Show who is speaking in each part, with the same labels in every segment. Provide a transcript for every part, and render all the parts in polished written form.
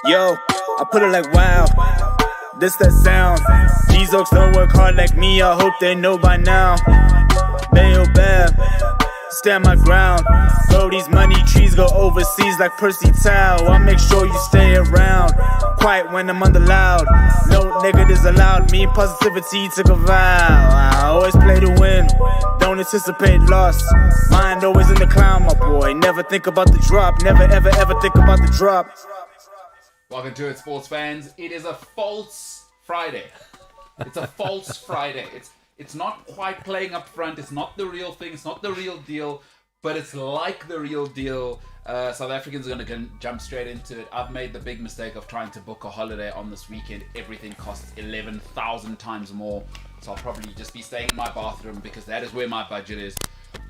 Speaker 1: Yo, I put it like wow, this that sound. These oaks don't work hard like me, I hope they know by now. Bayo Bab, stand my ground. Bro, these money trees go overseas like Percy Tau. I make sure you stay around, quiet when I'm under loud. No negatives allowed, me and positivity took a vow. I always play to win, don't anticipate loss. Mind always in the clown, my boy. Never think about the drop, never ever ever think about the drop.
Speaker 2: Welcome to it, sports fans. It is a false Friday. It's a false Friday. It's not quite playing up front. It's not the real thing. It's not the real deal. But it's like the real deal. South Africans are going to jump straight into it. I've made the big mistake of trying to book a holiday on this weekend. Everything costs 11,000 times more. So I'll probably just be staying in my bathroom because that is where my budget is.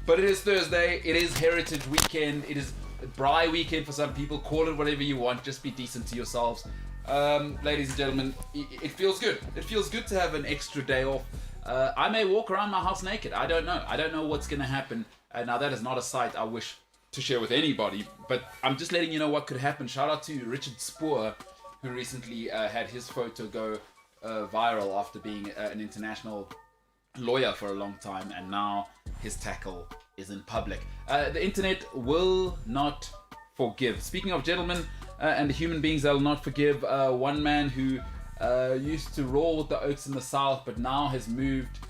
Speaker 2: But it is Thursday. It is Heritage Weekend. It is Braai Weekend for some people. Call it whatever you want. Just be decent to yourselves. Ladies and gentlemen, it feels good. It feels good to have an extra day off. I may walk around my house naked. I don't know. I don't know what's going to happen. Now, that is not a sight I wish to share with anybody. But I'm just letting you know what could happen. Shout out to Richard Spoor, who recently had his photo go viral after being an international lawyer for a long time. And now his tackle is in public. The internet will not forgive. Speaking of gentlemen and human beings that will not forgive, one man who used to roll with the Oaks in the south but now has moved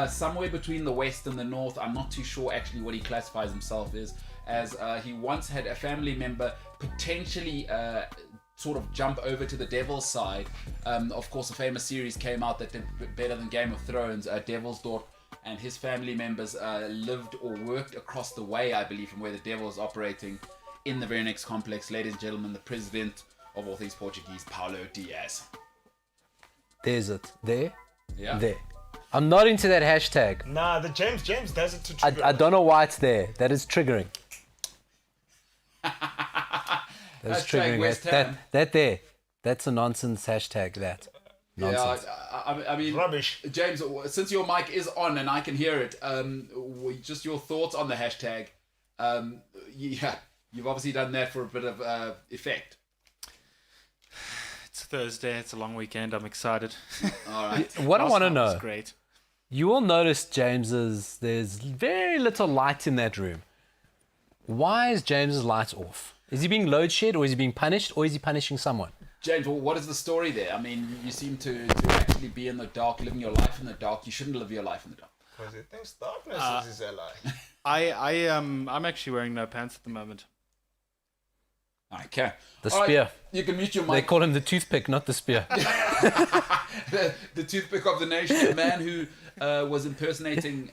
Speaker 2: somewhere between the west and the north. I'm not too sure actually what he classifies himself as he once had a family member potentially sort of jump over to the devil's side. Of course, a famous series came out that did better than Game of Thrones, Devil's Daughter, and his family members lived or worked across the way, I believe, from where the devil is operating in the very next complex. Ladies and gentlemen, the president of all things Portuguese, Paulo Diaz.
Speaker 3: There's it. There?
Speaker 2: Yeah.
Speaker 3: There. I'm not into that hashtag.
Speaker 4: Nah, the James does it to trigger.
Speaker 3: I don't know why it's there. That is triggering. That's triggering.
Speaker 2: West Ham.
Speaker 3: That there. That's a nonsense hashtag, that. Nonsense.
Speaker 2: Yeah, I mean,
Speaker 4: Rubbish.
Speaker 2: James, since your mic is on and I can hear it, just your thoughts on the hashtag. Yeah, you've obviously done that for a bit of effect.
Speaker 5: It's Thursday. It's a long weekend. I'm excited.
Speaker 2: All right.
Speaker 3: What I want to know,
Speaker 5: was great.
Speaker 3: you will notice, James's, there's very little light in that room. Why is James's lights off? Is he being load shed, or is he being punished, or is he punishing someone?
Speaker 2: James, what is the story there? I mean, you seem to actually be in the dark, living your life in the dark. You shouldn't live your life in the dark.
Speaker 4: Because he thinks darkness is his ally.
Speaker 5: I'm actually wearing no pants at the moment.
Speaker 2: Okay.
Speaker 3: The
Speaker 2: All
Speaker 3: spear.
Speaker 2: Right, you can mute your
Speaker 3: They
Speaker 2: mic.
Speaker 3: call him the toothpick, not the spear.
Speaker 2: the toothpick of the nation, the man who was impersonating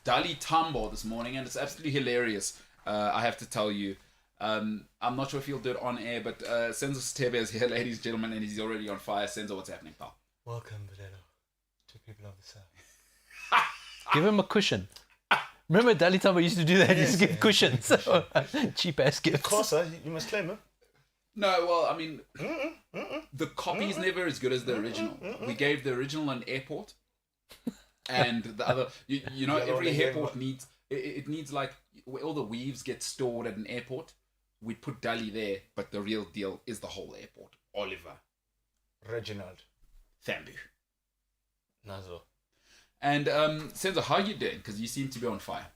Speaker 2: Dali Tambo this morning, and it's absolutely hilarious. I have to tell you. I'm not sure if he'll do it on air, but Senzo Stebe is here, ladies and gentlemen, and he's already on fire. Senzo, what's happening, pal?
Speaker 4: Welcome, Badeno, to people of the South.
Speaker 3: Give him a cushion. Remember Dali Tamba used to do that? He used to give cushions. Cheap ass gifts.
Speaker 4: Corsa, you must claim him.
Speaker 2: No, well, I mean, the copy is never as good as the original. We gave the original an airport, and the other, you know, every airport needs, it needs like, where all the weaves get stored at an airport. We put Dali there, but the real deal is the whole airport. Oliver.
Speaker 4: Reginald.
Speaker 2: Thambu.
Speaker 4: Nazo.
Speaker 2: And Senzo, how are you doing? Because you seem to be on fire.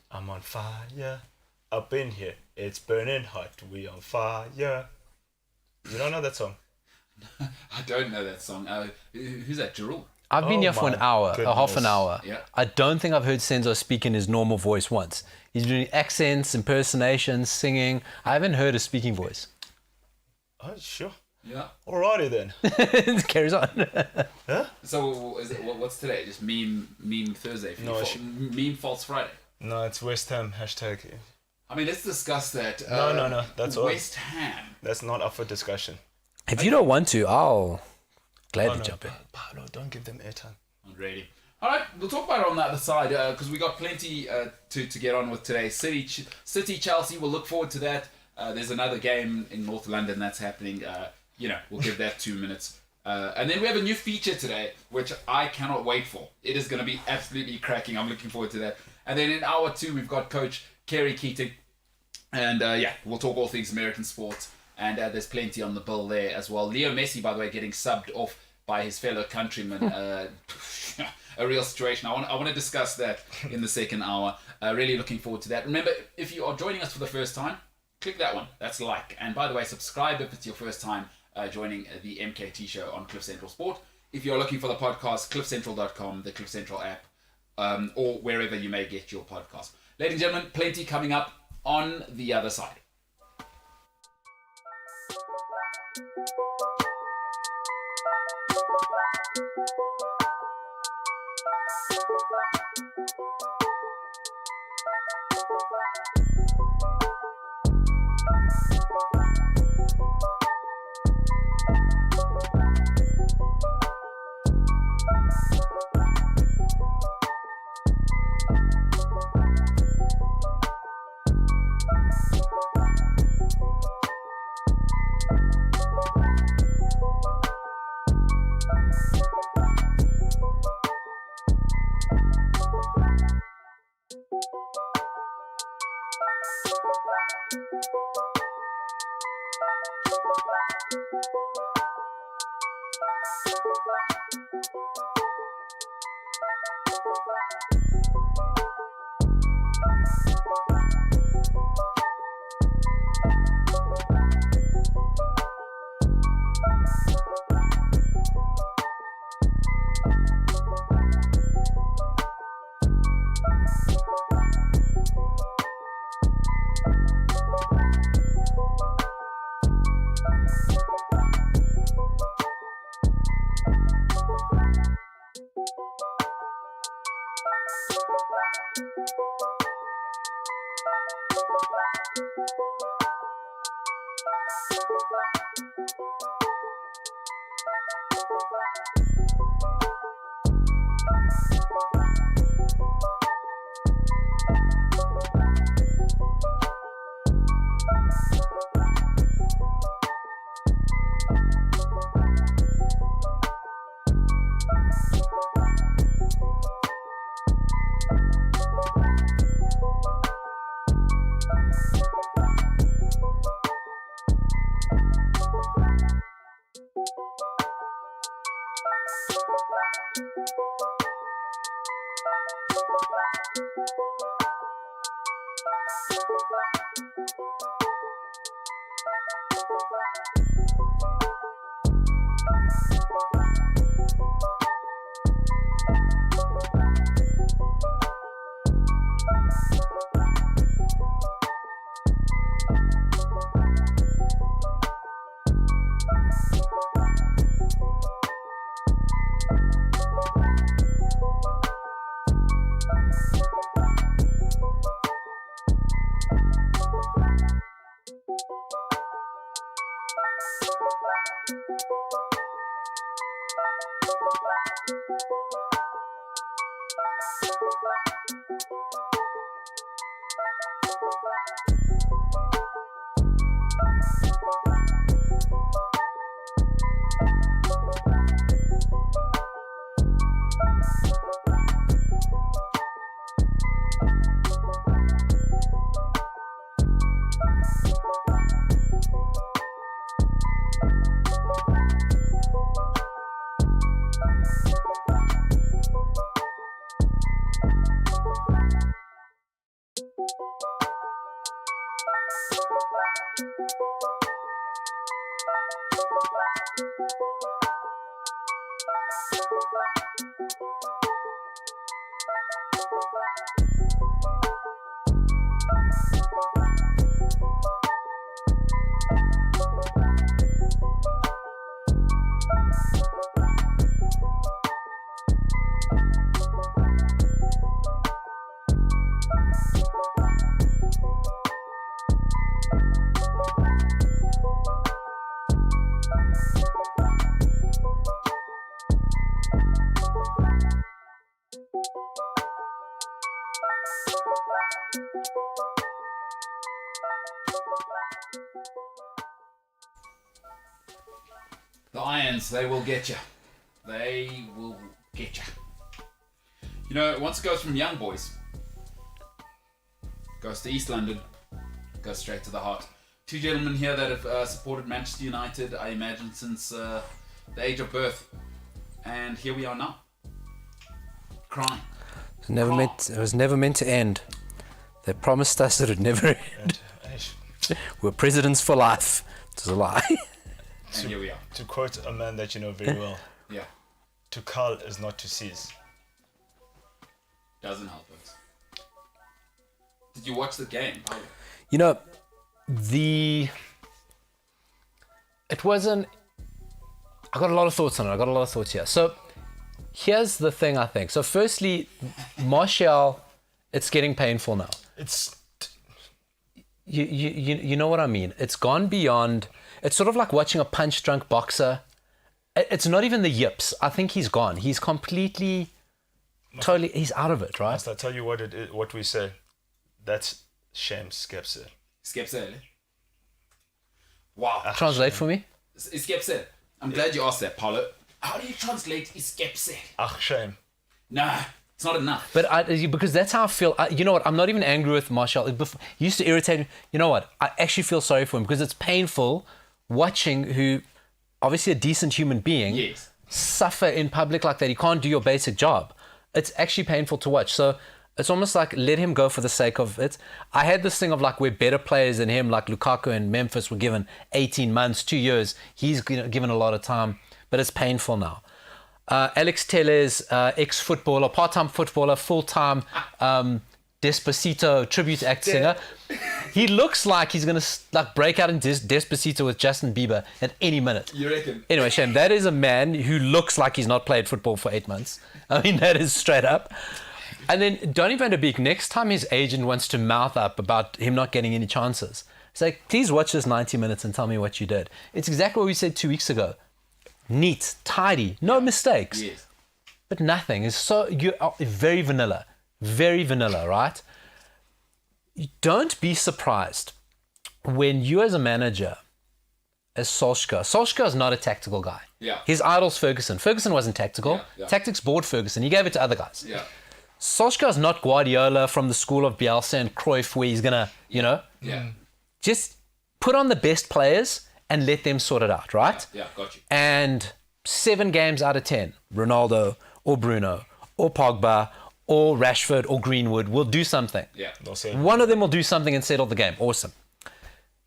Speaker 4: I'm on fire. Up in here. It's burning hot. We on fire. You don't know that song?
Speaker 2: I don't know that song. Who's that, Jarul?
Speaker 3: I've been here for an hour, a half an hour.
Speaker 2: Yeah.
Speaker 3: I don't think I've heard Senzo speak in his normal voice once. He's doing accents, impersonations, singing. I haven't heard a speaking voice.
Speaker 4: Oh, sure.
Speaker 2: Yeah.
Speaker 4: Alrighty then.
Speaker 3: It carries on.
Speaker 2: So is it, what's today? Just meme Thursday?
Speaker 4: No,
Speaker 2: meme false Friday.
Speaker 4: No, it's West Ham hashtag.
Speaker 2: I mean, let's discuss that.
Speaker 4: No. That's all.
Speaker 2: West Ham.
Speaker 4: That's not up for discussion.
Speaker 3: If you don't want to, I'll gladly jump in.
Speaker 4: Paolo, don't give them airtime.
Speaker 2: I'm ready. All right, we'll talk about it on the other side because we got plenty to get on with today. City Chelsea. We'll look forward to that. There's another game in North London that's happening. We'll give that 2 minutes. And then we have a new feature today, which I cannot wait for. It is going to be absolutely cracking. I'm looking forward to that. And then in hour 2, we've got Coach Kerry Keating. And we'll talk all things American sports. And there's plenty on the bill there as well. Leo Messi, by the way, getting subbed off by his fellow countrymen. A real situation. I want to discuss that in the second hour. Really looking forward to that. Remember, if you are joining us for the first time, click that one. That's like. And by the way, subscribe if it's your first time joining the MKT Show on Cliff Central Sport. If you're looking for the podcast, cliffcentral.com, the Cliff Central app, or wherever you may get your podcast. Ladies and gentlemen, plenty coming up on the other side. The Irons, they will get you. They will get you. You know, once it goes from young boys, goes to East London, goes straight to the heart. Two gentlemen here that have supported Manchester United, I imagine, since the age of birth. And here we are now. Crying.
Speaker 3: It was never meant to end. They promised us that it would never end. We're presidents for life. It was a lie.
Speaker 2: And here we are.
Speaker 4: To quote a man that you know very well,
Speaker 2: Yeah.
Speaker 4: to cull is not to seize.
Speaker 2: Doesn't help us. Did you watch the game? Paulo?
Speaker 3: You know, it wasn't. I got a lot of thoughts on it. I got a lot of thoughts here. So here's the thing, I think. So firstly, Martial, it's getting painful now.
Speaker 4: It's
Speaker 3: You know what I mean? It's gone beyond. It's sort of like watching a punch-drunk boxer. It's not even the yips. I think he's gone. He's completely, totally. He's out of it, right?
Speaker 4: must I tell you what it is, what we say? That's shame skepse.
Speaker 2: Skepse. Wow.
Speaker 3: Translate for me.
Speaker 2: Skepse. I'm glad you asked that, Paulo. How do you translate skepse?
Speaker 4: Ach, shame.
Speaker 2: Nah, it's not enough.
Speaker 3: But because that's how I feel. You know what? I'm not even angry with Martial. It used to irritate me. You know what? I actually feel sorry for him because it's painful watching who, obviously a decent human being,
Speaker 2: Yes.
Speaker 3: suffer in public like that. You can't do your basic job. It's actually painful to watch. So it's almost like let him go for the sake of it. I had this thing of like we're better players than him, like Lukaku and Memphis were given 18 months, 2 years. He's given a lot of time, but it's painful now. Alex Telles, ex-footballer, part-time footballer, full-time Despacito tribute act singer. He looks like he's going to break out in Despacito with Justin Bieber at any minute.
Speaker 2: You reckon?
Speaker 3: Anyway, Shane, that is a man who looks like he's not played football for 8 months. I mean, that is straight up. And then Donny van der Beek, next time his agent wants to mouth up about him not getting any chances, it's like, please watch this 90 minutes and tell me what you did. It's exactly what we said 2 weeks ago. Neat, tidy, no mistakes.
Speaker 2: Yes.
Speaker 3: But nothing. It's so, you're very vanilla, right? Don't be surprised when you as a manager, as Solskjaer is not a tactical guy.
Speaker 2: Yeah.
Speaker 3: His idol's Ferguson. Ferguson wasn't tactical.
Speaker 2: Yeah.
Speaker 3: Tactics bored Ferguson. He gave it to other guys.
Speaker 2: Yeah.
Speaker 3: Solskjaer's not Guardiola from the school of Bielsa and Cruyff where he's going to,
Speaker 2: Yeah.
Speaker 3: just put on the best players and let them sort it out, right?
Speaker 2: Yeah, got you.
Speaker 3: And 7 games out of 10, Ronaldo or Bruno or Pogba or Rashford or Greenwood will do something.
Speaker 2: Yeah.
Speaker 3: One of them will do something and settle the game. Awesome.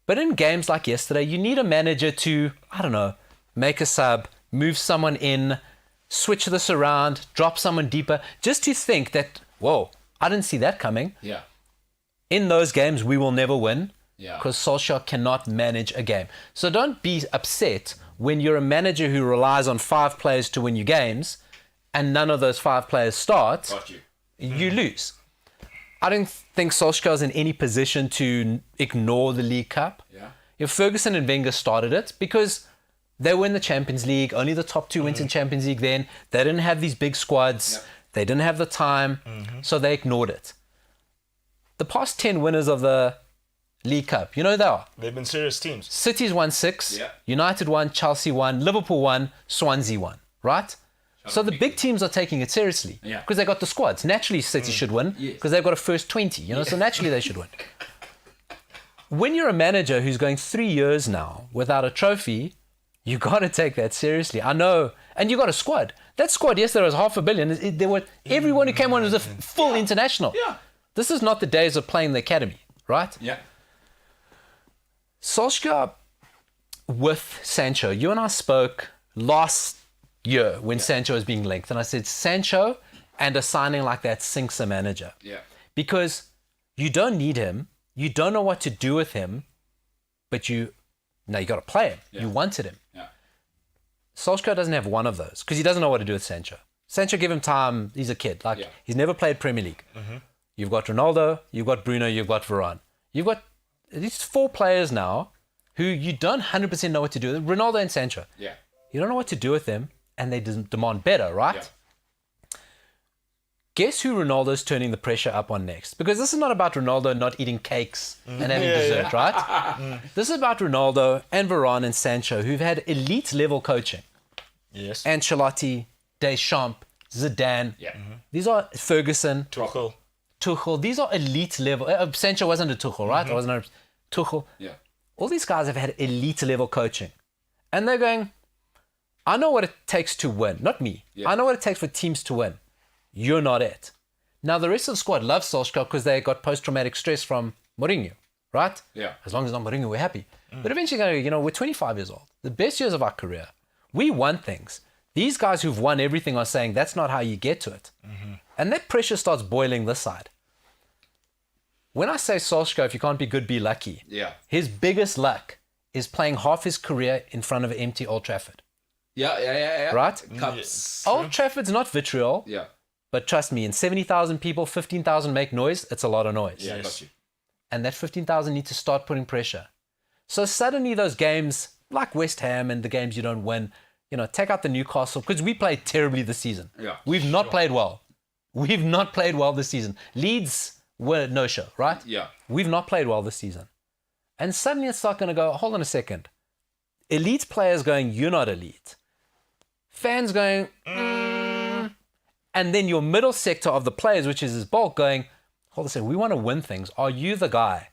Speaker 3: But in games like yesterday, you need a manager to, I don't know, make a sub, move someone in, switch this around, drop someone deeper, just to think that, whoa, I didn't see that coming.
Speaker 2: Yeah.
Speaker 3: In those games, we will never win.
Speaker 2: Yeah.
Speaker 3: Because Solskjaer cannot manage a game. So don't be upset when you're a manager who relies on 5 players to win you games and none of those 5 players start.
Speaker 2: Got you.
Speaker 3: You lose. I don't think Solskjaer's in any position to ignore the League Cup.
Speaker 2: Yeah.
Speaker 3: If Ferguson and Wenger started it because they were in the Champions League, only the top 2 went in Champions League then. They didn't have these big squads.
Speaker 2: Yep.
Speaker 3: They didn't have the time, so they ignored it. the past 10 winners of the League Cup, you know who they are?
Speaker 4: They've been serious teams.
Speaker 3: City's won 6,
Speaker 2: Yeah.
Speaker 3: United won, Chelsea won, Liverpool won, Swansea won, right? So the big teams are taking it seriously
Speaker 2: Yeah.
Speaker 3: because they got the squads. Naturally, City should win
Speaker 2: Yes.
Speaker 3: because they've got a first 20, so naturally they should win. When you're a manager who's going 3 years now without a trophy, you got to take that seriously. I know. And you got a squad. That squad, yes, there was 500 million. There were everyone who came on was a full international.
Speaker 2: Yeah.
Speaker 3: This is not the days of playing the academy, right?
Speaker 2: Yeah.
Speaker 3: Solskjaer with Sancho, you and I spoke last year when Sancho was being linked, and I said Sancho and a signing like that sinks a manager.
Speaker 2: Yeah.
Speaker 3: Because you don't need him, you don't know what to do with him, but you got to play him.
Speaker 2: Yeah.
Speaker 3: You wanted him.
Speaker 2: Yeah.
Speaker 3: Solskjaer doesn't have one of those because he doesn't know what to do with Sancho. Sancho, give him time. He's a kid.
Speaker 2: Yeah.
Speaker 3: He's never played Premier League. You've got Ronaldo, you've got Bruno, you've got Varane. You've got at least 4 players now who you don't 100% know what to do with. Ronaldo and Sancho.
Speaker 2: Yeah.
Speaker 3: You don't know what to do with them, and they demand better, right?
Speaker 2: Yeah.
Speaker 3: Guess who Ronaldo's turning the pressure up on next? Because this is not about Ronaldo not eating cakes and having dessert, right? This is about Ronaldo and Varane and Sancho, who've had elite level coaching.
Speaker 4: Yes.
Speaker 3: Ancelotti, Deschamps, Zidane.
Speaker 2: Yeah.
Speaker 3: These are Ferguson,
Speaker 4: Tuchel.
Speaker 3: These are elite level. Sancho wasn't a Tuchel, right? I wasn't a Tuchel.
Speaker 2: Yeah.
Speaker 3: All these guys have had elite level coaching. And they're going, I know what it takes to win. Not me.
Speaker 2: Yeah.
Speaker 3: I know what it takes for teams to win. You're not it. Now, the rest of the squad loves Solskjaer because they got post-traumatic stress from Mourinho, right?
Speaker 2: Yeah.
Speaker 3: As long as it's not Mourinho, we're happy. But eventually, we're 25 years old. The best years of our career. We won things. These guys who've won everything are saying that's not how you get to it. And that pressure starts boiling this side. When I say Solskjaer, if you can't be good, be lucky.
Speaker 2: Yeah.
Speaker 3: His biggest luck is playing half his career in front of empty Old Trafford.
Speaker 2: Yeah.
Speaker 3: Right?
Speaker 2: Cups.
Speaker 3: Old Trafford's not vitriol,
Speaker 2: Yeah.
Speaker 3: but trust me, in 70,000 people, 15,000 make noise, it's a lot of noise.
Speaker 2: Yeah, got you.
Speaker 3: And that 15,000 need to start putting pressure. So suddenly those games, like West Ham and the games you don't win, take out the Newcastle, because we played terribly this season.
Speaker 2: Yeah.
Speaker 3: We've not played well. We've not played well this season. Leeds were no-show, right?
Speaker 2: Yeah.
Speaker 3: We've not played well this season. And suddenly it's not going to go, hold on a second. Elite players going, you're not elite. Fans going, And then your middle sector of the players, which is his bulk, going, hold on a second, we want to win things. Are you the guy?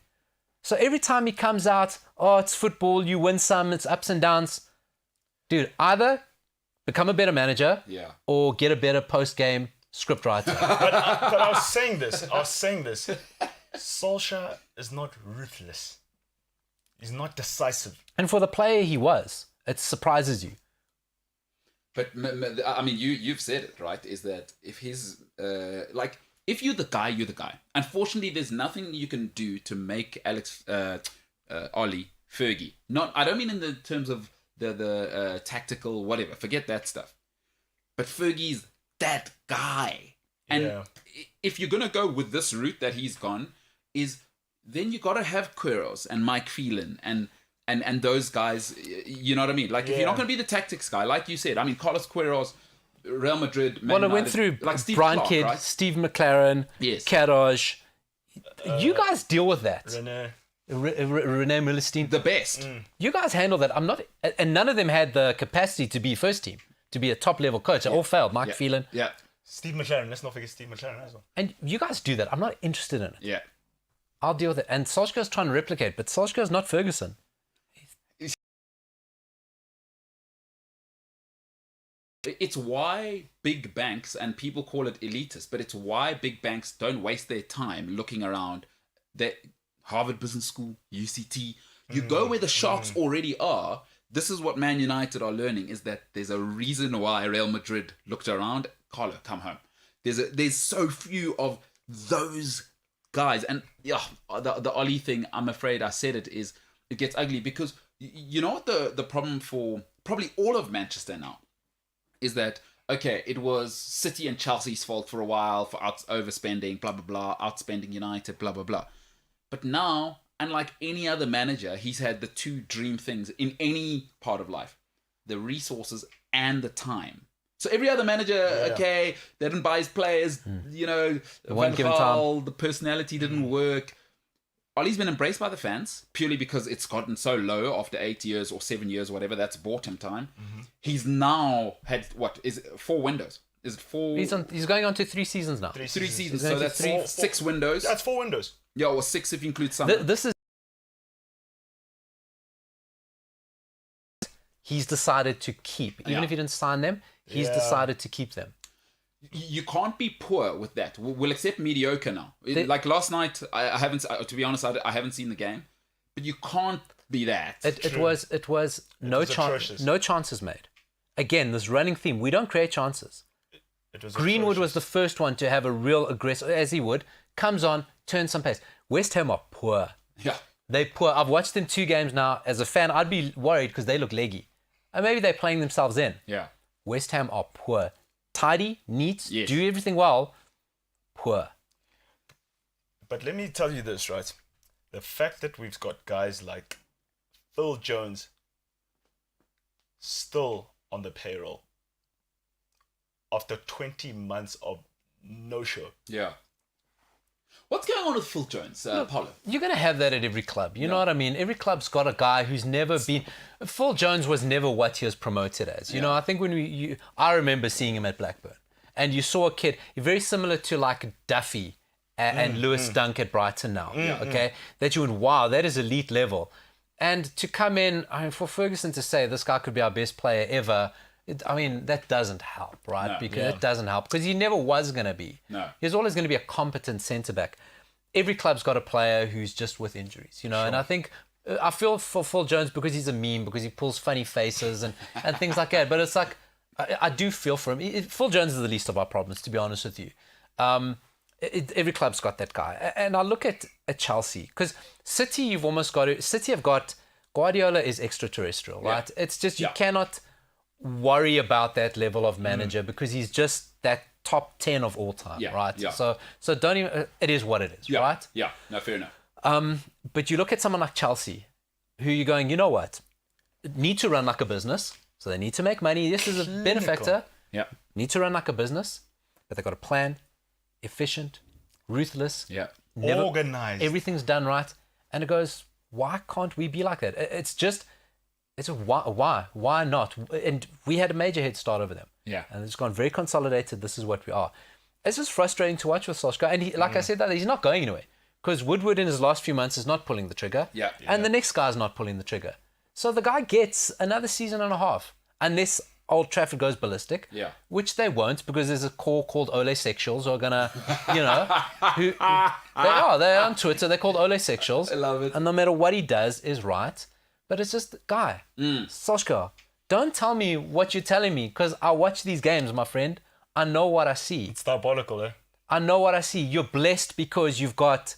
Speaker 3: So every time he comes out, it's football, you win some, it's ups and downs. Dude, either become a better manager or get a better post-game script writer.
Speaker 4: But I was saying this. Solskjaer is not ruthless. He's not decisive.
Speaker 3: And for the player he was, it surprises you.
Speaker 2: But I mean, you've said it, right? Is that if he's if you're the guy, you're the guy. Unfortunately, there's nothing you can do to make Ollie Fergie. I don't mean in the terms of the tactical whatever. Forget that stuff. But Fergie's that guy, and if you're gonna go with this route that he's gone, then you gotta have Queiroz and Mike Phelan and those guys, you know what I mean? Like, if you're not going to be the tactics guy, like you said, I mean, Carlos Queiroz, Real Madrid, Man
Speaker 3: Well, it went
Speaker 2: United,
Speaker 3: through
Speaker 2: like Steve
Speaker 3: Brian
Speaker 2: Clark,
Speaker 3: Kidd,
Speaker 2: right?
Speaker 3: Steve McLaren,
Speaker 2: Yes.
Speaker 3: Karoj. You guys deal with that.
Speaker 4: Rene.
Speaker 3: Rene Millerstein.
Speaker 2: The best.
Speaker 3: You guys handle that. And none of them had the capacity to be first team, to be a top level coach. They all failed. Mike Phelan.
Speaker 2: Yeah.
Speaker 4: Steve McLaren. Let's not forget Steve McLaren as well.
Speaker 3: And you guys do that. I'm not interested in it.
Speaker 2: Yeah.
Speaker 3: I'll deal with it. And Solskjaer's trying to replicate, but Solskjaer's not Ferguson.
Speaker 2: It's why big banks, and people call it elitist, but it's why big banks don't waste their time looking around. That Harvard Business School, UCT, you go where the sharks already are. This is what Man United are learning, is that there's a reason why Real Madrid looked around. Carlo, come home. There's so few of those guys. And the Ollie thing, I'm afraid I said it gets ugly, because you know what the problem for probably all of Manchester now is that, okay, it was City and Chelsea's fault for a while for overspending, blah, blah, blah, outspending United, blah, blah, blah. But now, unlike any other manager, he's had the two dream things in any part of life: the resources and the time. So every other manager, okay, they didn't buy his players, Van Gaal, the personality didn't work. Ollie's been embraced by the fans purely because it's gotten so low after 8 years or 7 years, whatever. That's bought him time. He's now had, 4 windows? Is it 4?
Speaker 3: He's going on to 3 seasons now.
Speaker 2: 3 seasons. So that's 6 windows.
Speaker 4: That's 4 windows.
Speaker 2: Yeah, or 6 if you include summer.
Speaker 3: This is. He's decided to keep. Even if he didn't sign them, he's decided to keep them.
Speaker 2: You can't be poor with that. We'll accept mediocre now. Like last night, I haven't. To be honest, I haven't seen the game, but you can't be that.
Speaker 3: It was no chances made. Again, this running theme. We don't create chances. Greenwood was the first one to have a real aggressive, as he would, comes on, turns some pace. West Ham are poor.
Speaker 2: Yeah,
Speaker 3: they're poor. I've watched them 2 games now. As a fan, I'd be worried because they look leggy, and maybe they're playing themselves in.
Speaker 2: Yeah,
Speaker 3: West Ham are poor. Tidy, neat, do everything well, poor.
Speaker 4: But let me tell you this, right? The fact that we've got guys like Phil Jones still on the payroll after 20 months of no-show.
Speaker 2: Yeah. What's going on with Phil Jones, Paulo?
Speaker 3: You're going to have that at every club. You know what I mean? Every club's got a guy who's never been... Phil Jones was never what he was promoted as. You know, I think when I remember seeing him at Blackburn. And you saw a kid, very similar to like Duffy and Lewis Dunk at Brighton now. Okay? That you would, wow, that is elite level. And to come in, for Ferguson to say this guy could be our best player ever... that doesn't help, right?
Speaker 2: No,
Speaker 3: because it doesn't help because he never was going to be.
Speaker 2: No.
Speaker 3: He's always going to be a competent centre-back. Every club's got a player who's just with injuries, you know. Sure. And I think, I feel for Phil Jones because he's a meme, because he pulls funny faces and things like that. But it's like, I do feel for him. Phil Jones is the least of our problems, to be honest with you. Every club's got that guy. And I look at Chelsea, because City, you've almost got to... City have got... Guardiola is extraterrestrial, right? It's just, you cannot... worry about that level of manager because he's just that top 10 of all time, right? Yeah. So don't even, it is what it is, right?
Speaker 2: Yeah, no, fair enough.
Speaker 3: But you look at someone like Chelsea, who you're going, you know what? Need to run like a business, so they need to make money. This is a benefactor.
Speaker 2: Yeah.
Speaker 3: Need to run like a business, but they've got a plan, efficient, ruthless.
Speaker 2: Yeah.
Speaker 4: Organized.
Speaker 3: Everything's done right. And it goes, why can't we be like that? It's a why not? And we had a major head start over them.
Speaker 2: Yeah.
Speaker 3: And it's gone very consolidated. This is what we are. It's just frustrating to watch with Solskjaer. And like I said, that he's not going anywhere. Because Woodward in his last few months is not pulling the trigger.
Speaker 2: Yeah.
Speaker 3: And the next guy's not pulling the trigger. So the guy gets another season and a half. Unless Old Trafford goes ballistic.
Speaker 2: Yeah.
Speaker 3: Which they won't, because there's a core called Ole Sexuals who are going to, they're on Twitter. They're called Ole Sexuals.
Speaker 2: I love it.
Speaker 3: And no matter what he does is right. But it's just, guy, Solskjaer, don't tell me what you're telling me, because I watch these games, my friend. I know what I see.
Speaker 4: It's diabolical, eh?
Speaker 3: I know what I see. You're blessed because you've got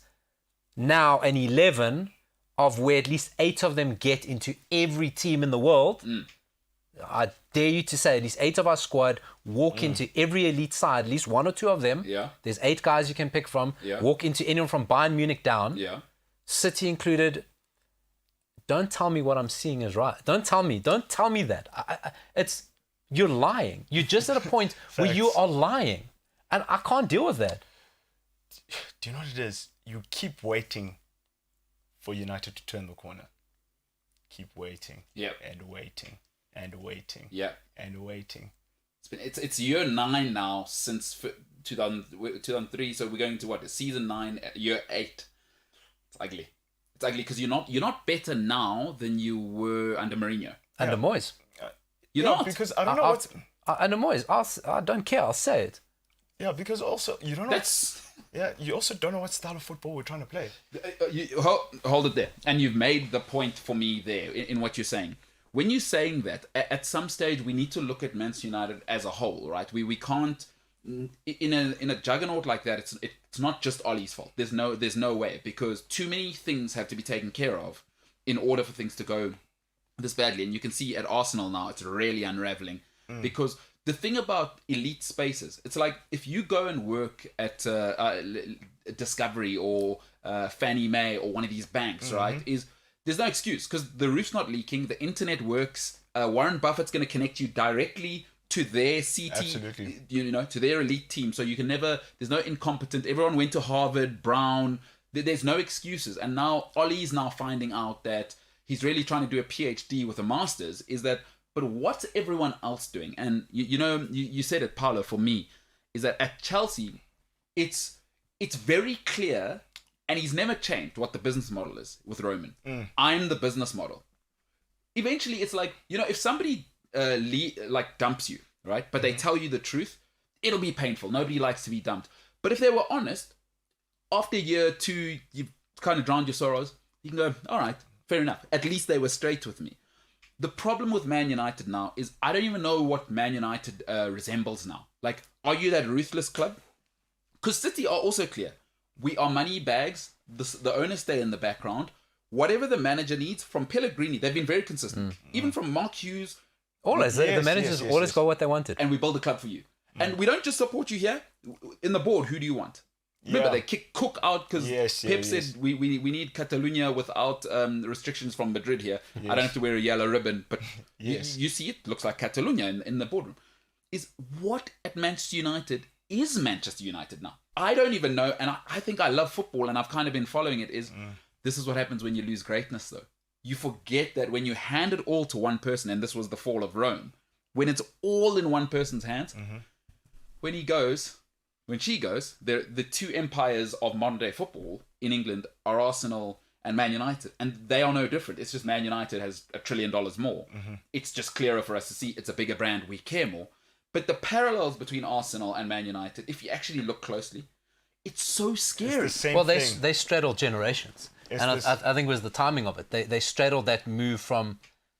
Speaker 3: now an 11 of where at least 8 of them get into every team in the world. I dare you to say at least 8 of our squad walk into every elite side, at least 1 or 2 of them.
Speaker 2: Yeah.
Speaker 3: There's 8 guys you can pick from.
Speaker 2: Yeah.
Speaker 3: Walk into anyone from Bayern Munich down.
Speaker 2: Yeah.
Speaker 3: City included. Don't tell me what I'm seeing is right. Don't tell me that. You're lying. You're just at a point where you are lying. And I can't deal with that.
Speaker 4: Do you know what it is? You keep waiting for United to turn the corner. Keep waiting.
Speaker 2: Yep.
Speaker 4: And waiting. And waiting.
Speaker 2: Yeah.
Speaker 4: And waiting.
Speaker 2: It's year 9 now since 2003. So we're going to what? Season 9, year 8. It's ugly. It's ugly because you're not better now than you were under Mourinho.
Speaker 3: Under Moyes.
Speaker 2: You're not.
Speaker 4: Because I don't know what...
Speaker 3: Under Moyes, I don't care. I'll say it.
Speaker 4: Yeah, because also you don't know... you also don't know what style of football we're trying to play.
Speaker 2: Hold it there. And you've made the point for me there in what you're saying. When you're saying that, at some stage we need to look at Manchester United as a whole, right? We can't... In a juggernaut like that, it's not just Ollie's fault. There's no way, because too many things have to be taken care of in order for things to go this badly. And you can see at Arsenal now, it's really unraveling because the thing about elite spaces, it's like if you go and work at Discovery or Fannie Mae or one of these banks, right? There's no excuse because the roof's not leaking, the internet works. Warren Buffett's going to connect you directly to their CT,
Speaker 4: Absolutely.
Speaker 2: To their elite team. So you can never, there's no incompetent. Everyone went to Harvard, Brown. There's no excuses. And now Ollie's now finding out that he's really trying to do a PhD with a master's. But what's everyone else doing? And you said it, Paolo, for me, is that at Chelsea, it's very clear, and he's never changed what the business model is with Roman. I'm the business model. Eventually, it's like, if somebody dumps you, right? But they tell you the truth, it'll be painful. Nobody likes to be dumped. But if they were honest, after year 2, you've kind of drowned your sorrows. You can go, all right, fair enough. At least they were straight with me. The problem with Man United now is I don't even know what Man United resembles now. Like, are you that ruthless club? Because City are also clear. We are money bags. The owners stay in the background. Whatever the manager needs, from Pellegrini, they've been very consistent. Even from Mark Hughes.
Speaker 3: Always. The managers always got what they wanted.
Speaker 2: And we build a club for you. And we don't just support you here. In the board, who do you want? Remember, they kicked Cook out because Pep said we need Catalonia without restrictions from Madrid here. I don't have to wear a yellow ribbon, but you see it looks like Catalonia in the boardroom. Is what at Manchester United is Manchester United now? I don't even know, and I think I love football, and I've kind of been following it, this is what happens when you lose greatness, though. You forget that when you hand it all to one person, and this was the fall of Rome, when it's all in one person's hands, when she goes, the two empires of modern day football in England are Arsenal and Man United, and they are no different. It's just Man United has $1 trillion more. It's just clearer for us to see. It's a bigger brand. We care more. But the parallels between Arsenal and Man United, if you actually look closely, it's so scary.
Speaker 4: It's the same
Speaker 3: Well,
Speaker 4: thing.
Speaker 3: they straddled generations. I think it was the timing of it. They straddled that move from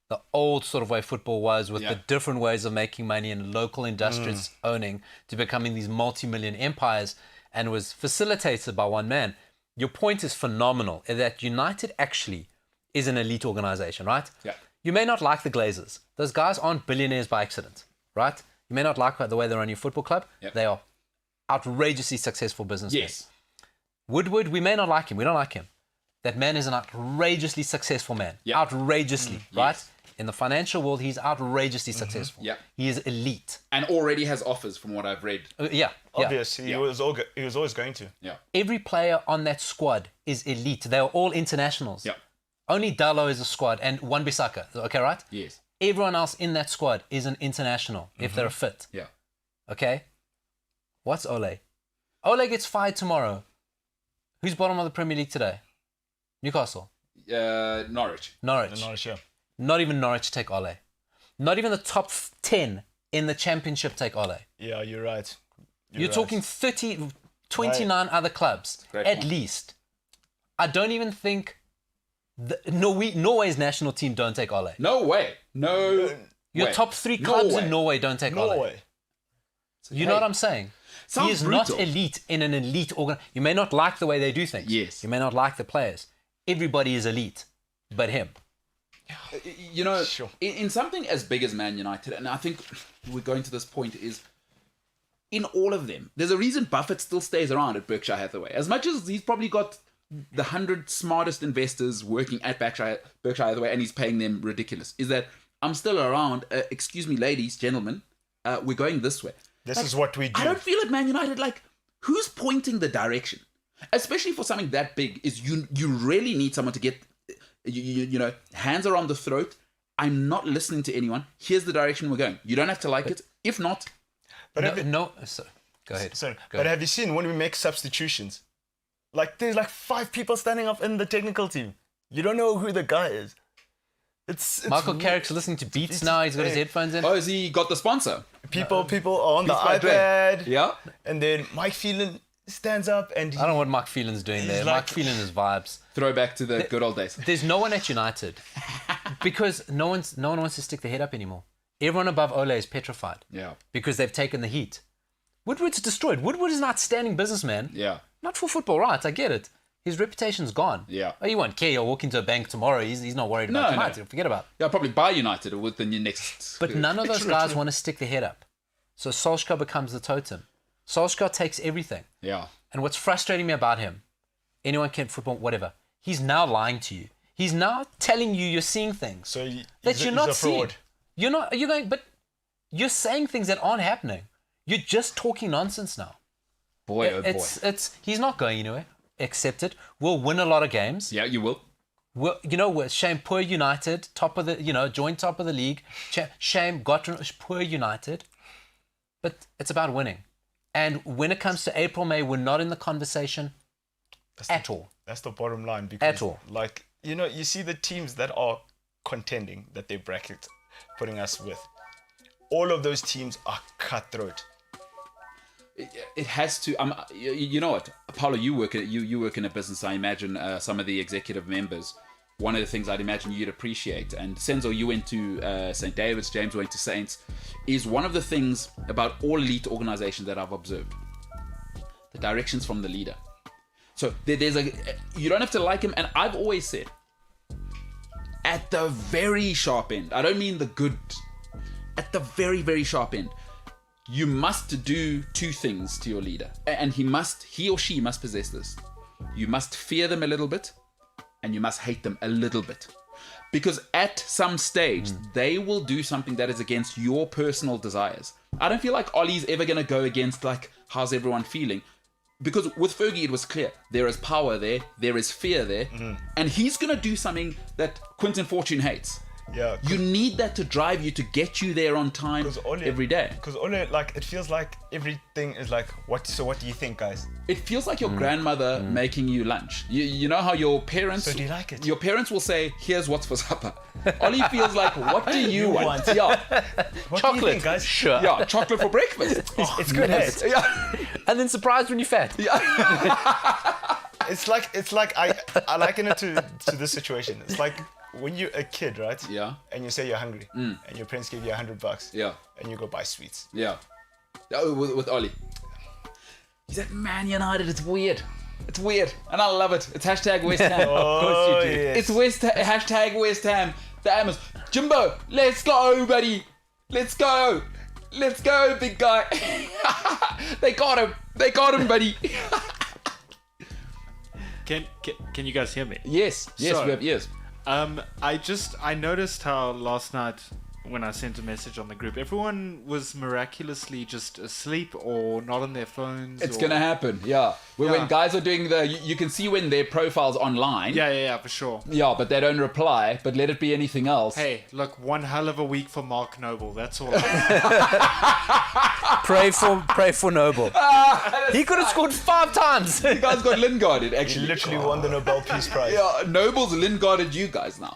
Speaker 3: the old sort of way football was with the different ways of making money and local industrials owning to becoming these multi-million empires, and was facilitated by one man. Your point is phenomenal, that United actually is an elite organization, right?
Speaker 2: Yeah.
Speaker 3: You may not like the Glazers. Those guys aren't billionaires by accident, right? You may not like the way they run your football club. Yep. They are outrageously successful businessmen.
Speaker 2: Yes.
Speaker 3: Woodward, we may not like him. We don't like him. That man is an outrageously successful man. Yep. Outrageously, right? Yes. In the financial world, he's outrageously successful.
Speaker 2: Yep.
Speaker 3: He is elite.
Speaker 2: And already has offers from what I've read.
Speaker 4: Obviously, he was always going to.
Speaker 2: Yeah.
Speaker 3: Every player on that squad is elite. They are all internationals.
Speaker 2: Yeah.
Speaker 3: Only Dalot is a squad and Wan-Bissaka. Okay, right?
Speaker 2: Yes.
Speaker 3: Everyone else in that squad is an international if they're fit.
Speaker 2: Yeah.
Speaker 3: Okay? What's Ole? Ole gets fired tomorrow. Who's bottom of the Premier League today? Newcastle.
Speaker 2: Norwich.
Speaker 4: Norwich, yeah.
Speaker 3: Not even Norwich take Ole. Not even the top 10 in the championship take Ole.
Speaker 4: Yeah, you're right.
Speaker 3: You're talking 29 other clubs, at least. I don't even think Norway's national team don't take Ole.
Speaker 2: No way. No.
Speaker 3: Your top 3 clubs in Norway don't take Ole.
Speaker 4: Norway.
Speaker 3: You know what I'm saying? He is
Speaker 2: brutal.
Speaker 3: not elite in an elite organization. You may not like the way they do things.
Speaker 2: Yes.
Speaker 3: You may not like the players. Everybody is elite, but him.
Speaker 2: You know, in something as big as Man United, and I think we're going to this point, is in all of them, there's a reason Buffett still stays around at Berkshire Hathaway. As much as he's probably got the 100 smartest investors working at Berkshire Hathaway and he's paying them ridiculous, is that I'm still around. Excuse me, ladies, gentlemen, we're going this way.
Speaker 4: This is what we do.
Speaker 2: I don't feel at Man United like, who's pointing the direction? Especially for something that big, is you really need someone to get, you know, hands around the throat. I'm not listening to anyone. Here's the direction we're going. You don't have to like it. If not...
Speaker 3: Go ahead.
Speaker 4: Sorry. But have you seen when we make substitutions? Like, there's like 5 people standing up in the technical team. You don't know who the guy is. It's
Speaker 3: Michael Carrick's listening to Beats now. He's got his headphones in.
Speaker 2: Oh, has he got the sponsor?
Speaker 4: People are on the
Speaker 2: Beats by
Speaker 4: iPad.
Speaker 2: Yeah.
Speaker 4: And then Mike Phelan stands up and...
Speaker 3: I don't know what Mike Phelan's doing there.
Speaker 4: like-
Speaker 3: Mike Phelan is vibes.
Speaker 2: Throwback to the good old days.
Speaker 3: There's no one at United because no one wants to stick their head up anymore. Everyone above Ole is petrified.
Speaker 2: Yeah.
Speaker 3: Because they've taken the heat. Woodward's destroyed. Woodward is an outstanding businessman.
Speaker 2: Yeah.
Speaker 3: Not for football, right? I get it. His reputation's gone.
Speaker 2: Yeah.
Speaker 3: Oh, he won't care. He'll walk into a bank tomorrow. He's not worried about tonight. He'll forget about it.
Speaker 2: Yeah, probably buy United within your next...
Speaker 3: But none of those guys want to stick their head up. So Solskjaer becomes the totem. Solskjaer takes everything.
Speaker 2: Yeah.
Speaker 3: And what's frustrating me about him, anyone can football, whatever, he's now lying to you. He's now telling you you're seeing things
Speaker 4: So
Speaker 3: that you're not
Speaker 4: a fraud.
Speaker 3: seeing. You're going, but you're saying things that aren't happening. You're just talking nonsense now.
Speaker 2: Boy, oh boy.
Speaker 3: He's not going anywhere. Accept it. We'll win a lot of games.
Speaker 2: Yeah, you will.
Speaker 3: Shame, poor United, joint top of the league. Shame, poor United. But it's about winning. And when it comes to April, May, we're not in the conversation at all.
Speaker 4: That's the bottom line. Because,
Speaker 3: At all.
Speaker 4: Like, you see the teams that are contending, that they bracket putting us with. All of those teams are cutthroat.
Speaker 2: It has to. You know what, Paulo? You work in a business. I imagine some of the executive members. One of the things I'd imagine you'd appreciate, and Senzo, you went to St. David's, James went to Saints, is one of the things about all elite organizations that I've observed. The directions from the leader. So there's you don't have to like him, and I've always said, at the very sharp end, I don't mean the good, at the very, very sharp end, you must do two things to your leader, and he or she must possess this. You must fear them a little bit, and you must hate them a little bit, because at some stage they will do something that is against your personal desires. I don't feel like Ollie's ever going to go against like, how's everyone feeling, because with Fergie it was clear there is power there is fear there, and he's going to do something that Quentin Fortune hates.
Speaker 4: Yeah,
Speaker 2: you need that to drive you, to get you there on time every day.
Speaker 4: Because Ole, like, it feels like everything is like, what do you think, guys?
Speaker 2: It feels like your grandmother making you lunch. You know how your parents...
Speaker 4: So do you like it?
Speaker 2: Your parents will say, here's what's for supper. Ollie feels like, what do you want? Yeah.
Speaker 4: What
Speaker 3: Chocolate,
Speaker 4: do you think, guys?
Speaker 3: Sure.
Speaker 2: Yeah, chocolate for breakfast.
Speaker 4: It's good, hey?
Speaker 2: Yeah.
Speaker 3: And then surprised when you're fat.
Speaker 4: It's like I liken it to this situation. It's like when you're a kid, right?
Speaker 2: Yeah.
Speaker 4: And you say you're hungry, and your parents give you $100.
Speaker 2: Yeah.
Speaker 4: And you go buy sweets.
Speaker 2: Yeah. Oh, with Ollie. He's like, Man United, it's weird. It's weird. And I love it. It's hashtag West Ham.
Speaker 4: Of course you do.
Speaker 2: It's hashtag West Ham. The Hammers. Jimbo, let's go, buddy. Let's go. Let's go, big guy. They got him. They got him, buddy.
Speaker 5: Can you guys hear me?
Speaker 2: Yes.
Speaker 5: So-
Speaker 2: We have ears.
Speaker 5: I noticed how last night when I sent a message on the group, everyone was miraculously just asleep or not on their phones.
Speaker 2: It's going to happen, yeah. When guys are doing you can see when their profile's online.
Speaker 5: Yeah, for sure.
Speaker 2: Yeah, but they don't reply, but let it be anything else.
Speaker 5: Hey, look, one hell of a week for Mark Noble. That's all.
Speaker 3: Pray for Noble. He could have scored 5 times.
Speaker 2: You guys got Lingarded,
Speaker 4: He
Speaker 2: actually.
Speaker 4: literally won the Nobel Peace Prize.
Speaker 2: Yeah, Noble's Lingarded you guys now.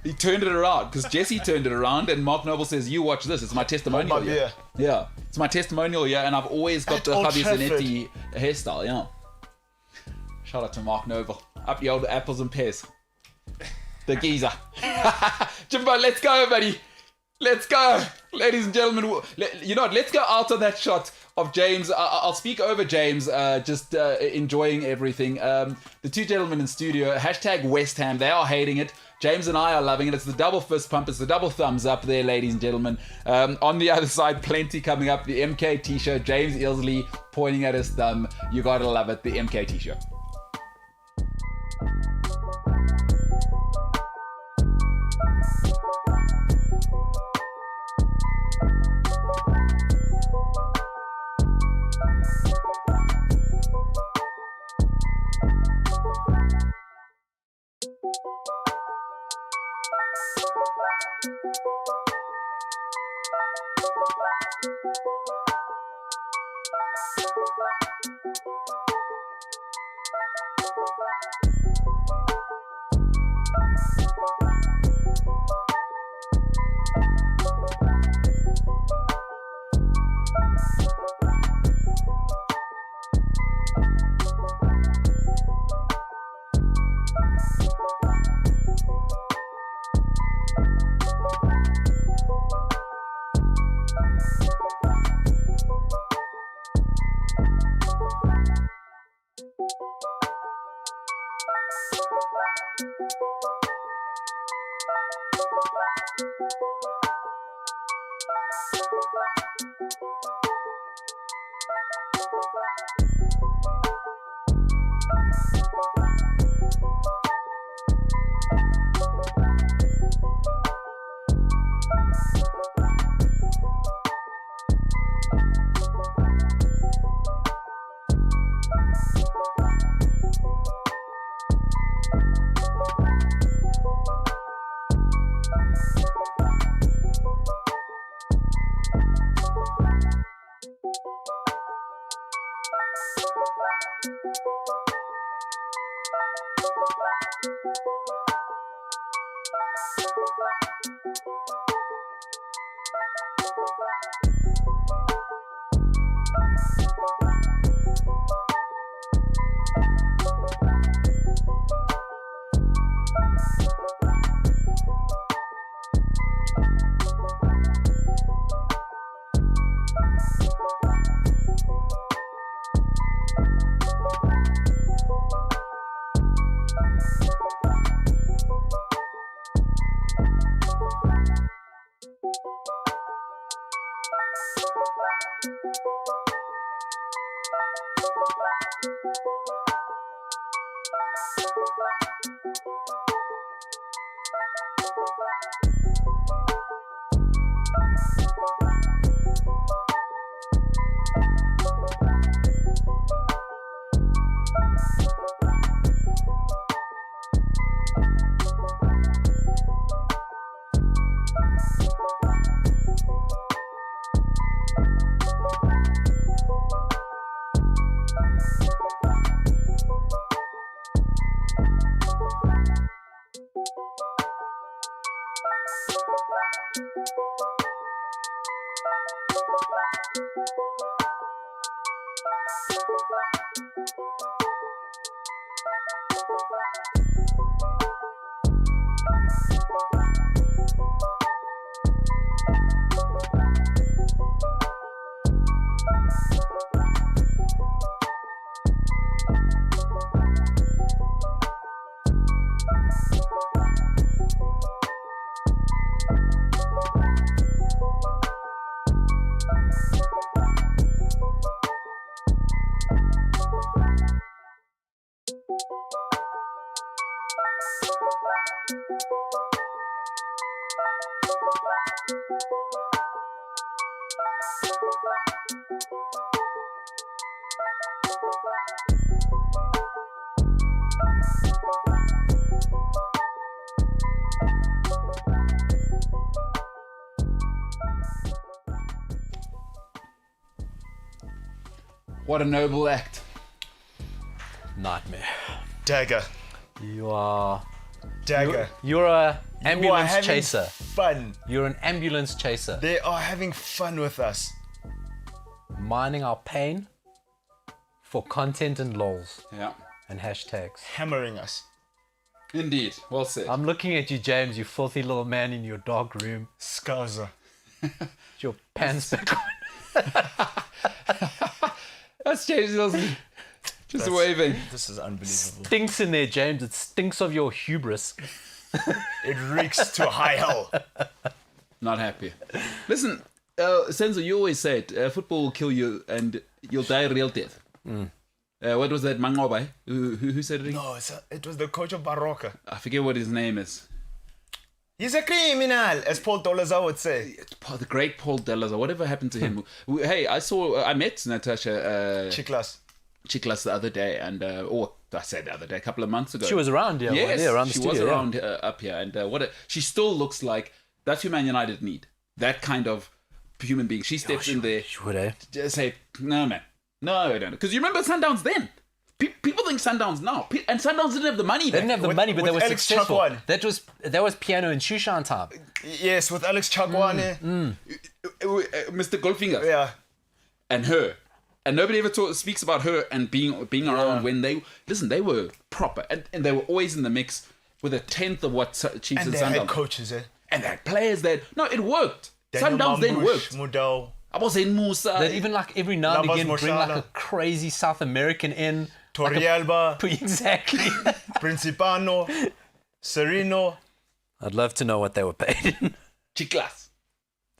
Speaker 2: He turned it around, because Jesse turned it around, and Mark Noble says, you watch this, it's my testimonial
Speaker 4: my
Speaker 2: year. Yeah, it's my testimonial year, and I've always got
Speaker 4: At
Speaker 2: the
Speaker 4: Old
Speaker 2: Javier
Speaker 4: Trafford.
Speaker 2: Zanetti hairstyle, yeah. Shout out to Mark Noble. Up the old apples and pears. The geezer. Jimbo, let's go, buddy. Let's go. Ladies and gentlemen, you know what, let's go out on that shot of James. I'll speak over James, just enjoying everything. The two gentlemen in studio, hashtag West Ham, they are hating it. James and I are loving it. It's the double fist pump. It's the double thumbs up there, ladies and gentlemen. On the other side, plenty coming up. The MKT Show. James Ilsley pointing at his thumb. You gotta love it. The MKT Show. What a noble act.
Speaker 3: Nightmare.
Speaker 4: Dagger.
Speaker 3: You are.
Speaker 4: Dagger.
Speaker 3: You're a
Speaker 4: You are
Speaker 3: ambulance
Speaker 4: having
Speaker 3: chaser.
Speaker 4: fun.
Speaker 3: You're an ambulance chaser.
Speaker 4: They are having fun with us.
Speaker 3: Mining our pain for content and lols
Speaker 2: Yeah.
Speaker 3: and hashtags.
Speaker 4: Hammering us.
Speaker 2: Indeed. Well said.
Speaker 3: I'm looking at you, James, you filthy little man in your dark room.
Speaker 4: Scouser.
Speaker 3: Your pants back on.
Speaker 2: That's James Wilson. Just waving.
Speaker 4: This is unbelievable.
Speaker 3: Stinks in there, James. It stinks of your hubris.
Speaker 4: It reeks to high hell.
Speaker 2: Not happy. Listen, Senzo, you always say it. Football will kill you and you'll die a real death. What was that? Mangobai? Who said it again?
Speaker 4: No, it was the coach of Baroka.
Speaker 2: I forget what his name is.
Speaker 4: He's a criminal, as Paul Dolezal would say.
Speaker 2: The great Paul Delazar. Whatever happened to him? Hey, I met Natasha Chiklas the other day, and I said the other day, a couple of months ago.
Speaker 3: She was around, yeah.
Speaker 2: Yes,
Speaker 3: around the
Speaker 2: she
Speaker 3: studio,
Speaker 2: was around up here, and she still looks like that's who Man United need. That kind of human being. She steps in there.
Speaker 3: She would, eh?
Speaker 2: Just say, no, man, no, I don't. Because you remember Sundowns then. People think Sundowns now, and Sundowns didn't have the money.
Speaker 3: They didn't have the money, but they were
Speaker 4: Alex
Speaker 3: successful.
Speaker 4: Chakwan.
Speaker 3: That was Piano and Shushan time.
Speaker 4: Yes, with Alex Chakwane.
Speaker 2: Mr. Goldfinger.
Speaker 4: Yeah.
Speaker 2: And her. And nobody ever speaks about her and being around when they were proper and they were always in the mix with a tenth of what Chiefs
Speaker 4: And
Speaker 2: and
Speaker 4: they
Speaker 2: Sundowns.
Speaker 4: had coaches, eh?
Speaker 2: And they had players that it worked.
Speaker 4: Daniel
Speaker 2: Sundowns then
Speaker 4: Mambush,
Speaker 2: worked.
Speaker 4: Mudau.
Speaker 2: I was in Musa.
Speaker 3: They'd even like every now and
Speaker 4: Labas
Speaker 3: again bring like
Speaker 4: Moshala.
Speaker 3: a crazy South American in.
Speaker 4: Torrealba,
Speaker 3: Exactly.
Speaker 4: Principano, Sereno.
Speaker 3: I'd love to know what they were paid.
Speaker 2: Chiklas.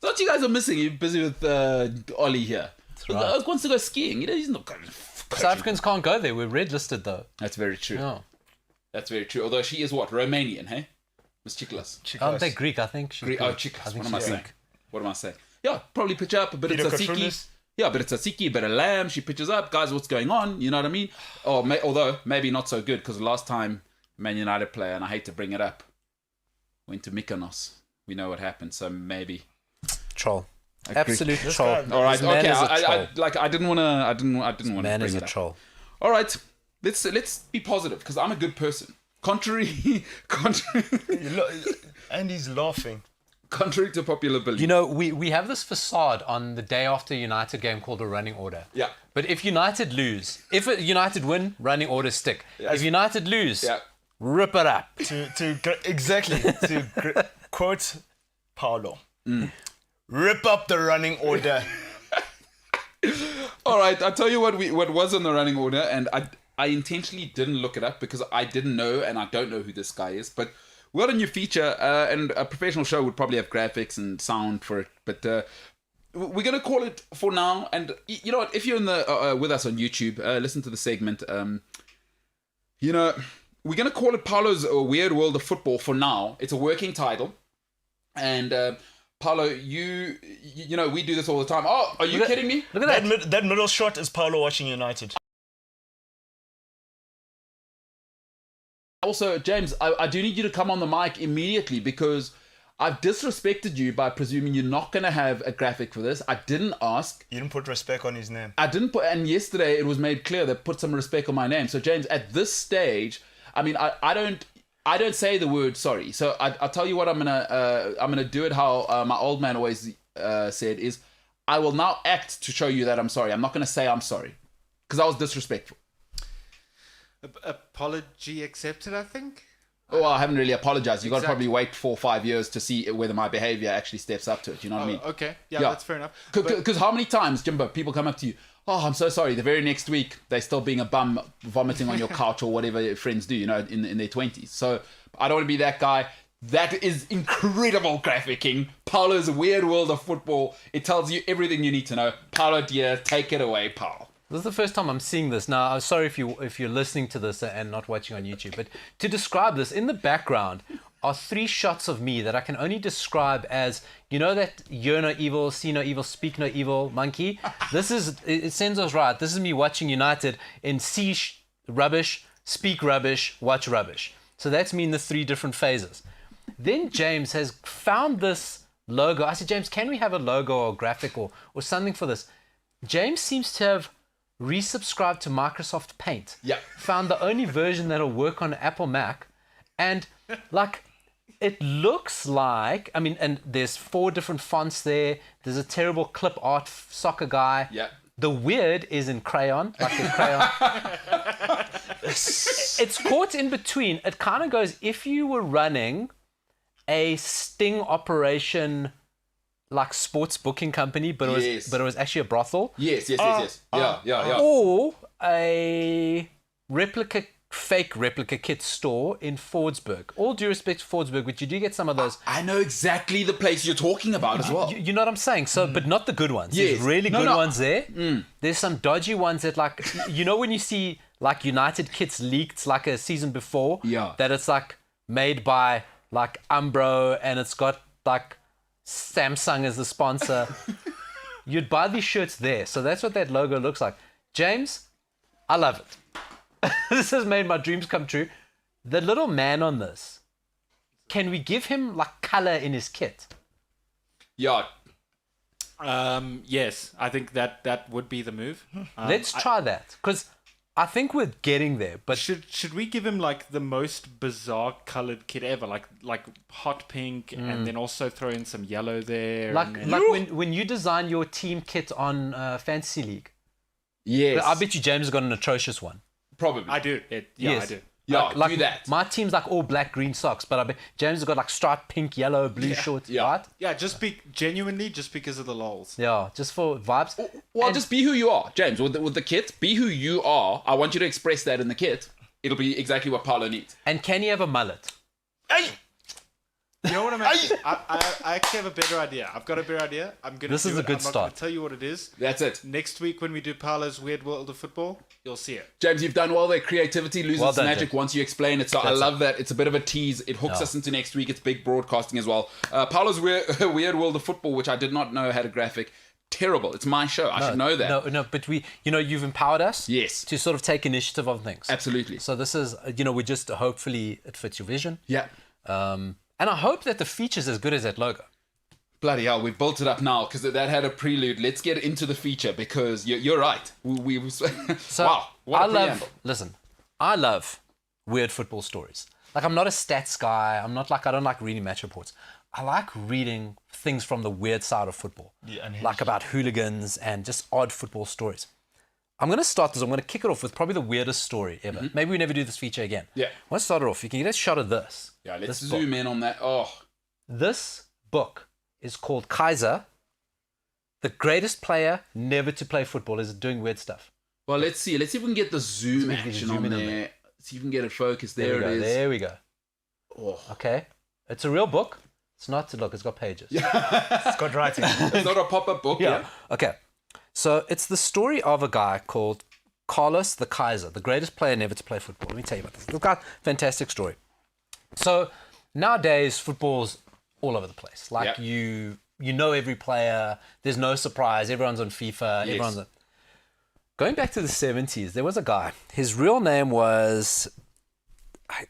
Speaker 2: So what you guys are missing? You're busy with Ollie here.
Speaker 3: right.
Speaker 2: He wants to go skiing. He's not going.
Speaker 3: South Africans can't go there. We're red listed though.
Speaker 2: That's very true.
Speaker 3: No.
Speaker 2: That's very true. Although she is what? Romanian, hey? Miss Chiklas.
Speaker 3: Aren't they Greek? I think.
Speaker 2: Greek. Oh, Chiklas. What am I
Speaker 3: she's
Speaker 2: saying?
Speaker 3: Greek.
Speaker 2: What am I saying? Yeah, probably pitch up a bit of
Speaker 4: Peter
Speaker 2: tzatziki.
Speaker 4: Kafrunis.
Speaker 2: Yeah, but it's tzatziki, a bit of lamb. She pitches up. Guys, what's going on? You know what I mean? Although, maybe not so good, because the last time Man United player, and I hate to bring it up, went to Mykonos. We know what happened, so maybe.
Speaker 3: Troll. Absolute troll.
Speaker 4: guy-
Speaker 2: All right,
Speaker 3: This man
Speaker 2: okay.
Speaker 3: is a
Speaker 2: I
Speaker 3: troll.
Speaker 2: didn't want to. I didn't want to
Speaker 3: Man
Speaker 2: bring
Speaker 3: is
Speaker 2: it
Speaker 3: a
Speaker 2: up.
Speaker 3: troll.
Speaker 2: All right, let's be positive, because I'm a good person. Contrary
Speaker 4: And he's laughing.
Speaker 2: to popular belief.
Speaker 3: You know, we have this facade on the day after United game called a running order.
Speaker 2: Yeah.
Speaker 3: But if United lose, if United win, running orders stick. If United lose,
Speaker 2: Yeah.
Speaker 3: Rip it up.
Speaker 4: To quote Paulo, rip up the running order.
Speaker 2: All right, I'll tell you what was on the running order, and I intentionally didn't look it up because I didn't know, and I don't know who this guy is. But we got a new feature, and a professional show would probably have graphics and sound for it. But we're gonna call it for now. And you know what? If you're in the with us on YouTube, listen to the segment. You know, we're gonna call it Paulo's Weird World of Football for now. It's a working title, and. Paulo, you know, we do this all the time. Oh, are you kidding me?
Speaker 3: Look at that.
Speaker 4: That middle shot is Paulo watching United.
Speaker 2: Also, James, I do need you to come on the mic immediately because I've disrespected you by presuming you're not going to have a graphic for this. I didn't ask.
Speaker 4: You didn't put respect on his name.
Speaker 2: I didn't put, and yesterday it was made clear that put some respect on my name. So, James, at this stage, I mean, I don't say the word sorry. So I'll tell you what I'm gonna do it how my old man always said is I will now act to show you that I'm sorry. I'm not gonna say I'm sorry because I was disrespectful.
Speaker 5: Apology accepted, I think.
Speaker 2: Oh, I haven't really apologized. You got to
Speaker 5: Exactly.
Speaker 2: probably wait 4 or 5 years to see whether my behavior actually steps up to it. You know what I mean?
Speaker 5: Okay, yeah, that's fair enough.
Speaker 2: Because how many times, Jimbo, people come up to you, oh, I'm so sorry. The very next week, they're still being a bum, vomiting on your couch or whatever your friends do, you know, in their 20s. So I don't want to be that guy. That is incredible graphicking. Paulo's Weird World of Football. It tells you everything you need to know. Paulo, dear, take it away, Paulo.
Speaker 3: This is the first time I'm seeing this. Now, I'm sorry if you're listening to this and not watching on YouTube, but to describe this, in the background are 3 shots of me that I can only describe as, you know that hear no evil, see no evil, speak no evil monkey? This is, it sends us right. This is me watching United in see rubbish, speak rubbish, watch rubbish. So that's me in the 3 different phases. Then James has found this logo. I said, James, can we have a logo or graphic or something for this? James seems to have resubscribed to Microsoft Paint.
Speaker 2: Yeah.
Speaker 3: Found the only version that'll work on Apple Mac. And like, it looks like, I mean, and there's 4 different fonts there. There's a terrible clip art soccer guy.
Speaker 2: Yeah.
Speaker 3: The weird is in crayon, like a crayon. It's caught in between. It kind of goes, if you were running a sting operation like sports booking company, but
Speaker 2: Yes.
Speaker 3: it was actually a brothel.
Speaker 2: Yes. Yeah.
Speaker 3: Or a fake replica kit store in Fordsburg. All due respect to Fordsburg, but you do get some of those.
Speaker 2: I know exactly the place you're talking about as well.
Speaker 3: You know what I'm saying? So, but not the good ones.
Speaker 2: Yes.
Speaker 3: There's really
Speaker 2: No,
Speaker 3: good
Speaker 2: no.
Speaker 3: ones there. There's some dodgy ones that, like, you know, when you see like United kits leaked like a season before,
Speaker 2: Yeah.
Speaker 3: that it's like made by like Umbro and it's got like Samsung as the sponsor. You'd buy these shirts there. So that's what that logo looks like. James, I love it. This has made my dreams come true. The little man on this, can we give him like color in his kit?
Speaker 2: Yeah.
Speaker 5: Yes, I think that would be the move.
Speaker 3: Let's try that, because I think we're getting there. But
Speaker 5: Should we give him like the most bizarre colored kit ever, like hot pink, and then also throw in some yellow there?
Speaker 3: like
Speaker 5: and then-
Speaker 3: when you design your team kit on Fantasy League,
Speaker 2: Yes.
Speaker 3: I bet you James has got an atrocious one.
Speaker 2: Probably.
Speaker 5: I do. I
Speaker 3: Yes.
Speaker 5: do.
Speaker 2: Yeah,
Speaker 3: like
Speaker 2: do that.
Speaker 3: My team's like all black, green socks, but I bet James has got like striped pink, yellow, blue shorts,
Speaker 2: yeah.
Speaker 3: right?
Speaker 5: Yeah, just because of the lols.
Speaker 3: Yeah, just for vibes.
Speaker 2: Well,
Speaker 3: And-
Speaker 2: just be who you are, James. With the kit, be who you are. I want you to express that in the kit. It'll be exactly what Paulo needs.
Speaker 3: And can he have a mullet?
Speaker 4: Hey!
Speaker 5: You know what I'm actually? I actually have a better idea. I've got a better idea. I'm gonna.
Speaker 3: This
Speaker 5: do
Speaker 3: is a
Speaker 5: it.
Speaker 3: good
Speaker 5: I'm not
Speaker 3: start.
Speaker 5: gonna tell you what it is.
Speaker 2: That's it.
Speaker 5: Next week when we do Paolo's Weird World of Football, you'll see it.
Speaker 2: James, you've done well there. Creativity loses
Speaker 3: Well
Speaker 2: its
Speaker 3: done,
Speaker 2: magic
Speaker 3: James.
Speaker 2: once you explain it. So I
Speaker 3: That's
Speaker 2: love that. It's a bit of a tease. It hooks
Speaker 3: Yeah.
Speaker 2: us into next week. It's big broadcasting as well. Paulo's Weird World of Football, which I did not know had a graphic. Terrible. It's my show. I should know that.
Speaker 3: No, but you've empowered us.
Speaker 2: Yes.
Speaker 3: To sort of take initiative on things.
Speaker 2: Absolutely.
Speaker 3: So this is, we just hopefully it fits your vision.
Speaker 2: Yeah.
Speaker 3: And I hope that the feature's as good as that logo.
Speaker 2: Bloody hell, we've built it up now because that had a prelude. Let's get into the feature because you're right. We
Speaker 3: So
Speaker 2: wow. What a
Speaker 3: I
Speaker 2: preamble.
Speaker 3: I love weird football stories. Like, I'm not a stats guy. I don't like reading match reports. I like reading things from the weird side of football.
Speaker 4: Yeah, and
Speaker 3: like about hooligans and just odd football stories. I'm going to start this. I'm going to kick it off with probably the weirdest story ever. Maybe we never do this feature again.
Speaker 2: Yeah.
Speaker 3: Let's start it off. You can get a shot of this.
Speaker 2: Yeah, let's
Speaker 3: This
Speaker 2: zoom in on that. Oh,
Speaker 3: This book is called Kaiser, the greatest player never to play football. Is doing weird stuff.
Speaker 2: well, let's see. Let's see if we can get the zoom
Speaker 3: Let's see if we can
Speaker 2: action
Speaker 3: zoom
Speaker 2: on
Speaker 3: in on
Speaker 2: there. See if we can get it focused.
Speaker 3: There
Speaker 2: There
Speaker 3: we go.
Speaker 2: it is.
Speaker 3: There we go.
Speaker 2: Oh.
Speaker 3: Okay. It's a real book. It's not to look. It's got pages.
Speaker 4: It's got writing.
Speaker 2: It's not a pop-up book, yeah?
Speaker 3: Okay. So it's the story of a guy called Carlos the Kaiser, the greatest player never to play football. Let me tell you about this. Look at fantastic story. So nowadays football's all over the place. Like
Speaker 2: Yeah.
Speaker 3: you know every player. There's no surprise. Everyone's on FIFA.
Speaker 2: Yes.
Speaker 3: Everyone's on... Going back to the 70s, there was a guy. His real name was...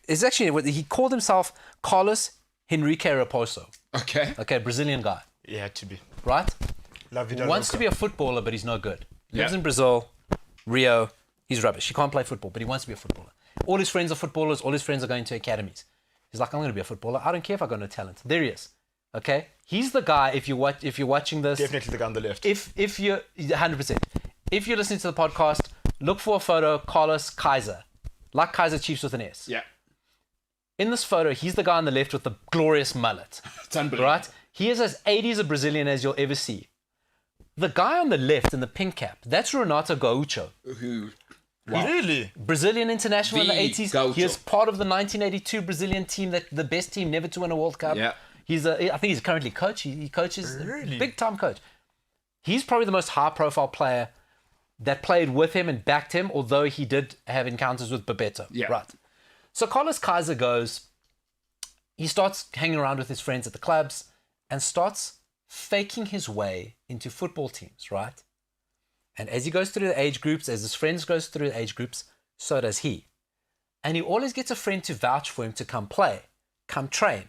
Speaker 3: It's actually... He called himself Carlos Henrique Raposo.
Speaker 2: Okay.
Speaker 3: Okay, Brazilian guy,
Speaker 4: It had to be.
Speaker 3: right?
Speaker 4: La vida
Speaker 3: Wants to
Speaker 4: loca.
Speaker 3: be a footballer, but he's no good. Lives
Speaker 2: Yeah.
Speaker 3: in Brazil, Rio. He's rubbish. He can't play football, but he wants to be a footballer. All his friends are footballers. All his friends are going to academies. He's like, I'm going to be a footballer. I don't care if I got no talent. There he is. Okay, he's the guy. If you're watching this,
Speaker 4: Definitely the guy on the left.
Speaker 3: if you're 100%, if you're listening to the podcast, look for a photo. Carlos Kaiser, like Kaiser Chiefs with an S.
Speaker 2: Yeah.
Speaker 3: In this photo, he's the guy on the left with the glorious mullet.
Speaker 2: It's unbelievable.
Speaker 3: Right? He is as 80s a Brazilian as you'll ever see. The guy on the left in the pink cap, that's Renato Gaucho.
Speaker 2: Who?
Speaker 4: Really?
Speaker 3: Brazilian international in the
Speaker 2: The
Speaker 3: 80s.
Speaker 2: Gaucho.
Speaker 3: He is part of the 1982 Brazilian team, that the best team never to win a World Cup.
Speaker 2: Yeah.
Speaker 3: I think he's currently coach. He coaches,
Speaker 4: Really?
Speaker 3: big time coach. He's probably the most high profile player that played with him and backed him, although he did have encounters with Bebeto.
Speaker 2: Yeah.
Speaker 3: Right. So Carlos Kaiser he starts hanging around with his friends at the clubs and starts faking his way into football teams, right? And as he goes through the age groups, as his friends goes through the age groups, so does he. And he always gets a friend to vouch for him to come play, come train.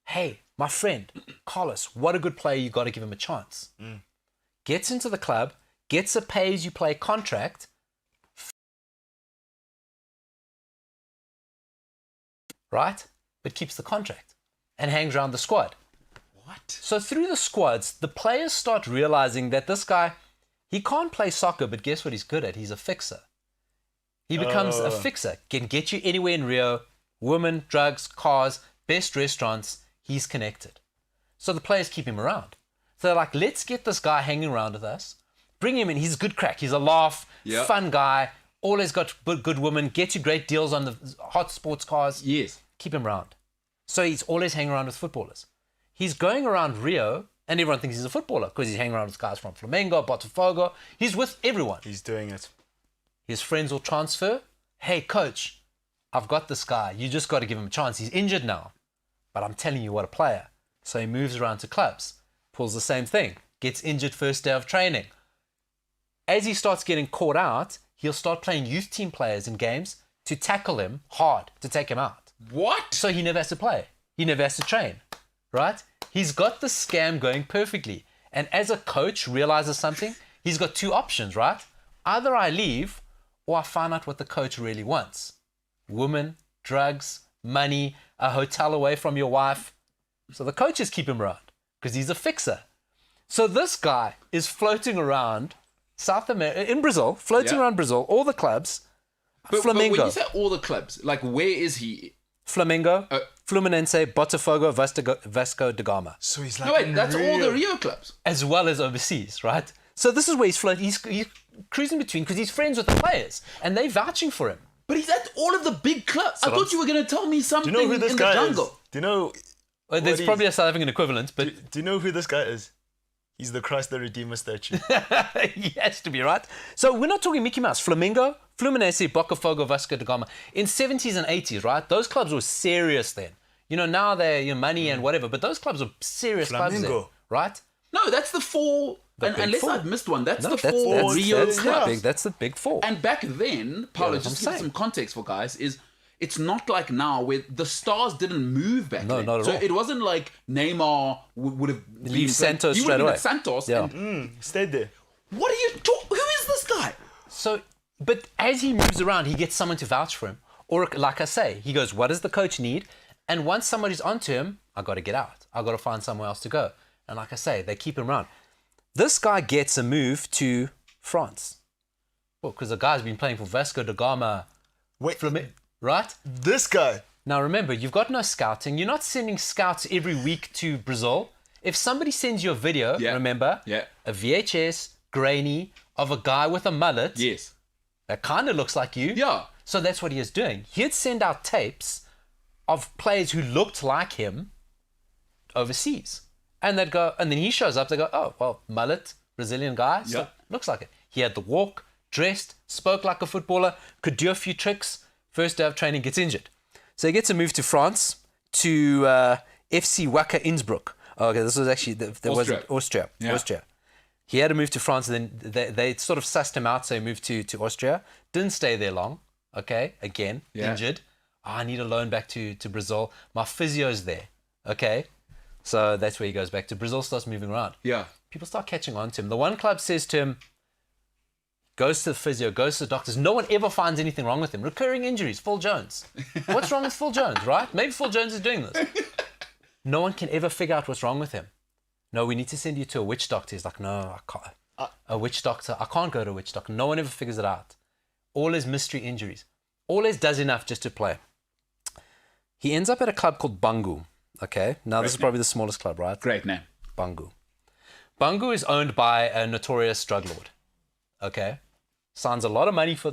Speaker 3: Hey, my friend, Carlos, what a good player, you got to give him a chance. Gets into the club, gets a pay-as-you-play contract, right? But keeps the contract and hangs around the squad.
Speaker 2: What?
Speaker 3: So through the squads, the players start realizing that this guy, he can't play soccer, but guess what he's good at? He's a fixer. He becomes a fixer, can get you anywhere in Rio, women, drugs, cars, best restaurants, he's connected. So the players keep him around. So they're like, let's get this guy hanging around with us, bring him in, he's a good crack, he's a laugh,
Speaker 2: Yeah.
Speaker 3: fun guy, always got good women, gets you great deals on the hot sports cars.
Speaker 2: Yes.
Speaker 3: Keep him around. So he's always hanging around with footballers. He's going around Rio, and everyone thinks he's a footballer because he's hanging around with guys from Flamengo, Botafogo. He's with everyone.
Speaker 4: He's doing it.
Speaker 3: His friends will transfer. Hey, coach, I've got this guy. You just got to give him a chance. He's injured now, but I'm telling you, what a player. So he moves around to clubs, pulls the same thing, gets injured first day of training. As he starts getting caught out, he'll start playing youth team players in games to tackle him hard, to take him out.
Speaker 2: What?
Speaker 3: So he never has to play. He never has to train, right? He's got the scam going perfectly. And as a coach realizes something, he's got two options, right? Either I leave or I find out what the coach really wants. Women, drugs, money, a hotel away from your wife. So the coaches keep him around because he's a fixer. So this guy is floating around South America, in Brazil, floating
Speaker 2: Yeah.
Speaker 3: around Brazil, all the clubs.
Speaker 2: But when you
Speaker 3: Flamengo.
Speaker 2: say all the clubs, like where is he?
Speaker 3: Flamengo, Fluminense, Botafogo, Vasco da Gama,
Speaker 4: So he's like.
Speaker 2: No, wait,
Speaker 4: in
Speaker 2: that's all
Speaker 4: Rio.
Speaker 2: the Rio clubs.
Speaker 3: as well as overseas, right? So this is where he's floating. He's cruising between because he's friends with the players and they're vouching for him.
Speaker 2: But he's at all of the big clubs. I thought you were going to tell me
Speaker 4: Do
Speaker 2: something
Speaker 4: you know who this
Speaker 2: in
Speaker 4: guy
Speaker 2: the
Speaker 4: is?
Speaker 2: jungle.
Speaker 4: Do you know?
Speaker 3: Well, there's
Speaker 4: What
Speaker 3: probably
Speaker 4: is-
Speaker 3: a South African equivalent, but
Speaker 4: Do you know who this guy is? He's the Christ the Redeemer statue.
Speaker 3: he has to be, right? So we're not talking Mickey Mouse. Flamengo, Fluminense, Botafogo, Vasco da Gama. In 70s and 80s, right? Those clubs were serious then. You know, now they're money and whatever, but those clubs are serious clubs then,
Speaker 4: Flamengo.
Speaker 3: right?
Speaker 2: No, that's the four.
Speaker 3: big
Speaker 2: Unless
Speaker 3: four.
Speaker 2: I've missed one, that's
Speaker 3: No,
Speaker 2: the four Rio clubs.
Speaker 3: that's the big four.
Speaker 2: And back then, Paolo,
Speaker 3: Yeah, that's
Speaker 2: just to
Speaker 3: what
Speaker 2: give
Speaker 3: I'm
Speaker 2: some context for guys, is it's not like now where the stars didn't move back
Speaker 3: No,
Speaker 2: then.
Speaker 3: not at
Speaker 2: so
Speaker 3: all.
Speaker 2: it wasn't like Neymar would have
Speaker 3: Leave
Speaker 2: been-
Speaker 3: Santos
Speaker 2: he would
Speaker 3: straight
Speaker 2: have been
Speaker 3: away.
Speaker 2: at Santos.
Speaker 3: Yeah.
Speaker 2: And
Speaker 4: Stayed there.
Speaker 2: what are you talking? Who is this guy?
Speaker 3: So, but as he moves around, he gets someone to vouch for him. Or, like I say, he goes, what does the coach need? And once somebody's onto him, I got to get out. I got to find somewhere else to go. And like I say, they keep him around. This guy gets a move to France. Well, because the guy's been playing for Vasco da Gama,
Speaker 4: Wait,
Speaker 3: right?
Speaker 4: this guy.
Speaker 3: Now remember, you've got no scouting. You're not sending scouts every week to Brazil. If somebody sends you a video, remember, a VHS, grainy, of a guy with a mullet,
Speaker 2: Yes.
Speaker 3: that kind of looks like you.
Speaker 2: Yeah.
Speaker 3: So that's what he is doing. He'd send out tapes of players who looked like him overseas. And they'd go, and then he shows up, they go, oh, well, mullet, Brazilian guy, so looks like it. He had the walk, dressed, spoke like a footballer, could do a few tricks. First day of training, gets injured. So he gets a move to France, to FC Wacker Innsbruck. Oh, okay, this was actually, there was Austria. Austria. He had to move to France, and then they sort of sussed him out, so he moved to Austria. Didn't stay there long, okay, again, injured. Oh, I need a loan back to Brazil. My physio's there, okay? So that's where he goes back to. Brazil starts moving around.
Speaker 2: Yeah.
Speaker 3: People start catching on to him. The one club says to him, goes to the physio, goes to the doctors. No one ever finds anything wrong with him. Recurring injuries, Phil Jones. What's wrong with Phil Jones, right? Maybe Phil Jones is doing this. No one can ever figure out what's wrong with him. No, we need to send you to a witch doctor. He's like, no, I can't. A witch doctor. I can't go to a witch doctor. No one ever figures it out. All his mystery injuries. All his does enough just to play. He ends up at a club called Bangu. Okay. Now, this is probably the smallest club, right?
Speaker 2: Great name.
Speaker 3: Bangu. Bangu is owned by a notorious drug lord. Okay. Pays a lot of money for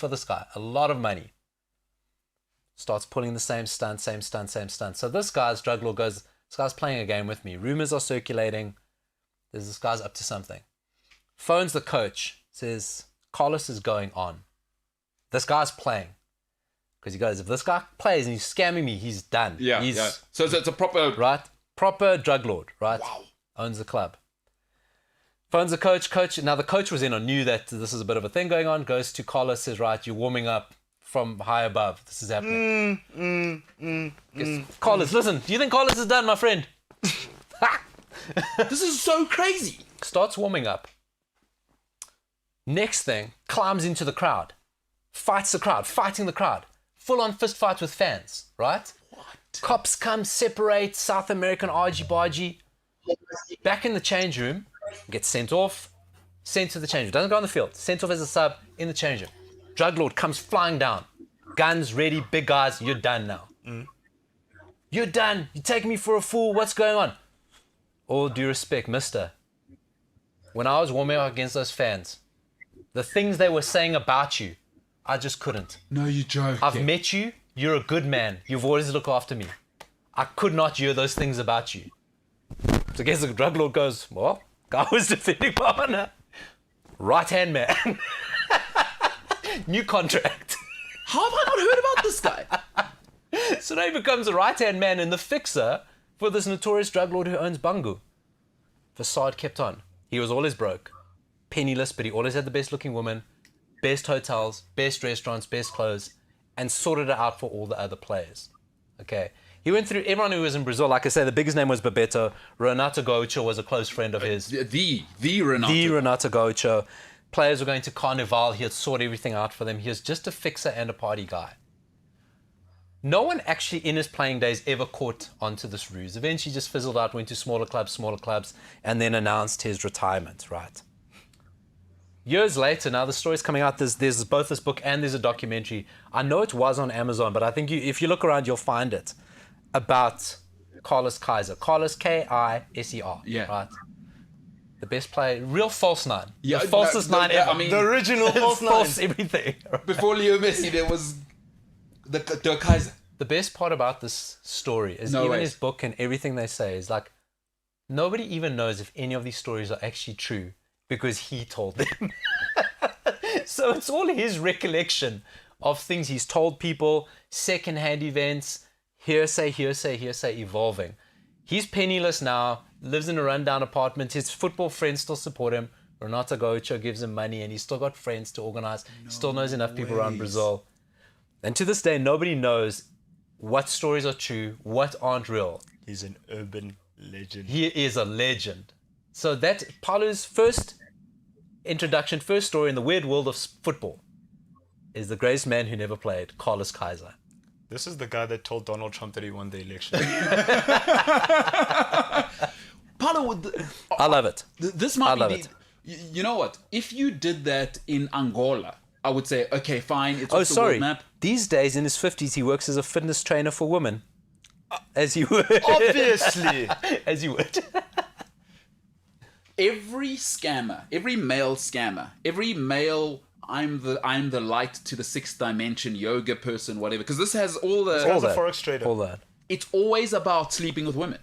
Speaker 3: this guy. A lot of money. Starts pulling the same stunt. So this guy's drug lord goes, this guy's playing a game with me. Rumors are circulating. This guy's up to something. Phones the coach. Says, Carlos is going on. This guy's playing. Because he goes, if this guy plays and he's scamming me, he's done.
Speaker 2: Yeah. So it's a proper...
Speaker 3: Right? Proper drug lord, right? Wow. Owns the club. Phones the coach. Now the coach was in or knew that this is a bit of a thing going on. Goes to Carlos, says, right, you're warming up from high above. This is happening. Carlos, listen, do you think Carlos is done, my friend?
Speaker 2: This is so crazy.
Speaker 3: Starts warming up. Next thing, climbs into the crowd. Fighting the crowd. Full on fist fight with fans, right?
Speaker 2: What?
Speaker 3: Cops come, separate, South American argy-bargy. Back in the change room, gets sent off, sent to the change room. Doesn't go on the field. Sent off as a sub in the change room. Drug lord comes flying down. Guns ready, big guys, you're done now. You're done. You take me for a fool. What's going on? All due respect, mister. When I was warming up against those fans, the things they were saying about you, I just couldn't.
Speaker 2: No, you're joking.
Speaker 3: I've met you. You're a good man. You've always looked after me. I could not hear those things about you. So I guess the drug lord goes, well, guy was defending my honor. Right-hand man. New contract.
Speaker 2: How have I not heard about this guy?
Speaker 3: So now he becomes a right-hand man and the fixer for this notorious drug lord who owns Bangu. Facade kept on. He was always broke. Penniless, but he always had the best-looking woman, best hotels, best restaurants, best clothes, and sorted it out for all the other players. Okay. He went through everyone who was in Brazil. Like I say, the biggest name was Bebeto. Renato Gaucho was a close friend of his.
Speaker 2: The Renato.
Speaker 3: The Renato Gaucho. Players were going to Carnival. He had sorted everything out for them. He was just a fixer and a party guy. No one actually in his playing days ever caught onto this ruse. Eventually just fizzled out, went to smaller clubs, and then announced his retirement, right? Years later, now the story's coming out, there's both this book and there's a documentary. I know it was on Amazon, but I think if you look around, you'll find it, about Carlos Kaiser. Carlos, K-I-S-E-R, right? The best player, real false nine.
Speaker 2: Yeah,
Speaker 3: the falsest nine ever.
Speaker 2: I mean,
Speaker 4: The original false nine.
Speaker 3: false everything.
Speaker 2: before Leo Messi, there was the Kaiser.
Speaker 3: The best part about this story is his book and everything they say is like, nobody even knows if any of these stories are actually true because he told them. So it's all his recollection of things he's told people, secondhand events, hearsay, evolving. He's penniless now, lives in a rundown apartment. His football friends still support him. Renato Gaucho gives him money and he's still got friends to organize. He still knows enough people around Brazil. And to this day, nobody knows what stories are true, what aren't real.
Speaker 4: He's an urban legend.
Speaker 3: He is a legend. So that Paulo's first introduction, first story in the weird world of football is the greatest man who never played, Carlos Kaiser.
Speaker 4: This is the guy that told Donald Trump that he won the election.
Speaker 2: Paulo,
Speaker 3: I love it.
Speaker 2: this might be You know what? If you did that in Angola, I would say, okay, fine. It's
Speaker 3: Oh,
Speaker 2: off the
Speaker 3: sorry.
Speaker 2: world map.
Speaker 3: These days, in his 50s, he works as a fitness trainer for women. As you would.
Speaker 4: Obviously.
Speaker 3: As you would.
Speaker 2: Every scammer, every male scammer, every male I'm the light to the sixth dimension yoga person, whatever. Because this has all the.
Speaker 4: As a forex trader.
Speaker 3: All that.
Speaker 2: It's always about sleeping with women.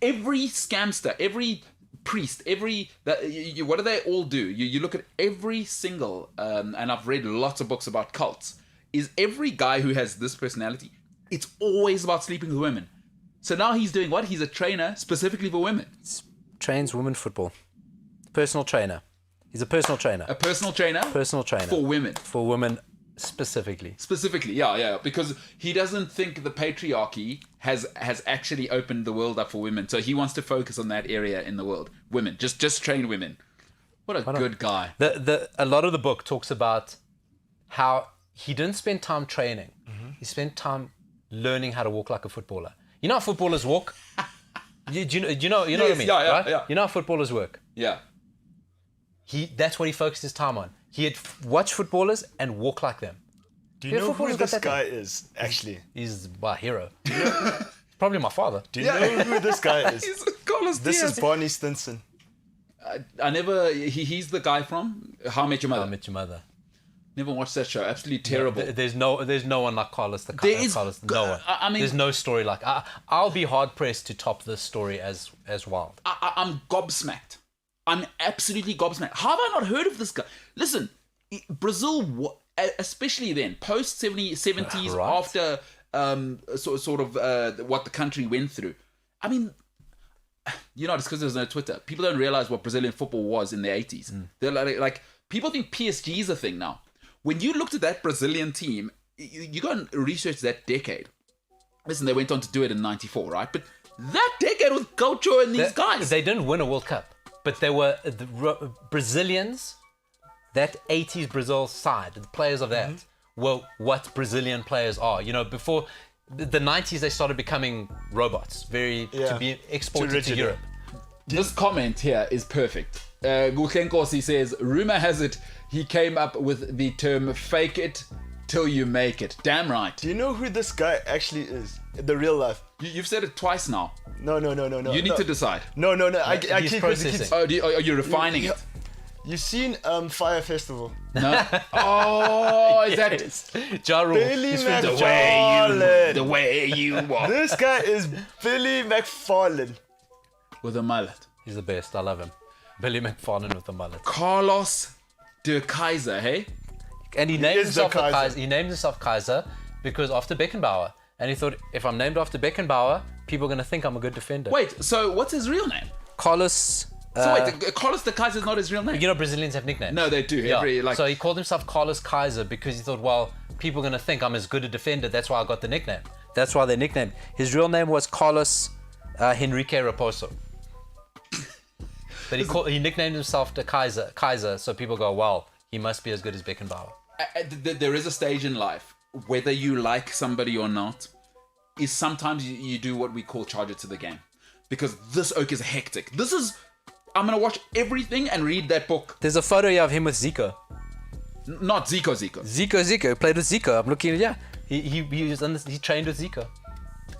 Speaker 2: Every scamster, every priest, what do they all do? You look at every single, and I've read lots of books about cults, is every guy who has this personality, it's always about sleeping with women. So now he's doing what? He's a trainer specifically for women.
Speaker 3: Trains women football. Personal trainer. He's a personal trainer.
Speaker 2: A personal trainer?
Speaker 3: Personal trainer.
Speaker 2: For women.
Speaker 3: For women specifically.
Speaker 2: Specifically, yeah. Because he doesn't think the patriarchy has actually opened the world up for women. So he wants to focus on that area in the world. Women. Just train women. What a good guy.
Speaker 3: A lot of the book talks about how he didn't spend time training. Mm-hmm. He spent time learning how to walk like a footballer. You know how footballers walk? Do you know what I mean?
Speaker 2: Yeah.
Speaker 3: You know how footballers work?
Speaker 2: Yeah.
Speaker 3: That's what he focused his time on. He had watched footballers and walk like them.
Speaker 4: Do you know who this guy is, actually?
Speaker 3: He's a hero. Probably my father.
Speaker 4: Do you know who this guy is? This is Barney Stinson.
Speaker 2: He's the guy from How I Met Your Mother.
Speaker 3: How I Met Your Mother.
Speaker 2: Never watched that show. Absolutely terrible.
Speaker 3: There's no one like Carlos. No one.
Speaker 2: I mean,
Speaker 3: there's no story like. I'll be hard pressed to top this story as wild.
Speaker 2: I'm gobsmacked. I'm absolutely gobsmacked. How have I not heard of this guy? Listen, Brazil, especially then, post 70s,
Speaker 3: Right.
Speaker 2: after sort of what the country went through. I mean, it's because there's no Twitter. People don't realize what Brazilian football was in the 80s. They're like people think PSG is a thing now. When you looked at that Brazilian team, you go and research that decade. Listen, they went on to do it in 94, right? But that decade was Gaucho and these guys.
Speaker 3: They didn't win a World Cup, but they were the Brazilians. That 80s Brazil side, the players of that, were what Brazilian players are. Before the 90s, they started becoming robots, to be exported to Europe.
Speaker 2: This comment here is perfect. Guklenkosi says, rumor has it he came up with the term fake it till you make it. Damn right.
Speaker 4: Do you know who this guy actually is in the real life?
Speaker 2: You've said it twice now.
Speaker 4: No.
Speaker 2: You need to decide.
Speaker 4: No. I keep
Speaker 3: processing.
Speaker 2: Are you refining it?
Speaker 4: You've seen Fire Festival?
Speaker 2: No. Oh, is that
Speaker 3: Ja Rule.
Speaker 4: Billy
Speaker 3: He's from
Speaker 4: McFarlane.
Speaker 2: the way you walk
Speaker 4: This guy is Billy McFarlane.
Speaker 2: with a mullet?
Speaker 3: He's the best. I love him. Billy McFarlane with the mullet.
Speaker 2: Carlos de Kaiser, hey?
Speaker 3: And he named
Speaker 4: is the
Speaker 3: himself
Speaker 4: Kaiser.
Speaker 3: Kaiser. He named himself Kaiser because after Beckenbauer. And he thought, if I'm named after Beckenbauer, people are going to think I'm a good defender.
Speaker 2: Wait, so what's his real name?
Speaker 3: Carlos.
Speaker 2: Carlos de Kaiser is not his real name.
Speaker 3: You know Brazilians have nicknames.
Speaker 2: No, they do.
Speaker 3: Yeah. So he called himself Carlos Kaiser because he thought, well, people are going to think I'm as good a defender. That's why I got the nickname. That's why they nicknamed. His real name was Carlos Henrique Raposo. But he nicknamed himself the Kaiser, so people go, well, he must be as good as Beckenbauer.
Speaker 2: There is a stage in life, whether you like somebody or not, is sometimes you do what we call charge it to the game. Because this oak is hectic. I'm going to watch everything and read that book.
Speaker 3: There's a photo here of him with Zico.
Speaker 2: Not Zico.
Speaker 3: Zico. Played with Zico. I'm looking at he trained with Zico.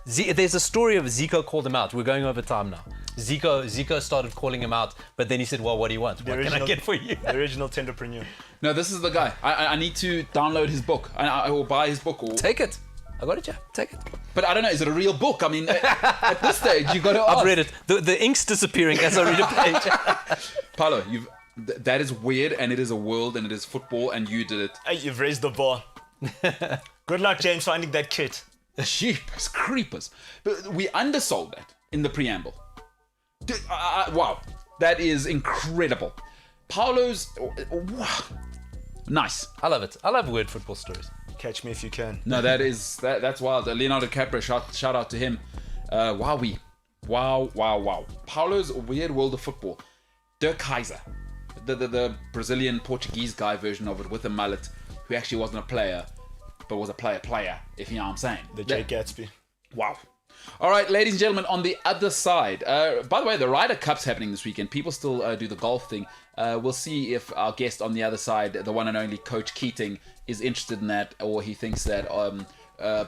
Speaker 3: There's a story of Zico called him out. We're going over time now. Zico started calling him out, but then he said, well, what do you want? What can I get for you?
Speaker 4: The original Tenderpreneur.
Speaker 2: No, this is the guy. I need to download his book. I will buy his book.
Speaker 3: Take it. I got it, yeah. Take it.
Speaker 2: But I don't know, is it a real book? I mean, at this stage, you got to ask.
Speaker 3: I've read it. The ink's disappearing as I read a page.
Speaker 2: Paolo, that is weird, and it is a world, and it is football, and you did it.
Speaker 4: Hey, you've raised the bar. Good luck, James, finding that kit.
Speaker 2: Jeepers creepers. But we undersold that in the preamble. Wow, that is incredible. Paolo's... wow. Nice.
Speaker 3: I love it. I love weird football stories.
Speaker 4: Catch me if you can.
Speaker 2: No, that's wild. Leonardo DiCaprio, shout out to him. Wow. Paolo's Weird World of Football. De Kaiser, the Brazilian Portuguese guy version of it with a mullet, who actually wasn't a player, but was a player, if you know what I'm saying.
Speaker 4: The Jay Gatsby.
Speaker 2: Wow. All right, ladies and gentlemen, on the other side. By the way, the Ryder Cup's happening this weekend. People still do the golf thing. We'll see if our guest on the other side, the one and only Coach Keating, is interested in that, or he thinks that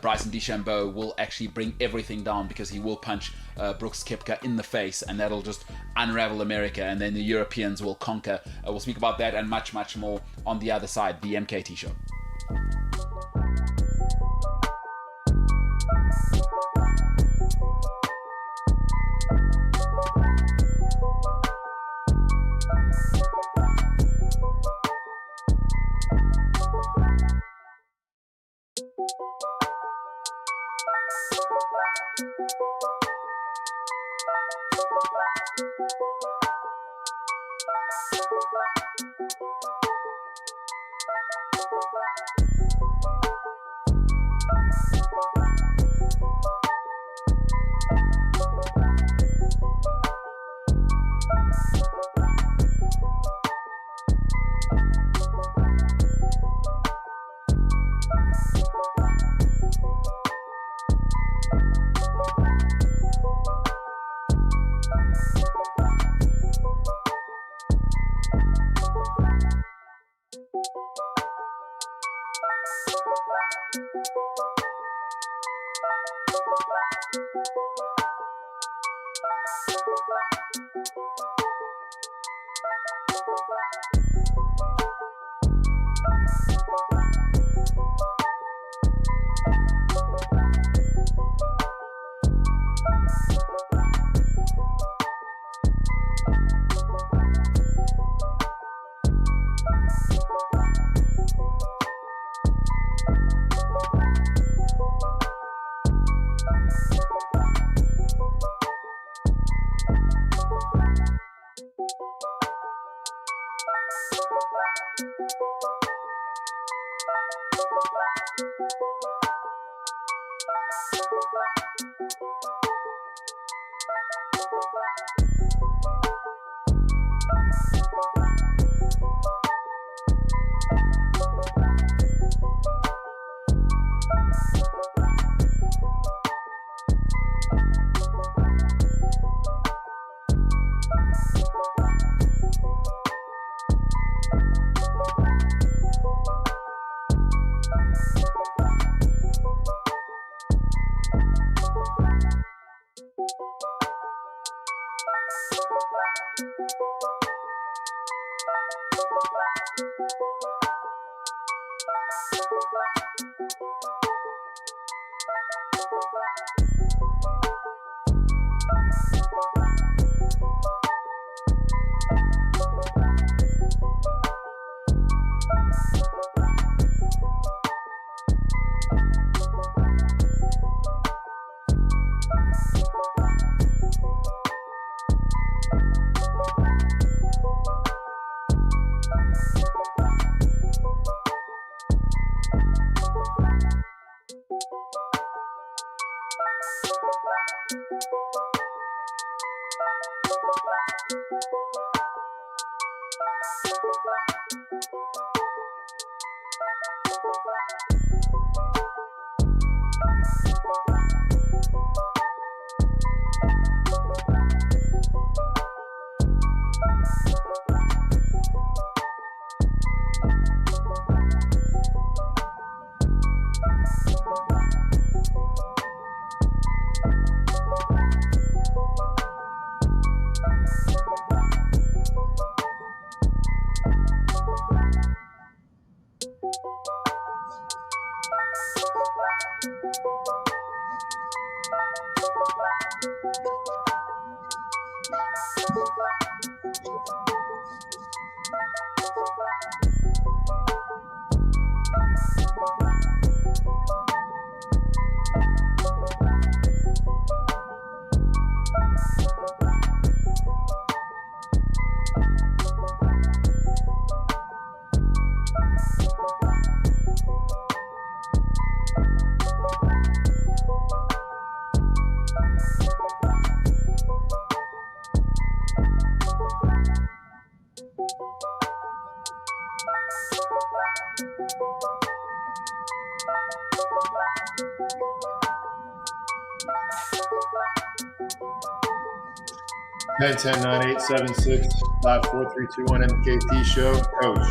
Speaker 2: Bryson DeChambeau will actually bring everything down because he will punch Brooks Koepka in the face, and that'll just unravel America, and then the Europeans will conquer. We'll speak about that and much, much more on the other side, the MKT Show.
Speaker 6: 10-10-9-8-7-6-5-4-3-2-1 MKT Show, Coach.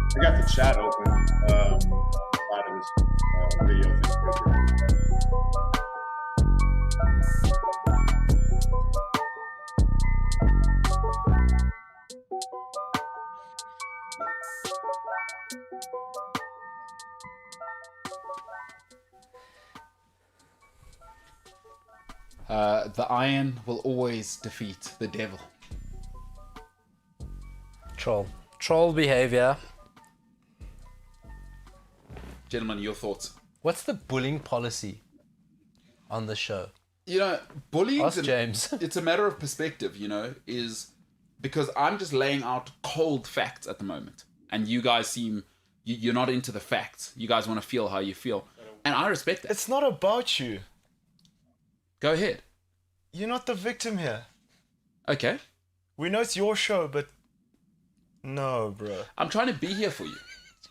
Speaker 6: I got the chat open out of this video thing.
Speaker 2: The iron will always defeat the devil.
Speaker 3: Troll behavior.
Speaker 2: Gentlemen, your thoughts?
Speaker 3: What's the bullying policy on the show?
Speaker 2: You know, bullying.
Speaker 3: Ask James.
Speaker 2: It's a matter of perspective. You know, is because I'm just laying out cold facts at the moment, and you guys seem you're not into the facts. You guys want to feel how you feel, and I respect that.
Speaker 4: It's not about you.
Speaker 2: Go ahead.
Speaker 4: You're not the victim here.
Speaker 2: Okay.
Speaker 4: We know it's your show, but no, bro.
Speaker 2: I'm trying to be here for you.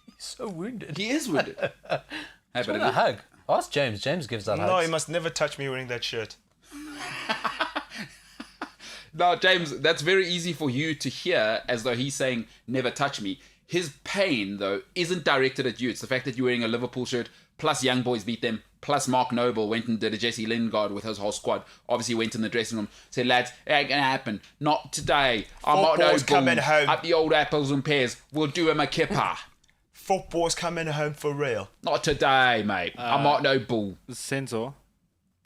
Speaker 3: He's so wounded.
Speaker 2: He is wounded. Hey, but
Speaker 3: Want a hug? Ask James. James gives that
Speaker 4: No,
Speaker 3: hugs.
Speaker 4: he must never touch me wearing that shirt.
Speaker 2: No, James, that's very easy for you to hear as though he's saying, never touch me. His pain, though, isn't directed at you. It's the fact that you're wearing a Liverpool shirt, plus Young Boys beat them, plus Mark Noble went and did a Jesse Lingard with his whole squad. Obviously went in the dressing room, said, lads, it ain't going to happen. Not today. I'm not no
Speaker 4: Football's coming
Speaker 2: bull.
Speaker 4: home.
Speaker 2: Up the old apples and pears. We'll do him a kipper.
Speaker 4: Football's coming home for real.
Speaker 2: Not today, mate. I'm not no bull.
Speaker 5: Sensor,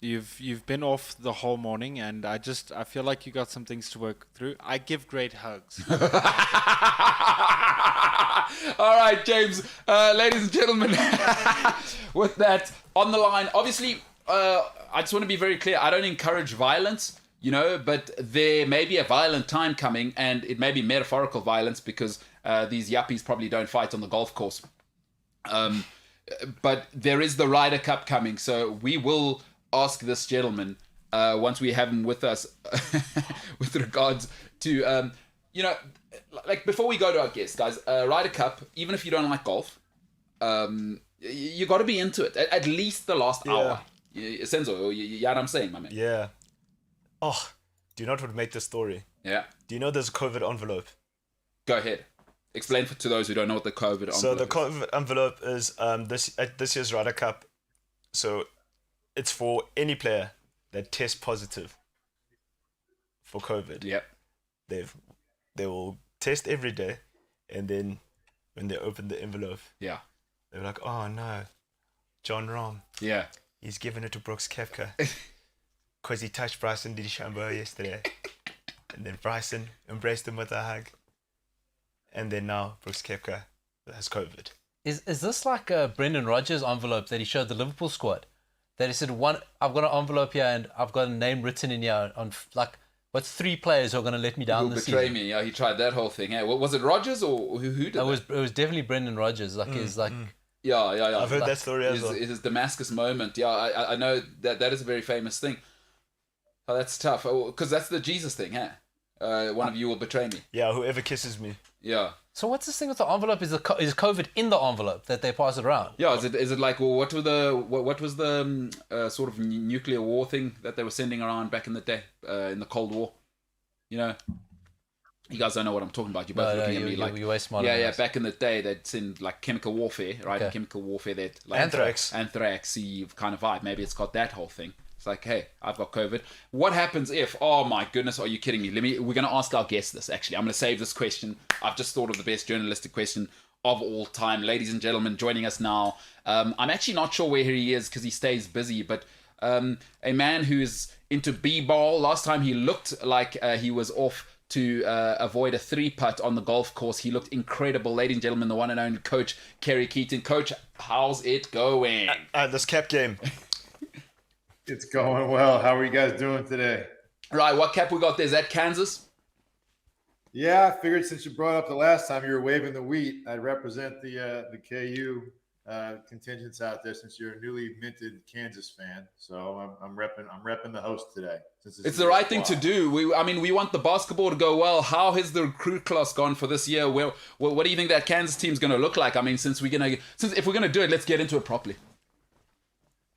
Speaker 5: you've been off the whole morning, and I feel like you got some things to work through. I give great hugs.
Speaker 2: All right, James. Ladies and gentlemen, with that on the line, obviously, I just want to be very clear. I don't encourage violence, you know, but there may be a violent time coming, and it may be metaphorical violence because these yuppies probably don't fight on the golf course. But there is the Ryder Cup coming, so we will ask this gentleman once we have him with us with regards to, you know, like before we go to our guests, guys, Ryder Cup, even if you don't like golf, you got to be into it, at least the last hour. Senzo, you know what I'm saying, my man?
Speaker 4: Yeah. Oh, do you know what would make this story?
Speaker 2: Yeah.
Speaker 4: Do you know there's a COVID envelope?
Speaker 2: Go ahead. Explain to those who don't know what the COVID envelope
Speaker 4: So the
Speaker 2: is.
Speaker 4: COVID envelope is this year's Ryder Cup. So it's for any player that tests positive for COVID.
Speaker 2: Yep.
Speaker 4: They will test every day, and then when they open the envelope,
Speaker 2: Yeah.
Speaker 4: they're like, oh no, John Rahm,
Speaker 2: Yeah.
Speaker 4: he's given it to Brooks Koepka because he touched Bryson DeChambeau yesterday, and then Bryson embraced him with a hug, and then now Brooks Koepka has COVID.
Speaker 3: Is this like a Brendan Rodgers envelope that he showed the Liverpool squad? That he said, I've got an envelope here and I've got a name written in here on like, what's 3 players who are going to let me down
Speaker 2: You'll
Speaker 3: this
Speaker 2: betray
Speaker 3: season?
Speaker 2: me. Yeah, he tried that whole thing. Hey, was it Rodgers or who did that?
Speaker 3: It was definitely Brendan Rodgers. Like he's like,
Speaker 2: Yeah.
Speaker 4: I've heard that story as well.
Speaker 2: His Damascus moment. Yeah, I know that is a very famous thing. Oh, that's tough. Because that's the Jesus thing, huh? One of you will betray me.
Speaker 4: Yeah, whoever kisses me.
Speaker 2: Yeah.
Speaker 3: so what's this thing with the envelope? Is COVID in the envelope that they pass it around?
Speaker 2: Yeah, is it like, well, what was the sort of nuclear war thing that they were sending around back in the day, in the Cold War? You know, you guys don't know what I'm talking about. You're both looking at me like,
Speaker 3: you're way smarter
Speaker 2: yeah.
Speaker 3: than us.
Speaker 2: Back in the day, they'd send like chemical warfare, right?
Speaker 3: Okay.
Speaker 2: Chemical warfare, that like anthrax-y kind of vibe. Maybe it's got that whole thing. It's like, hey, I've got COVID. What happens if? Oh my goodness, are you kidding me? We're going to ask our guests this. Actually, I'm going to save this question. I've just thought of the best journalistic question of all time, ladies and gentlemen. Joining us now, I'm actually not sure where he is because he stays busy, but a man who's into b-ball. Last time he looked like he was off to avoid a 3-putt on the golf course. He looked incredible. Ladies and gentlemen, the one and only Coach Kerry Keaton. Coach, how's it going?
Speaker 4: This cap game.
Speaker 6: It's going well. How are you guys doing today?
Speaker 2: Right, what cap we got there? Is that Kansas?
Speaker 6: Yeah, I figured since you brought up the last time you were waving the wheat, I'd represent the KU contingents out there since you're a newly minted Kansas fan. So I'm repping the host today. Since
Speaker 2: It's the right thing to do. We want the basketball to go well. How has the recruit class gone for this year? What do you think that Kansas team's going to look like? I mean, if we're gonna do it, let's get into it properly.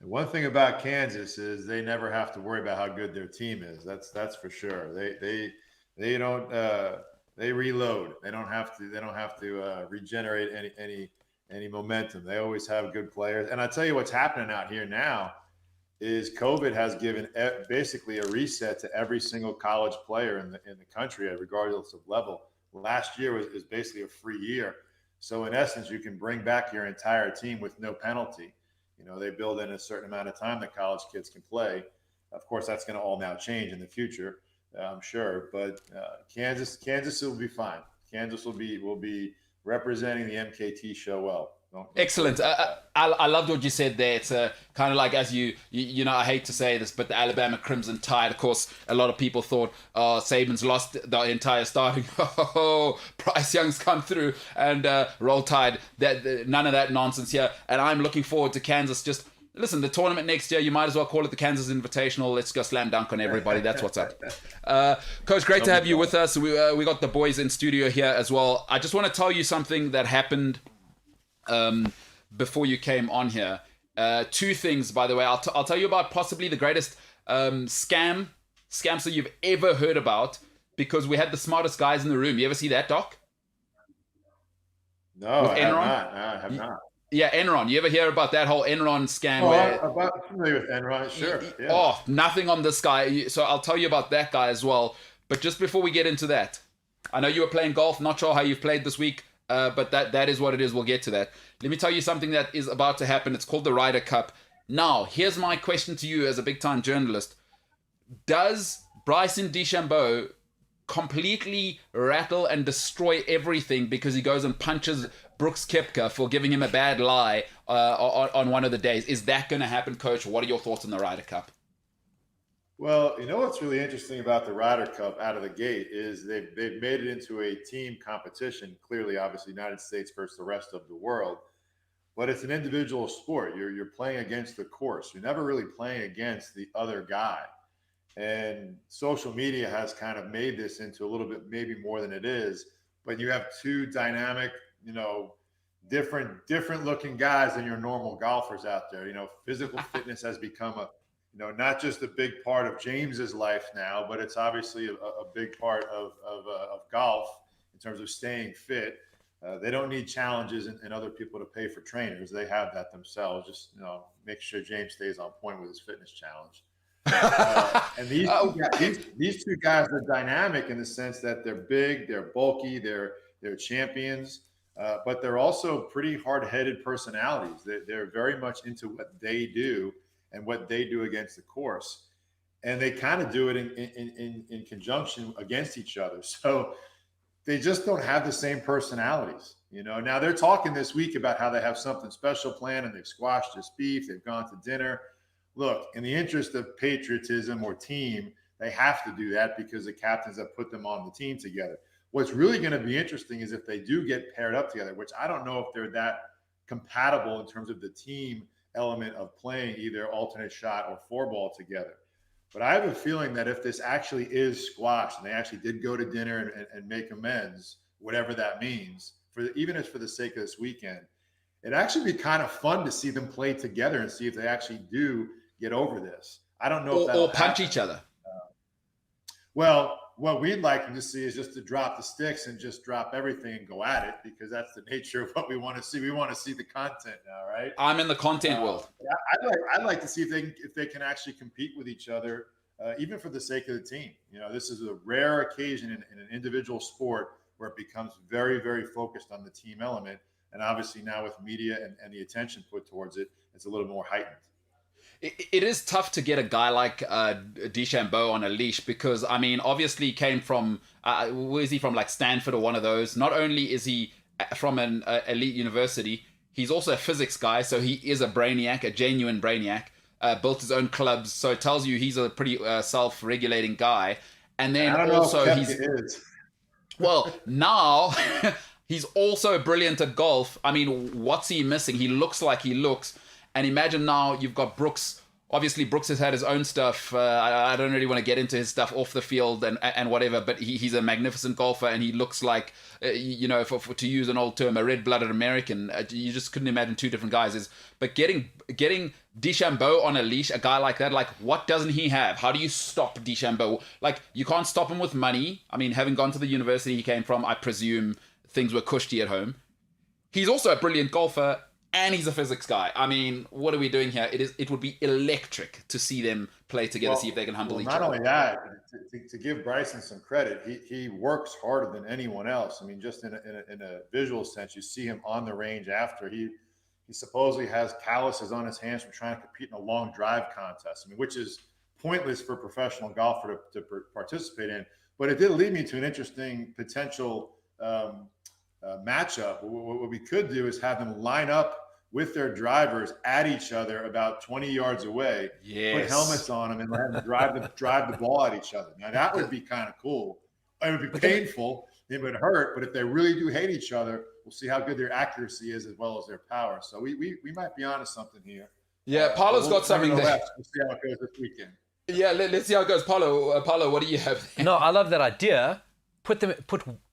Speaker 6: One thing about Kansas is they never have to worry about how good their team is. That's for sure. They don't they reload. They don't have to regenerate any momentum. They always have good players. And I tell you what's happening out here now is COVID has given basically a reset to every single college player in the country, regardless of level. Last year was basically a free year. So in essence, you can bring back your entire team with no penalty. They build in a certain amount of time that college kids can play. Of course, that's going to all now change in the future, I'm sure. But Kansas will be fine. Kansas will be representing the MKT show well.
Speaker 2: Excellent. I loved what you said there. It's kind of like, as you I hate to say this, but the Alabama Crimson Tide, of course, a lot of people thought, Saban's lost the entire starting. Bryce Young's come through and Roll Tide. None of that nonsense here. And I'm looking forward to Kansas. Just listen, the tournament next year, you might as well call it the Kansas Invitational. Let's go slam dunk on everybody. That's what's up. Coach, great to have you with us. We got the boys in studio here as well. I just want to tell you something that happened before you came on here. Two things, by the way. I'll tell you about possibly the greatest scams that you've ever heard about, because we had the smartest guys in the room. You ever see that, Doc?
Speaker 6: No, I have not.
Speaker 2: Yeah, Enron. You ever hear about that whole Enron scam?
Speaker 6: I'm familiar with Enron, sure. Yeah.
Speaker 2: Oh, nothing on this guy. So I'll tell you about that guy as well. But just before we get into that, I know you were playing golf. Not sure how you've played this week. But that is what it is. We'll get to that. Let me tell you something that is about to happen. It's called the Ryder Cup. Now, here's my question to you as a big-time journalist. Does Bryson DeChambeau completely rattle and destroy everything because he goes and punches Brooks Koepka for giving him a bad lie on one of the days? Is that going to happen, Coach? What are your thoughts on the Ryder Cup?
Speaker 6: Well, what's really interesting about the Ryder Cup out of the gate is they've made it into a team competition. Clearly, obviously, United States versus the rest of the world, but it's an individual sport. You're playing against the course. You're never really playing against the other guy. And social media has kind of made this into a little bit maybe more than it is. But you have two dynamic, different looking guys than your normal golfers out there. Physical fitness has become not just a big part of James's life now, but it's obviously a big part of golf in terms of staying fit. They don't need challenges and other people to pay for trainers. They have that themselves. Just make sure James stays on point with his fitness challenge. And these two guys are dynamic in the sense that they're big, they're bulky, they're champions, but they're also pretty hard-headed personalities. They're very much into what they do and what they do against the course. And they kind of do it in conjunction against each other. So they just don't have the same personalities. Now they're talking this week about how they have something special planned and they've squashed this beef. They've gone to dinner. Look, in the interest of patriotism or team, they have to do that because the captains have put them on the team together. What's really going to be interesting is if they do get paired up together, which I don't know if they're that compatible in terms of the team element of playing either alternate shot or four ball together. But I have a feeling that if this actually is squashed and they actually did go to dinner and make amends, whatever that means, even if it's for the sake of this weekend, it'd actually be kind of fun to see them play together and see if they actually do get over this. I don't know if
Speaker 2: or punch each other.
Speaker 6: Well, what we'd like them to see is just to drop the sticks and just drop everything and go at it, because that's the nature of what we want to see. We want to see the content now, right?
Speaker 2: I'm in the content world.
Speaker 6: I'd like to see if they can actually compete with each other, even for the sake of the team. This is a rare occasion in an individual sport where it becomes very, very focused on the team element. And obviously now with media and the attention put towards it, it's a little more heightened.
Speaker 2: It is tough to get a guy like DeChambeau on a leash because, obviously he came from, where is he from, like Stanford or one of those. Not only is he from an elite university, he's also a physics guy, so he is a brainiac, a genuine brainiac, built his own clubs, so it tells you he's a pretty self-regulating guy. And then also he's...
Speaker 6: is.
Speaker 2: Well, now... He's also brilliant at golf. I mean, what's he missing? He looks like he looks. And imagine now you've got Brooks. Obviously, Brooks has had his own stuff. I don't really want to get into his stuff off the field and whatever, but he's a magnificent golfer, and he looks like, to use an old term, a red-blooded American. You just couldn't imagine two different guys. But getting DeChambeau on a leash, a guy like that, like, what doesn't he have? How do you stop DeChambeau? Like, you can't stop him with money. I mean, having gone to the university he came from, I presume things were cushy at home. He's also a brilliant golfer, and he's a physics guy. I mean, what are we doing here? It would be electric to see them play together, see if they can humble each other.
Speaker 6: Not only that, to give Bryson some credit, he works harder than anyone else. I mean, just in a visual sense, you see him on the range after he supposedly has calluses on his hands from trying to compete in a long drive contest. I mean, which is pointless for a professional golfer to participate in. But it did lead me to an interesting potential matchup. What we could do is have them line up with their drivers at each other about 20 yards away, put helmets on them, and let them drive the ball at each other. Now, that would be kind of cool. It would be painful. It would hurt. But if they really do hate each other, we'll see how good their accuracy is as well as their power. So we might be onto something here.
Speaker 2: Yeah, Paulo's got something there.
Speaker 6: We'll see how it goes this weekend.
Speaker 2: Yeah, let's see how it goes. Paulo, what do you have?
Speaker 3: No, I love that idea. Put them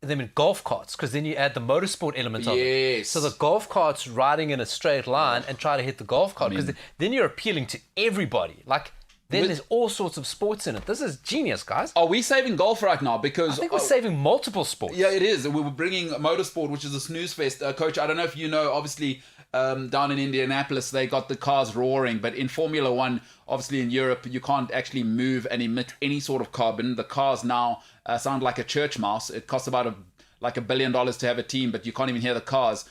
Speaker 3: in golf carts, because then you add the motorsport element of it.
Speaker 2: Yes.
Speaker 3: So the golf cart's riding in a straight line and try to hit the golf cart, because then you're appealing to everybody. Like, then there's all sorts of sports in it. This is genius, guys.
Speaker 2: Are we saving golf right now? Because
Speaker 3: I think we're saving multiple sports.
Speaker 2: Yeah, it is. We were bringing motorsport, which is a snooze fest. Coach, I don't know if you know, obviously, down in Indianapolis, they got the cars roaring. But in Formula One, obviously in Europe, you can't actually move and emit any sort of carbon. The cars now sound like a church mouse. It costs about $1 billion to have a team, but you can't even hear the cars.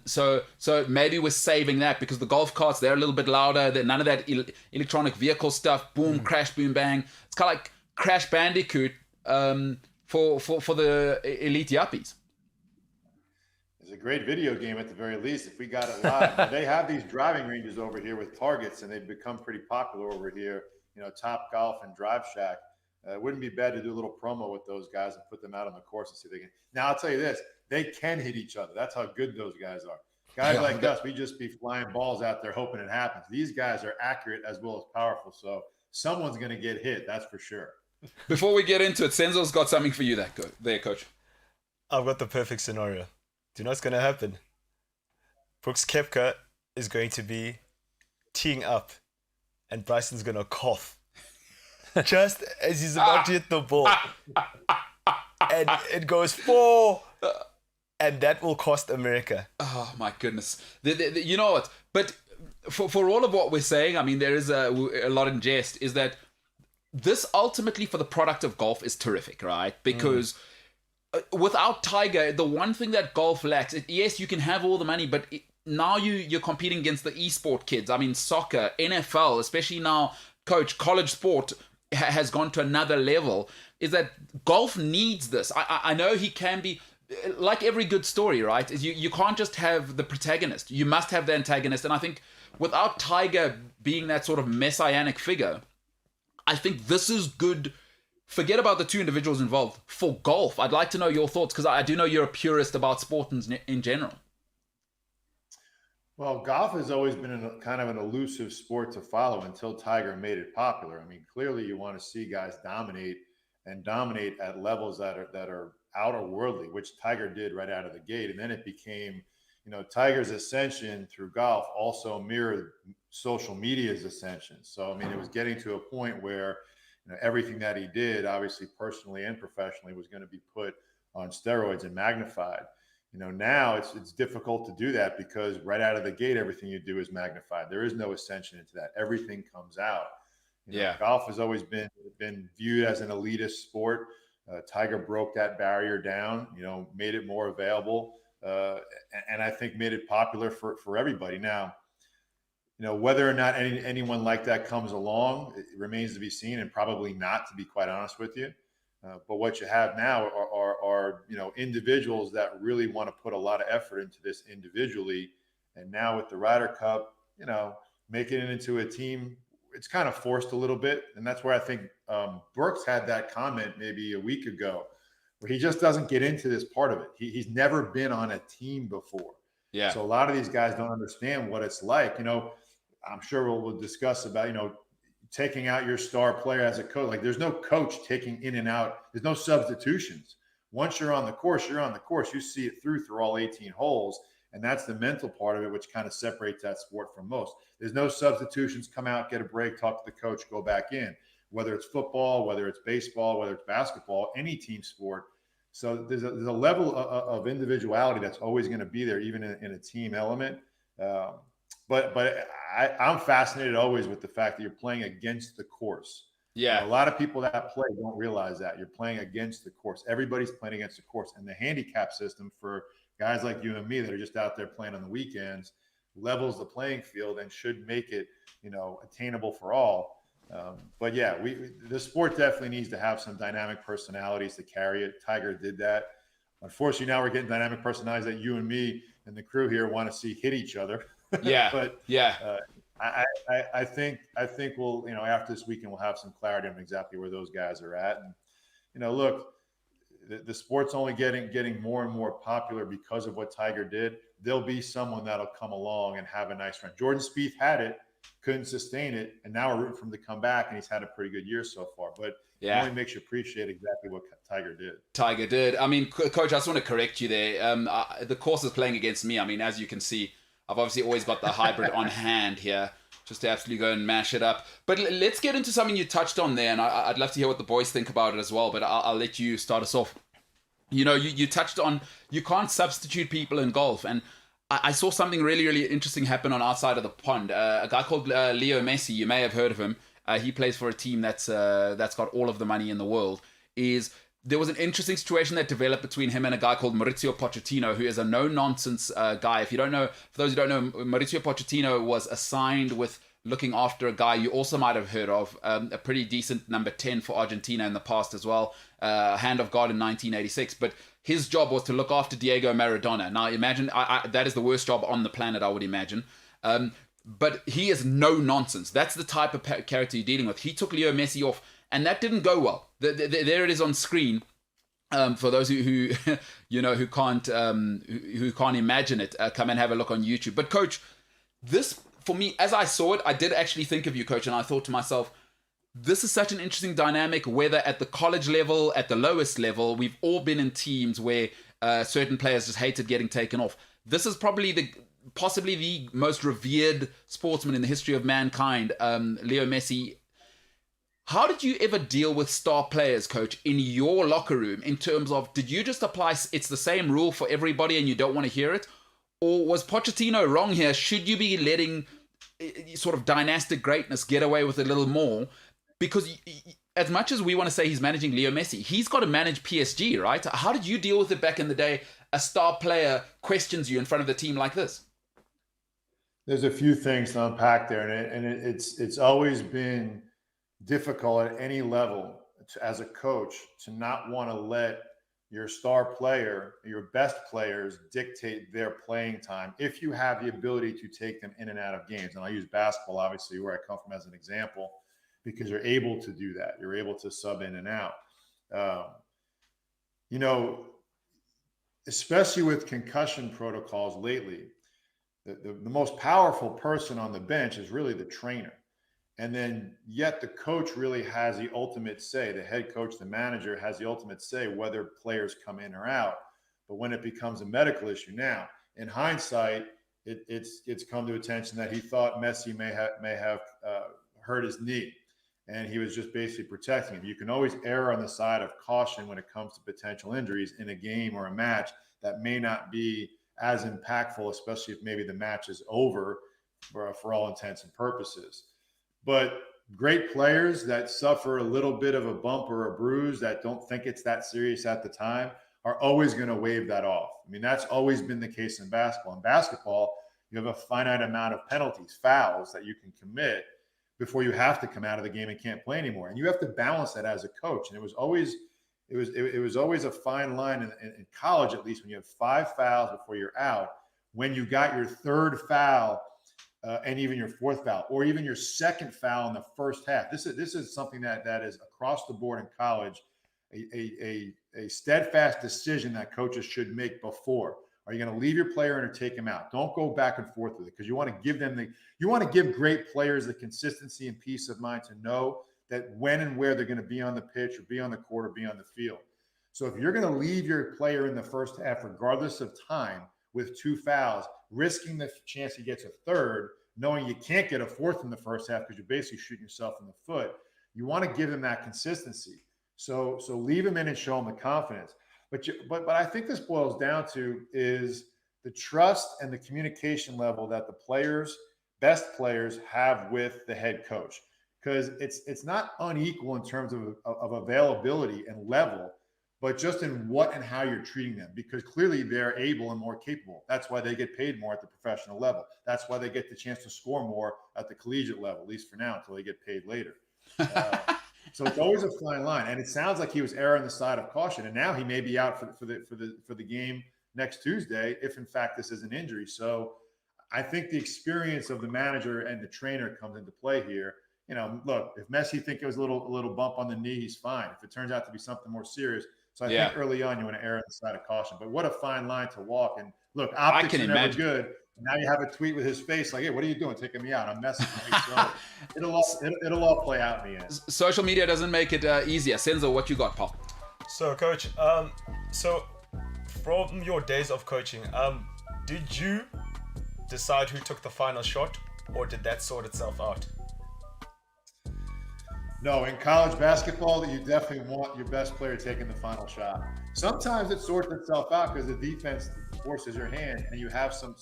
Speaker 2: So maybe we're saving that, because the golf carts, they're a little bit louder. They're none of that electronic vehicle stuff. Boom, crash, boom, bang. It's kind of like Crash Bandicoot for the elite yuppies.
Speaker 6: It's a great video game at the very least if we got it live. They have these driving ranges over here with targets, and they've become pretty popular over here. Top Golf and Drive Shack. It wouldn't be bad to do a little promo with those guys and put them out on the course and see if they can. Now, I'll tell you this. They can hit each other. That's how good those guys are. Guys like us, we just be flying balls out there hoping it happens. These guys are accurate as well as powerful. So someone's going to get hit. That's for sure.
Speaker 2: Before we get into it, Senzo's got something for you there, Coach.
Speaker 4: I've got the perfect scenario. Do you know what's going to happen? Brooks Koepka is going to be teeing up, and Bryson's going to cough just as he's about to hit the ball. And it goes 4, and that will cost America.
Speaker 2: Oh, my goodness. You know what? But for all of what we're saying, I mean, there is a lot in jest, is that this ultimately for the product of golf is terrific, right? Because without Tiger, the one thing that golf lacks, yes, you can have all the money, but now you're competing against the esport kids. I mean, soccer, NFL, especially now, Coach, college sport has gone to another level, is that golf needs this. I know he can be, like every good story, right? Is you can't just have the protagonist. You must have the antagonist. And I think without Tiger being that sort of messianic figure, I think this is good. Forget about the two individuals involved. For golf, I'd like to know your thoughts, because I do know you're a purist about sport in general.
Speaker 6: Well, golf has always been kind of an elusive sport to follow until Tiger made it popular. I mean, clearly you want to see guys dominate at levels that are outer-worldly, which Tiger did right out of the gate. And then it became, Tiger's ascension through golf also mirrored social media's ascension. So, I mean, it was getting to a point where everything that he did, obviously personally and professionally, was going to be put on steroids and magnified. Now it's difficult to do that, because right out of the gate, everything you do is magnified. There is no ascension into that. Everything comes out. Golf has always been viewed as an elitist sport. Tiger broke that barrier down, made it more available, and I think made it popular for everybody. Now, whether or not anyone like that comes along, it remains to be seen, and probably not, to be quite honest with you. But what you have now are individuals that really want to put a lot of effort into this individually. And now with the Ryder Cup, making it into a team, it's kind of forced a little bit. And that's where I think Brooks had that comment maybe a week ago, where he just doesn't get into this part of it. He's never been on a team before.
Speaker 2: Yeah.
Speaker 6: So a lot of these guys don't understand what it's like. I'm sure we'll discuss about, taking out your star player as a coach. Like, there's no coach taking in and out. There's no substitutions. Once you're on the course, you're on the course. You see it through all 18 holes. And that's the mental part of it, which kind of separates that sport from most. There's no substitutions. Come out, get a break, talk to the coach, go back in. Whether it's football, whether it's baseball, whether it's basketball, any team sport. So there's a level of individuality that's always going to be there, even in a team element. But I'm fascinated always with the fact that you're playing against the course.
Speaker 2: Yeah.
Speaker 6: A lot of people that play don't realize that you're playing against the course. Everybody's playing against the course, and the handicap system for guys like you and me that are just out there playing on the weekends levels the playing field and should make it, attainable for all. But yeah, the sport definitely needs to have some dynamic personalities to carry it. Tiger did that. Unfortunately, now we're getting dynamic personalities that you and me and the crew here want to see hit each other.
Speaker 2: Yeah.
Speaker 6: But
Speaker 2: yeah.
Speaker 6: I think we'll, after this weekend, we'll have some clarity on exactly where those guys are at. And, look, the sport's only getting more and more popular because of what Tiger did. There'll be someone that'll come along and have a nice run. Jordan Spieth had it, couldn't sustain it, and now we're rooting for him to come back, and he's had a pretty good year so far. But it only makes you appreciate exactly what Tiger did.
Speaker 2: I mean, Coach, I just want to correct you there. The course is playing against me. I mean, as you can see, I've obviously always got the hybrid on hand here, just to absolutely go and mash it up. But let's get into something you touched on there, and I'd love to hear what the boys think about it as well, but I'll let you start us off. You touched on you can't substitute people in golf, and I saw something really, really interesting happen on our side of the pond. A guy called Leo Messi, you may have heard of him. He plays for a team that's got all of the money in the world. There was an interesting situation that developed between him and a guy called Maurizio Pochettino, who is a no-nonsense guy. For those who don't know, Maurizio Pochettino was assigned with looking after a guy you also might have heard of, a pretty decent number 10 for Argentina in the past as well, Hand of God in 1986. But his job was to look after Diego Maradona. Now imagine, that is the worst job on the planet, I would imagine. But he is no nonsense. That's the type of character you're dealing with. He took Leo Messi off, and that didn't go well. There it is on screen. For those who who can't imagine it, come and have a look on YouTube. But Coach, this, for me, as I saw it, I did actually think of you, Coach, and I thought to myself, this is such an interesting dynamic, whether at the college level, at the lowest level. We've all been in teams where certain players just hated getting taken off. This is possibly the most revered sportsman in the history of mankind, Leo Messi. How did you ever deal with star players, Coach, in your locker room, in terms of, did you just apply, it's the same rule for everybody and you don't want to hear it? Or was Pochettino wrong here? Should you be letting sort of dynastic greatness get away with a little more? Because as much as we want to say he's managing Leo Messi, he's got to manage PSG, right? How did you deal with it back in the day? A star player questions you in front of the team like this.
Speaker 6: There's a few things to unpack there, and it's always been difficult at any level as a coach to not want to let your star player, your best players, dictate their playing time if you have the ability to take them in and out of games. And I use basketball, obviously, where I come from, as an example, because you're able to do that. You're able to sub in and out. Especially with concussion protocols lately, the most powerful person on the bench is really the trainer. And then yet the coach really has the ultimate say. The head coach, the manager, has the ultimate say whether players come in or out. But when it becomes a medical issue now, in hindsight, it's come to attention that he thought Messi may have hurt his knee, and he was just basically protecting him. You can always err on the side of caution when it comes to potential injuries in a game or a match that may not be as impactful, especially if maybe the match is over for all intents and purposes. But great players that suffer a little bit of a bump or a bruise that don't think it's that serious at the time are always going to wave that off. I mean, that's always been the case in basketball. In basketball, you have a finite amount of penalties, fouls that you can commit before you have to come out of the game and can't play anymore. And you have to balance that as a coach. And it was always a fine line in college, at least, when you have 5 fouls before you're out. When you got your 3rd foul, and even your 4th foul, or even your 2nd foul in the first half. This is something that is across the board in college. a steadfast decision that coaches should make before. Are you going to leave your player in or take him out? Don't go back and forth with it, because you want to give great players the consistency and peace of mind to know that when and where they're going to be on the pitch or be on the court or be on the field. So if you're going to leave your player in the first half, regardless of time, with 2 fouls, risking the chance he gets a third, knowing you can't get a fourth in the first half because you're basically shooting yourself in the foot, you want to give him that consistency. So leave him in and show him the confidence. But I think this boils down to is the trust and the communication level that the players, best players, have with the head coach. Because it's not unequal in terms of availability and level, but just in what and how you're treating them. Because clearly they're able and more capable. That's why they get paid more at the professional level. That's why they get the chance to score more at the collegiate level, at least for now, until they get paid later. So it's always a fine line, and it sounds like he was erring on the side of caution, and now he may be out for the game next Tuesday if in fact this is an injury. So I think the experience of the manager and the trainer comes into play here. You know, look, if Messi think it was a little bump on the knee, he's fine. If it turns out to be something more serious, so I think early on you want to err on the side of caution. But what a fine line to walk. And look, optics are never good. Now you have a tweet with his face like, "Hey, what are you doing? Taking me out? I'm messing with me." So it'll all play out in the end.
Speaker 2: Social media doesn't make it easier. Senzo, what you got, Pop?
Speaker 4: So, Coach, so from your days of coaching, did you decide who took the final shot, or did that sort itself out?
Speaker 6: No, in college basketball, you definitely want your best player taking the final shot. Sometimes it sorts itself out because the defense forces your hand, and you have some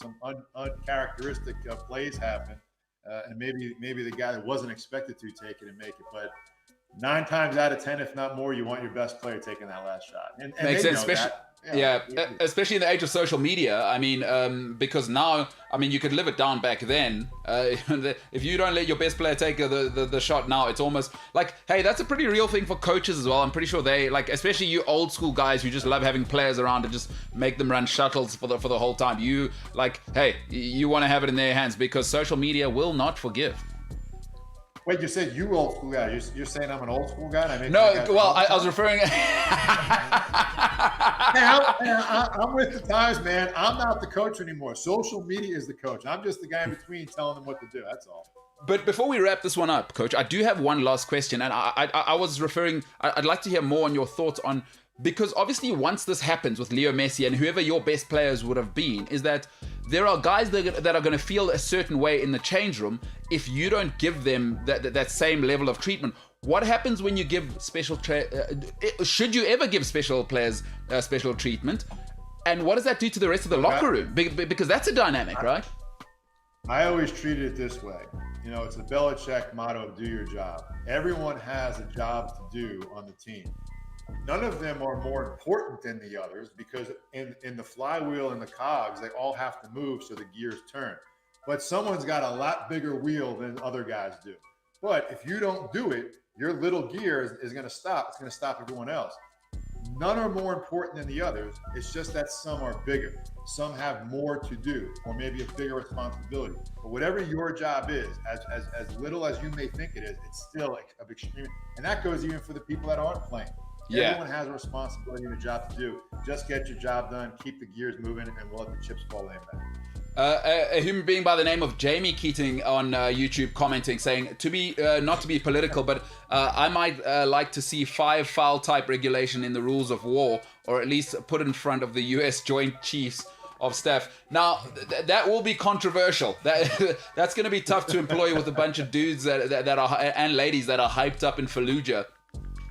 Speaker 6: uncharacteristic plays happen, and maybe the guy that wasn't expected to take it and make it. But 9 times out of 10, if not more, you want your best player taking that last shot. And
Speaker 2: makes sense, especially. Yeah, especially in the age of social media. I mean, because now, I mean, you could live it down back then. If you don't let your best player take the shot now, it's almost like, hey, that's a pretty real thing for coaches as well. I'm pretty sure they, like, especially you old school guys who just love having players around and just make them run shuttles for the whole time. You, like, hey, you want to have it in their hands because social media will not forgive.
Speaker 6: Wait, you said you old school guy. You're saying I'm an old school guy?
Speaker 2: I was referring.
Speaker 6: I'm with the times, man. I'm not the coach anymore. Social media is the coach. I'm just the guy in between telling them what to do. That's all.
Speaker 2: But before we wrap this one up, Coach, I do have one last question, and I was referring. I'd like to hear more on your thoughts on. Because obviously once this happens with Leo Messi and whoever your best players would have been, is that there are guys that are going to feel a certain way in the change room if you don't give them that same level of treatment. What happens when you give should you ever give special players special treatment? And what does that do to the rest of the locker room? Because that's a dynamic, right?
Speaker 6: I always treated it this way. You know, it's the Belichick motto of do your job. Everyone has a job to do on the team. None of them are more important than the others because in the flywheel and the cogs, they all have to move so the gears turn. But someone's got a lot bigger wheel than other guys do. But if you don't do it, your little gear is going to stop. It's going to stop everyone else. None are more important than the others. It's just that some are bigger. Some have more to do or maybe a bigger responsibility. But whatever your job is, as little as you may think it is, it's still of extreme. And that goes even for the people that aren't playing.
Speaker 2: Yeah.
Speaker 6: Everyone has a responsibility and a job to do. Just get your job done, keep the gears moving, and we'll let the chips fall in back.
Speaker 2: A human being by the name of Jamie Keating on YouTube commenting, saying, not to be political, but I might like to see 5 foul type regulation in the rules of war, or at least put in front of the US Joint Chiefs of Staff. Now, that will be controversial. That's going to be tough to employ with a bunch of dudes that are and ladies that are hyped up in Fallujah.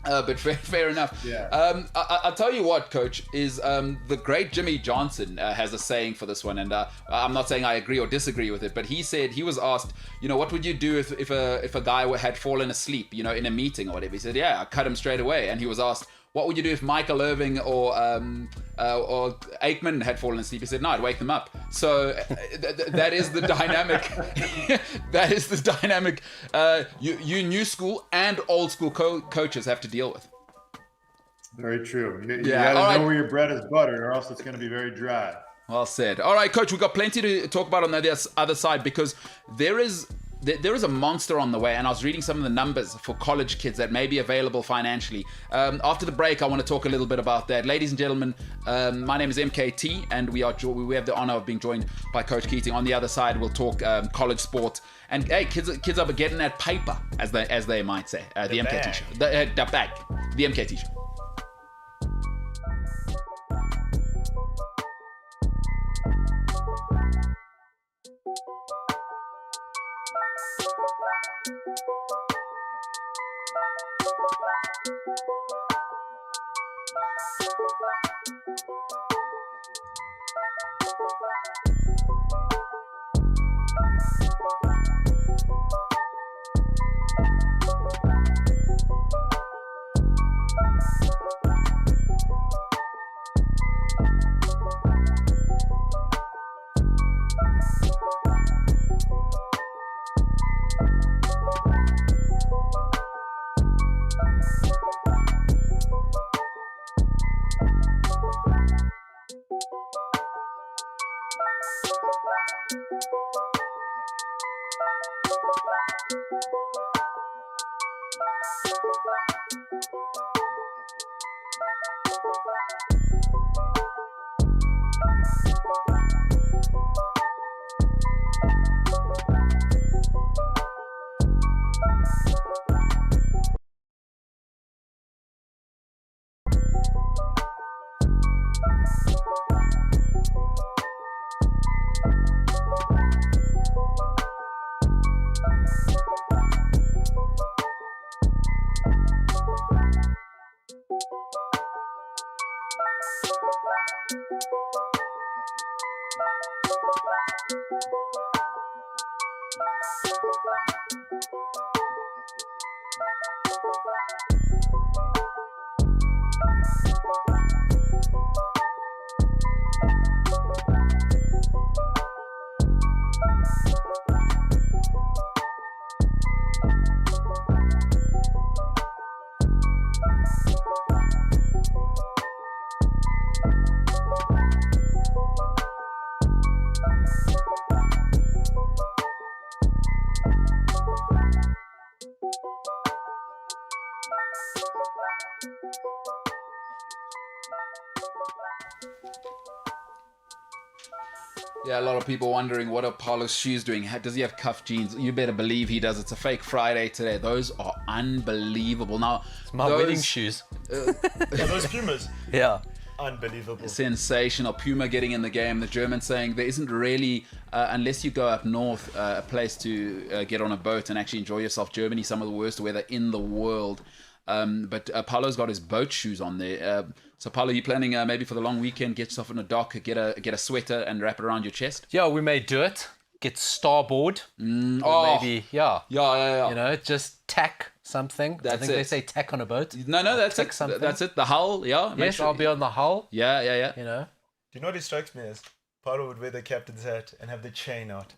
Speaker 2: But fair enough.
Speaker 6: Yeah.
Speaker 2: I'll tell you what, Coach, is the great Jimmy Johnson has a saying for this one, and I'm not saying I agree or disagree with it, but he said, he was asked, what would you do if a guy had fallen asleep, in a meeting or whatever? He said, yeah, I'd cut him straight away. And he was asked, what would you do if Michael Irving or Aikman had fallen asleep? He said, no, I'd wake them up. So that is the dynamic. That is the dynamic you new school and old school coaches have to deal with.
Speaker 6: Very true. You got to know where your bread is buttered, or else it's going to be very dry.
Speaker 2: Well said. All right, Coach, we've got plenty to talk about on the other side, because there is there is a monster on the way, and I was reading some of the numbers for college kids that may be available financially. After the break, I want to talk a little bit about that. Ladies and gentlemen, my name is MKT, and we have the honor of being joined by Coach Keating. On the other side, we'll talk college sport. And hey, kids are getting that paper, as they might say. The MKT Show. The bag. The MKT Show. Yeah, a lot of people wondering what are Paulo's shoes doing. Does he have cuff jeans? You better believe he does. It's a fake Friday today. Those are unbelievable. Now,
Speaker 3: It's my wedding shoes.
Speaker 4: Yeah, those Pumas.
Speaker 3: Yeah.
Speaker 4: Unbelievable.
Speaker 2: Sensational. Puma getting in the game. The Germans saying there isn't really, unless you go up north, a place to get on a boat and actually enjoy yourself. Germany, some of the worst weather in the world. But Paulo's got his boat shoes on there. So Paulo, you planning maybe for the long weekend, get yourself on a dock, get a sweater and wrap it around your chest?
Speaker 3: Yeah, we may do it. Get starboard. Or maybe,
Speaker 2: Yeah.
Speaker 3: you know, just tack something. I think they
Speaker 2: it.
Speaker 3: say tack on a boat.
Speaker 2: No, that's
Speaker 3: Tack
Speaker 2: it.
Speaker 3: something.
Speaker 2: That's it. The hull, yeah.
Speaker 3: Yes, I'll be on the hull.
Speaker 2: Yeah.
Speaker 3: You know.
Speaker 4: Do you know what it strikes me as? Paulo would wear the captain's hat and have the chain out.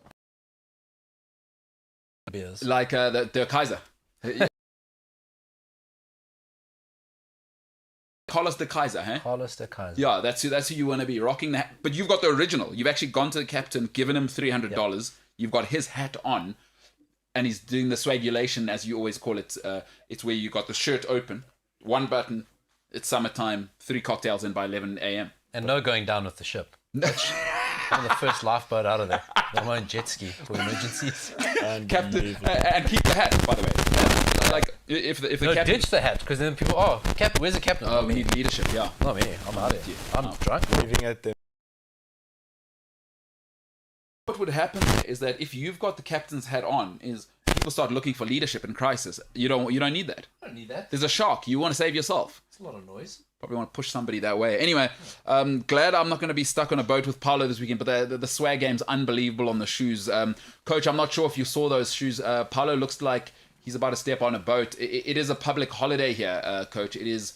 Speaker 3: Beers.
Speaker 2: Like the Kaiser. Carlos de Kaiser, huh?
Speaker 3: Carlos de Kaiser.
Speaker 2: Yeah, that's who you want to be rocking the hat. But you've got the original. You've actually gone to the captain, given him $300. Yep. You've got his hat on, and he's doing the swagulation, as you always call it. It's where you got the shirt open, one button. It's summertime, 3 cocktails in by 11 a.m.
Speaker 3: And no going down with the ship. I'm the first lifeboat out of there. I'm on jet ski for emergencies.
Speaker 2: Captain, and keep the hat, by the way. Like if the captain,
Speaker 3: ditch the hat, because then people, captain, where's the captain?
Speaker 2: Oh, we need leadership. Yeah.
Speaker 3: Not me. I'm out of here. I'm drunk.
Speaker 4: Leaving at the
Speaker 2: What would happen is that if you've got the captain's hat on, is people start looking for leadership in crisis. You don't need that.
Speaker 3: I don't need that.
Speaker 2: There's a shark. You want to save yourself.
Speaker 3: It's a lot of noise.
Speaker 2: Probably want to push somebody that way. Anyway, glad I'm not going to be stuck on a boat with Paulo this weekend, but the swag game's unbelievable on the shoes. Coach, I'm not sure if you saw those shoes. Paulo looks like he's about to step on a boat. It is a public holiday here, Coach. It is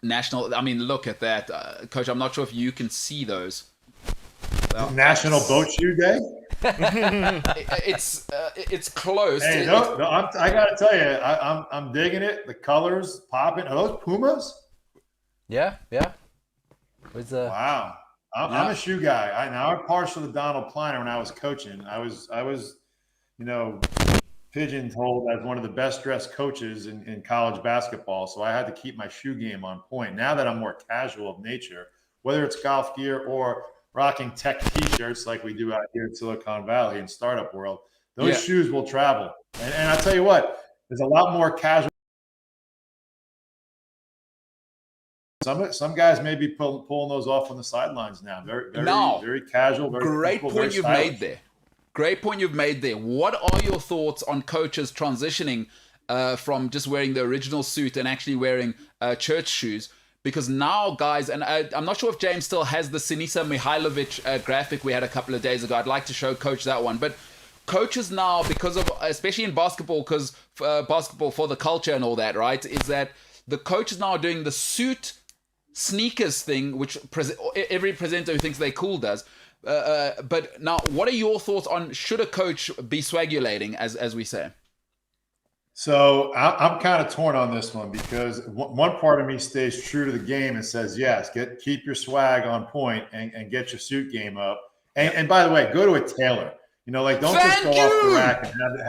Speaker 2: national. I mean, look at that. Coach, I'm not sure if you can see those. Well,
Speaker 6: National Boat Shoe Day.
Speaker 2: it's close.
Speaker 6: Hey, I gotta tell you, I'm digging it. The colors popping. Are those Pumas?
Speaker 3: Yeah. Where's the?
Speaker 6: Wow. I'm a shoe guy. I'm partial to Donald Kleiner when I was coaching. I was pigeonholed as one of the best dressed coaches in college basketball. So I had to keep my shoe game on point. Now that I'm more casual of nature, whether it's golf gear or rocking tech t-shirts like we do out here in Silicon Valley and startup world, those shoes will travel. And I'll tell you what, there's a lot more casual. Some guys may be pulling those off on the sidelines now. Very casual.
Speaker 2: Great point you've made there. Great point you've made there. What are your thoughts on coaches transitioning from just wearing the original suit and actually wearing church shoes? Because now, guys, and I'm not sure if James still has the Sinisa Mihailovich graphic we had a couple of days ago. I'd like to show Coach that one. But coaches now, because of, especially in basketball, because basketball for the culture and all that, right, is that the coaches now are doing the suit sneakers thing, which every presenter who thinks they're cool does. But now, what are your thoughts on should a coach be swagulating, as we say?
Speaker 6: So I'm kind of torn on this one because one part of me stays true to the game and says, yes, keep your swag on point and get your suit game up. And by the way, go to a tailor. Don't just go off the rack and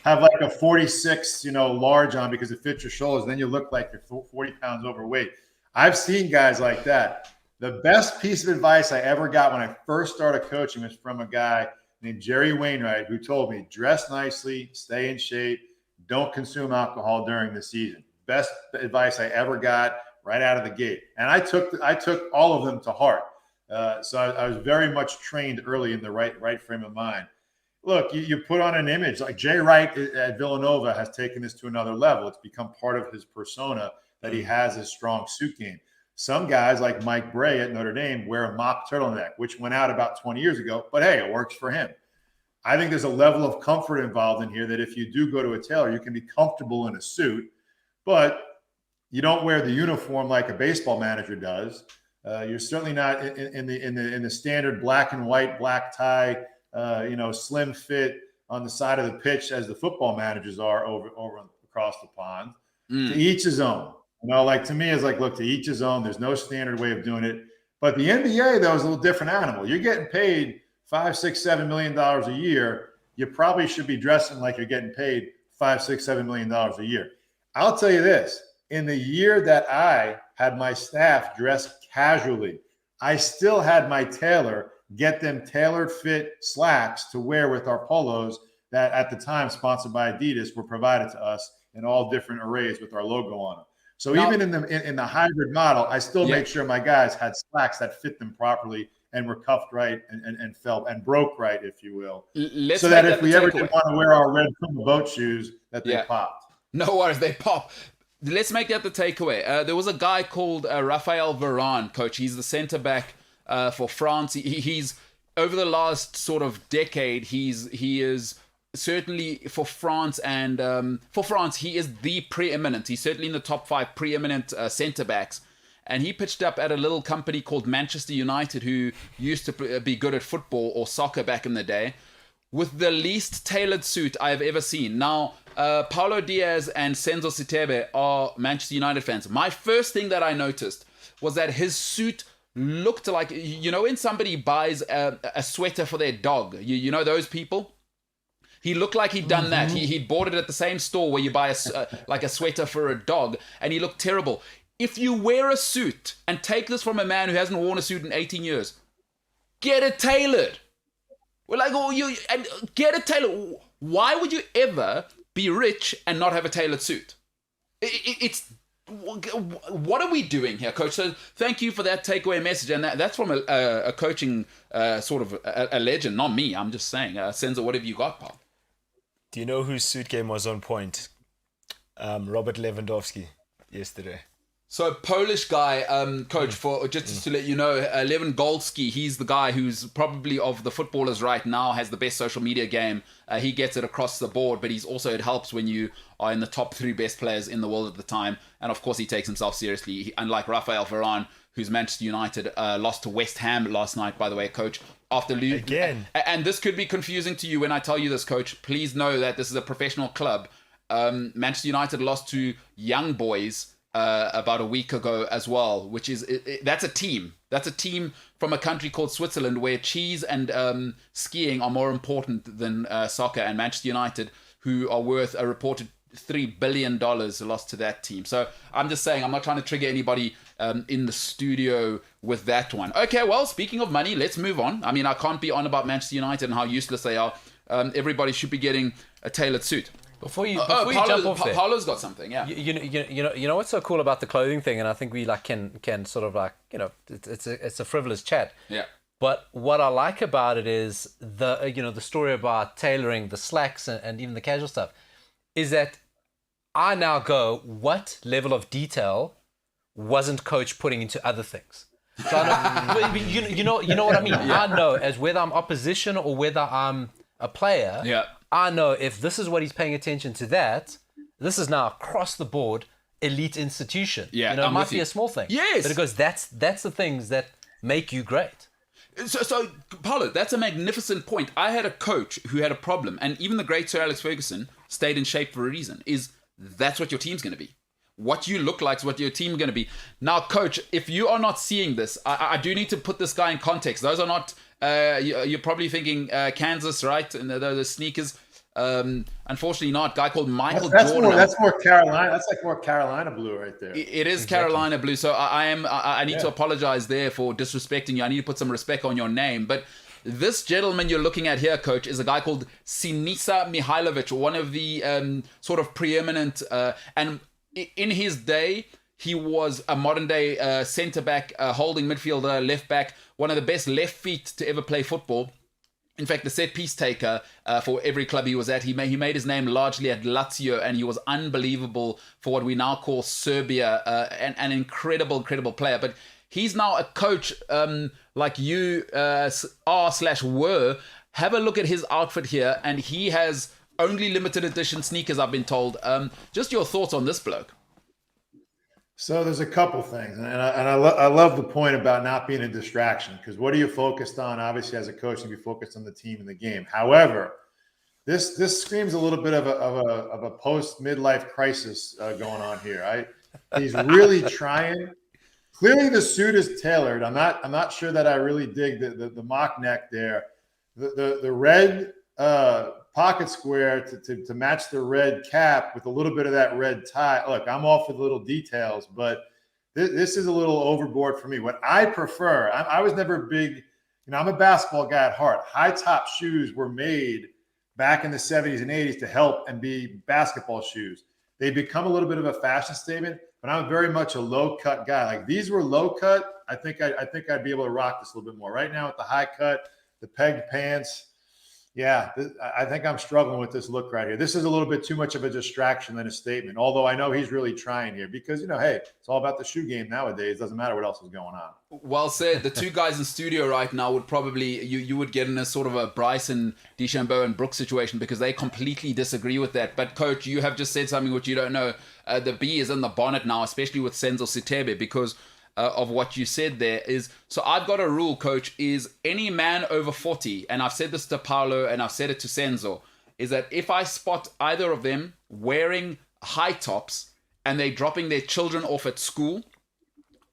Speaker 6: have like a 46, large on because it fits your shoulders. Then you look like you're 40 pounds overweight. I've seen guys like that. The best piece of advice I ever got when I first started coaching was from a guy named Jerry Wainwright, who told me, dress nicely, stay in shape, don't consume alcohol during the season. Best advice I ever got right out of the gate. And I took all of them to heart. So I was very much trained early in the right frame of mind. Look, you put on an image. Like Jay Wright at Villanova has taken this to another level. It's become part of his persona that he has a strong suit game. Some guys like Mike Bray at Notre Dame wear a mock turtleneck, which went out about 20 years ago, but hey, it works for him. I think there's a level of comfort involved in here that if you do go to a tailor, you can be comfortable in a suit, but you don't wear the uniform like a baseball manager does. You're certainly not in the standard black and white, black tie, slim fit on the side of the pitch as the football managers are over across the pond. To each his own. To me, it's like, look, to each his own. There's no standard way of doing it. But the NBA, though, is a little different animal. You're getting paid $5, $6, $7 million a year. You probably should be dressing like you're getting paid $5, $6, $7 million a year. I'll tell you this. In the year that I had my staff dress casually, I still had my tailor get them tailored fit slacks to wear with our polos that at the time, sponsored by Adidas, were provided to us in all different arrays with our logo on them. So even in the hybrid model, I still make sure my guys had slacks that fit them properly and were cuffed right and felt and broke right, if you will. So that if we ever did want to wear our red Puma boat shoes, that they popped.
Speaker 2: No worries, they pop. Let's make that the takeaway. There was a guy called Raphael Varane, coach. He's the center back for France. He's over the last sort of decade, he is certainly for France, and he is the preeminent. He's certainly in the top 5 preeminent centre backs. And he pitched up at a little company called Manchester United, who used to be good at football or soccer back in the day, with the least tailored suit I've ever seen. Now, Paulo Diaz and Senzo Sitebe are Manchester United fans. My first thing that I noticed was that his suit looked like, when somebody buys a sweater for their dog, you know those people? He looked like he'd done that. He'd bought it at the same store where you buy a sweater for a dog, and he looked terrible. If you wear a suit, and take this from a man who hasn't worn a suit in 18 years, get it tailored. Get it tailored. Why would you ever be rich and not have a tailored suit? What are we doing here, coach? So thank you for that takeaway message, and that's from a coaching sort of a legend, not me. I'm just saying. Senzo, what have you got, Pop?
Speaker 4: Do you know whose suit game was on point? Robert Lewandowski yesterday.
Speaker 2: So Polish guy, coach, for just to let you know, Lewandowski, he's the guy who's probably of the footballers right now has the best social media game. He gets it across the board, but it helps when you are in the top 3 best players in the world at the time. And of course, he takes himself seriously. Unlike Raphael Varane, who's Manchester United, lost to West Ham last night, by the way, coach. After
Speaker 4: again.
Speaker 2: And this could be confusing to you when I tell you this, coach. Please know that this is a professional club. Manchester United lost to young boys about a week ago as well, which is that's a team. That's a team from a country called Switzerland where cheese and skiing are more important than soccer, and Manchester United, who are worth a reported $3 billion lost to that team. So I'm just saying, I'm not trying to trigger anybody in the studio with that one. Okay, well, speaking of money, let's move on. I mean, I can't be on about Manchester United and how useless they are. Everybody should be getting a tailored suit.
Speaker 3: Before you jump off there,
Speaker 2: Paulo's got something. Yeah.
Speaker 3: You know what's so cool about the clothing thing, and I think we can sort of it's a frivolous chat.
Speaker 2: Yeah.
Speaker 3: But what I like about it is the story about tailoring the slacks and even the casual stuff, is that I now go, what level of detail wasn't coach putting into other things? So I know, you know what I mean. Yeah. I know as whether I'm opposition or whether I'm a player.
Speaker 2: Yeah.
Speaker 3: I know if this is what he's paying attention to, that this is now across the board elite institution.
Speaker 2: Yeah,
Speaker 3: it might be a small thing.
Speaker 2: Yes.
Speaker 3: But it goes, that's the things that make you great.
Speaker 2: So, Paulo, that's a magnificent point. I had a coach who had a problem, and even the great Sir Alex Ferguson stayed in shape for a reason, that's what your team's going to be. What you look like is what your team's going to be. Now, coach, if you are not seeing this, I do need to put this guy in context. Those are not, you're probably thinking Kansas, right? And the sneakers. Unfortunately not. Guy called Michael Jordan.
Speaker 6: That's more Carolina. That's like more Carolina blue right there.
Speaker 2: It is exactly. Carolina blue. So I need to apologize there for disrespecting you. I need to put some respect on your name. But this gentleman you're looking at here, coach, is a guy called Sinisa Mihailovich, one of the sort of preeminent, and in his day, he was a modern day centre-back, holding midfielder, left-back, one of the best left feet to ever play football. In fact, the set-piece taker for every club he was at. He made his name largely at Lazio, and he was unbelievable for what we now call Serbia, an incredible player. But he's now a coach like you are/were. Have a look at his outfit here, and he has only limited edition sneakers, I've been told. Just your thoughts on this bloke.
Speaker 6: So there's a couple things, and I love the point about not being a distraction, because what are you focused on? Obviously, as a coach, you be focused on the team and the game. However, this screams a little bit of a post midlife crisis going on here. He's really trying. Clearly, the suit is tailored. I'm not sure that I really dig the mock neck there. The red pocket square to match the red cap with a little bit of that red tie. Look, I'm all for the little details, but this is a little overboard for me. What I prefer, I was never big, I'm a basketball guy at heart. High top shoes were made back in the 70s and 80s to help and be basketball shoes. They become a little bit of a fashion statement, but I'm very much a low cut guy. Like, these were low cut. I think I'd be able to rock this a little bit more. Right now with the high cut, the pegged pants, I think I'm struggling with this look right here. This is a little bit too much of a distraction than a statement, although I know he's really trying here because, hey, it's all about the shoe game nowadays. Doesn't matter what else is going on.
Speaker 2: Well said. The two guys in studio right now would probably, you would get in a sort of a Bryson, DeChambeau and Brooks situation because they completely disagree with that. But, Coach, you have just said something which you don't know. The bee is in the bonnet now, especially with Senzo Sitebe, because of what you said there is, so I've got a rule, Coach, is any man over 40, and I've said this to Paulo and I've said it to Senzo, is that if I spot either of them wearing high tops and they're dropping their children off at school,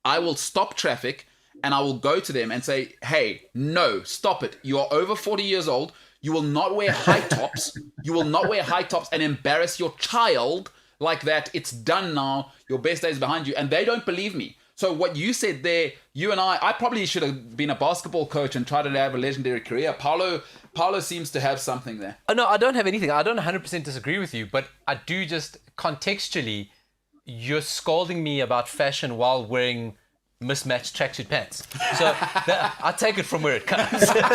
Speaker 2: I will stop traffic and I will go to them and say, hey, no, stop it. You are over 40 years old. You will not wear high tops. You will not wear high tops and embarrass your child like that. It's done now. Your best days behind you. And they don't believe me. So what you said there, you and I probably should have been a basketball coach and tried to have a legendary career. Paulo seems to have something there.
Speaker 3: Oh, no, I don't have anything. I don't 100% disagree with you, but I do just contextually, you're scolding me about fashion while wearing mismatched tracksuit pants. So I take it from where it comes.
Speaker 2: Take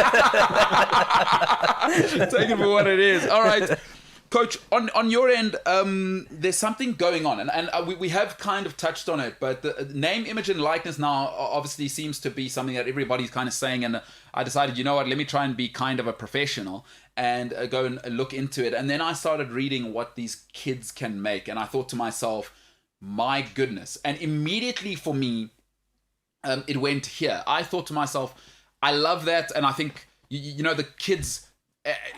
Speaker 2: it for what it is. All right. Coach, on your end, there's something going on, and we have kind of touched on it, but the name, image, and likeness now obviously seems to be something that everybody's kind of saying, and I decided, you know what, let me try and be kind of a professional and go and look into it. And then I started reading what these kids can make, and I thought to myself, my goodness. And immediately for me, it went here. I thought to myself, I love that, and I think, the kids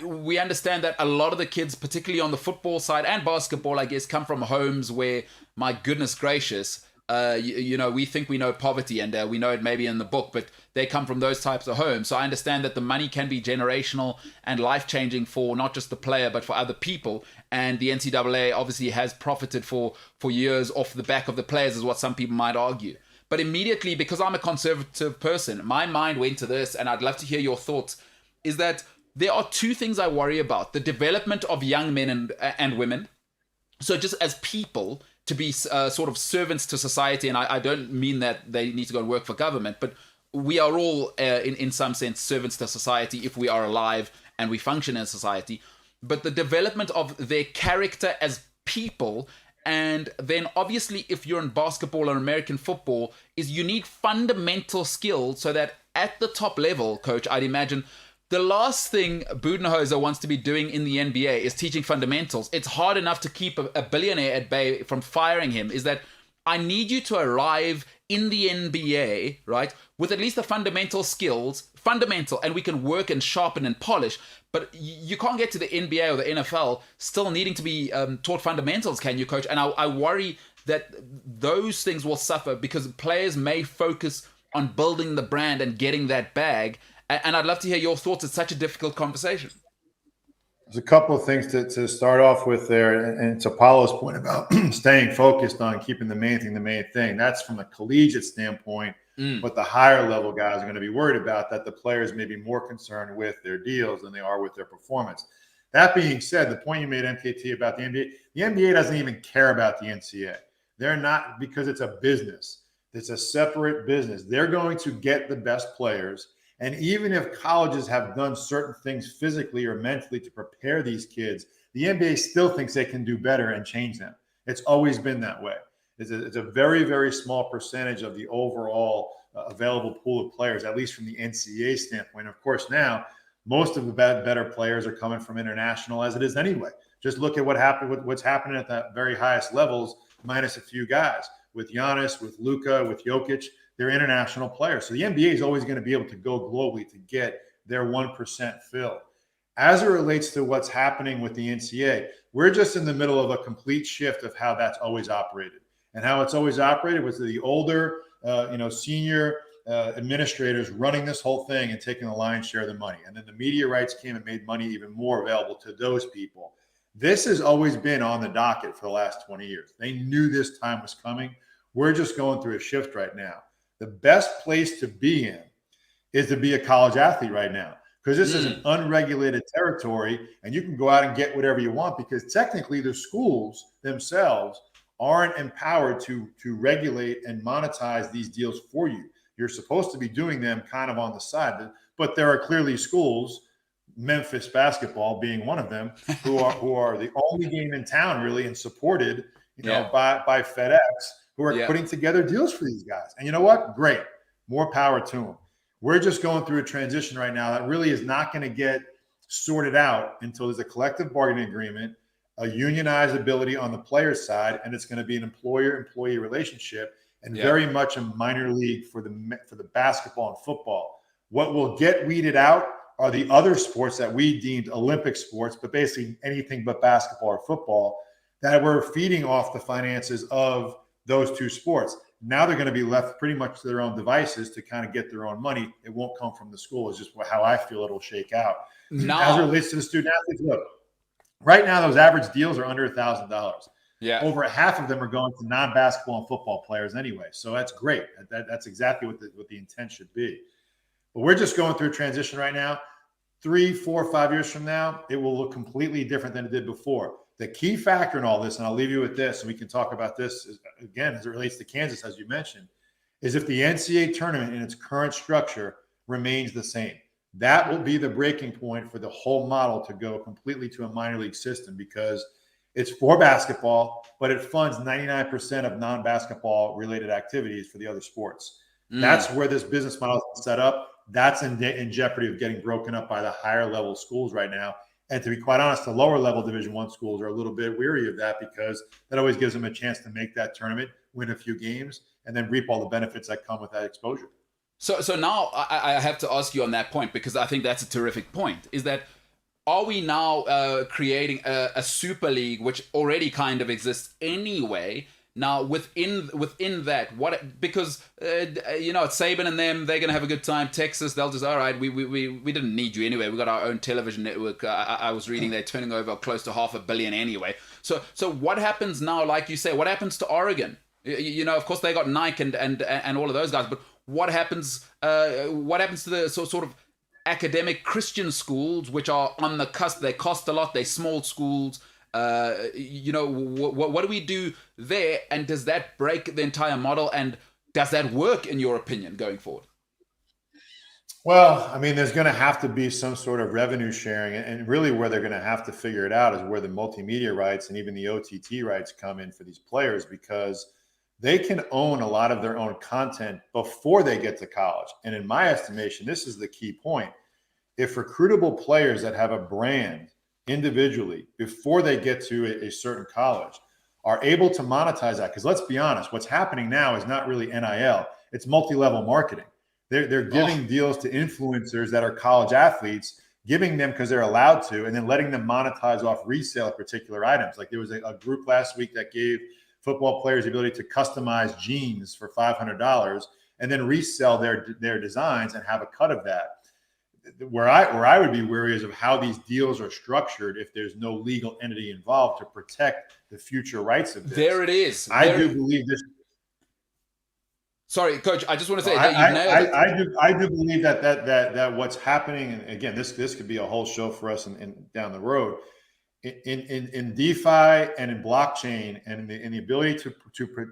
Speaker 2: we understand that a lot of the kids, particularly on the football side and basketball, I guess, come from homes where, my goodness gracious, we think we know poverty, and we know it maybe in the book, but they come from those types of homes. So I understand that the money can be generational and life-changing for not just the player, but for other people. And the NCAA obviously has profited for years off the back of the players, is what some people might argue. But immediately, because I'm a conservative person, my mind went to this, and I'd love to hear your thoughts, is that there are two things I worry about: the development of young men and women. So just as people, to be sort of servants to society, and I don't mean that they need to go and work for government, but we are all, in some sense, servants to society if we are alive and we function in society. But the development of their character as people, and then obviously if you're in basketball or American football, is you need fundamental skills so that at the top level, coach, I'd imagine, the last thing Budenholzer wants to be doing in the NBA is teaching fundamentals. It's hard enough to keep a billionaire at bay from firing him. Is that I need you to arrive in the NBA, right, with at least the fundamental skills, and we can work and sharpen and polish. But you can't get to the NBA or the NFL still needing to be taught fundamentals, can you, coach? And I worry that those things will suffer because players may focus on building the brand and getting that bag. And I'd love to hear your thoughts. It's such a difficult conversation.
Speaker 6: There's a couple of things to start off with there. And it's Apollo's point about staying focused on keeping the main thing. That's from a collegiate standpoint. But the higher level guys are going to be worried about that. The players may be more concerned with their deals than they are with their performance. That being said, the point you made, MKT, about the NBA doesn't even care about the NCAA. They're not, because it's a business. It's a separate business. They're going to get the best players. And even if colleges have done certain things physically or mentally to prepare these kids, the NBA still thinks they can do better and change them. It's always been that way. It's a very, very small percentage of the overall available pool of players, at least from the NCAA standpoint. Of course, now most of the better players are coming from international, as it is anyway. Just look at what's happening at the very highest levels, minus a few guys. With Giannis, with Luka, with Jokic, they're international players. So the NBA is always going to be able to go globally to get their 1% fill. As it relates to what's happening with the NCAA, we're just in the middle of a complete shift of how that's always operated. And how it's always operated was the older, senior administrators running this whole thing and taking the lion's share of the money. And then the media rights came and made money even more available to those people. This has always been on the docket for the last 20 years. They knew this time was coming. We're just going through a shift right now. The best place to be in is to be a college athlete right now, because this is an unregulated territory and you can go out and get whatever you want, because technically the schools themselves aren't empowered to regulate and monetize these deals for you. You're supposed to be doing them kind of on the side, but there are clearly schools, Memphis basketball being one of them, who are the only game in town really and supported, by FedEx, who are putting together deals for these guys. And you know what? Great. More power to them. We're just going through a transition right now that really is not going to get sorted out until there's a collective bargaining agreement, a unionized ability on the player's side, and it's going to be an employer-employee relationship, and very much a minor league for the basketball and football. What will get weeded out are the other sports that we deemed Olympic sports, but basically anything but basketball or football, that were feeding off the finances of those two sports. Now they're going to be left pretty much to their own devices to kind of get their own money. It won't come from the school. It's just how I feel it'll shake out.
Speaker 2: No.
Speaker 6: As it relates to the student athletes, look, right now those average deals are under $1,000.
Speaker 2: Yeah.
Speaker 6: Over half of them are going to non-basketball and football players anyway. So that's great. That's exactly what the intent should be. But we're just going through a transition right now. 3, 4, 5 years from now, it will look completely different than it did before. The key factor in all this, and I'll leave you with this, and we can talk about this again as it relates to Kansas, as you mentioned, is if the NCAA tournament in its current structure remains the same. That will be the breaking point for the whole model to go completely to a minor league system, because it's for basketball, but it funds 99% of non-basketball related activities for the other sports. That's where this business model is set up. That's in jeopardy of getting broken up by the higher level schools right now. And to be quite honest, the lower level Division I schools are a little bit weary of that, because that always gives them a chance to make that tournament, win a few games, and then reap all the benefits that come with that exposure.
Speaker 2: So now I have to ask you on that point, because I think that's a terrific point, is that are we now creating a super league, which already kind of exists anyway? Now within that, because it's Saban and them, they're gonna have a good time. Texas, they'll just, all right, we didn't need you anyway. We got our own television network. I was reading they're turning over close to $500 million anyway. So what happens now? Like you say, what happens to Oregon? Of course they got Nike and all of those guys, but what happens? What happens to the sort of academic Christian schools, which are on the cusp? They cost a lot. They're small schools. What do we do there? And does that break the entire model? And does that work, in your opinion, going forward?
Speaker 6: Well, I mean, there's going to have to be some sort of revenue sharing. And really where they're going to have to figure it out is where the multimedia rights and even the OTT rights come in for these players, because they can own a lot of their own content before they get to college. And in my estimation, this is the key point. If recruitable players that have a brand individually before they get to a certain college are able to monetize that, because let's be honest, what's happening now is not really NIL, it's multi-level marketing. They're giving deals to influencers that are college athletes, giving them because they're allowed to, and then letting them monetize off resale of particular items. Like there was a group last week that gave football players the ability to customize jeans for $500 and then resell their designs and have a cut of that. Where I would be wary is of how these deals are structured if there's no legal entity involved to protect the future rights of this.
Speaker 2: There it is.
Speaker 6: I do believe this.
Speaker 2: Sorry, Coach. I just want to say that you nailed it.
Speaker 6: I do believe that what's happening, and again, this could be a whole show for us and down the road. In DeFi and in blockchain and in the ability to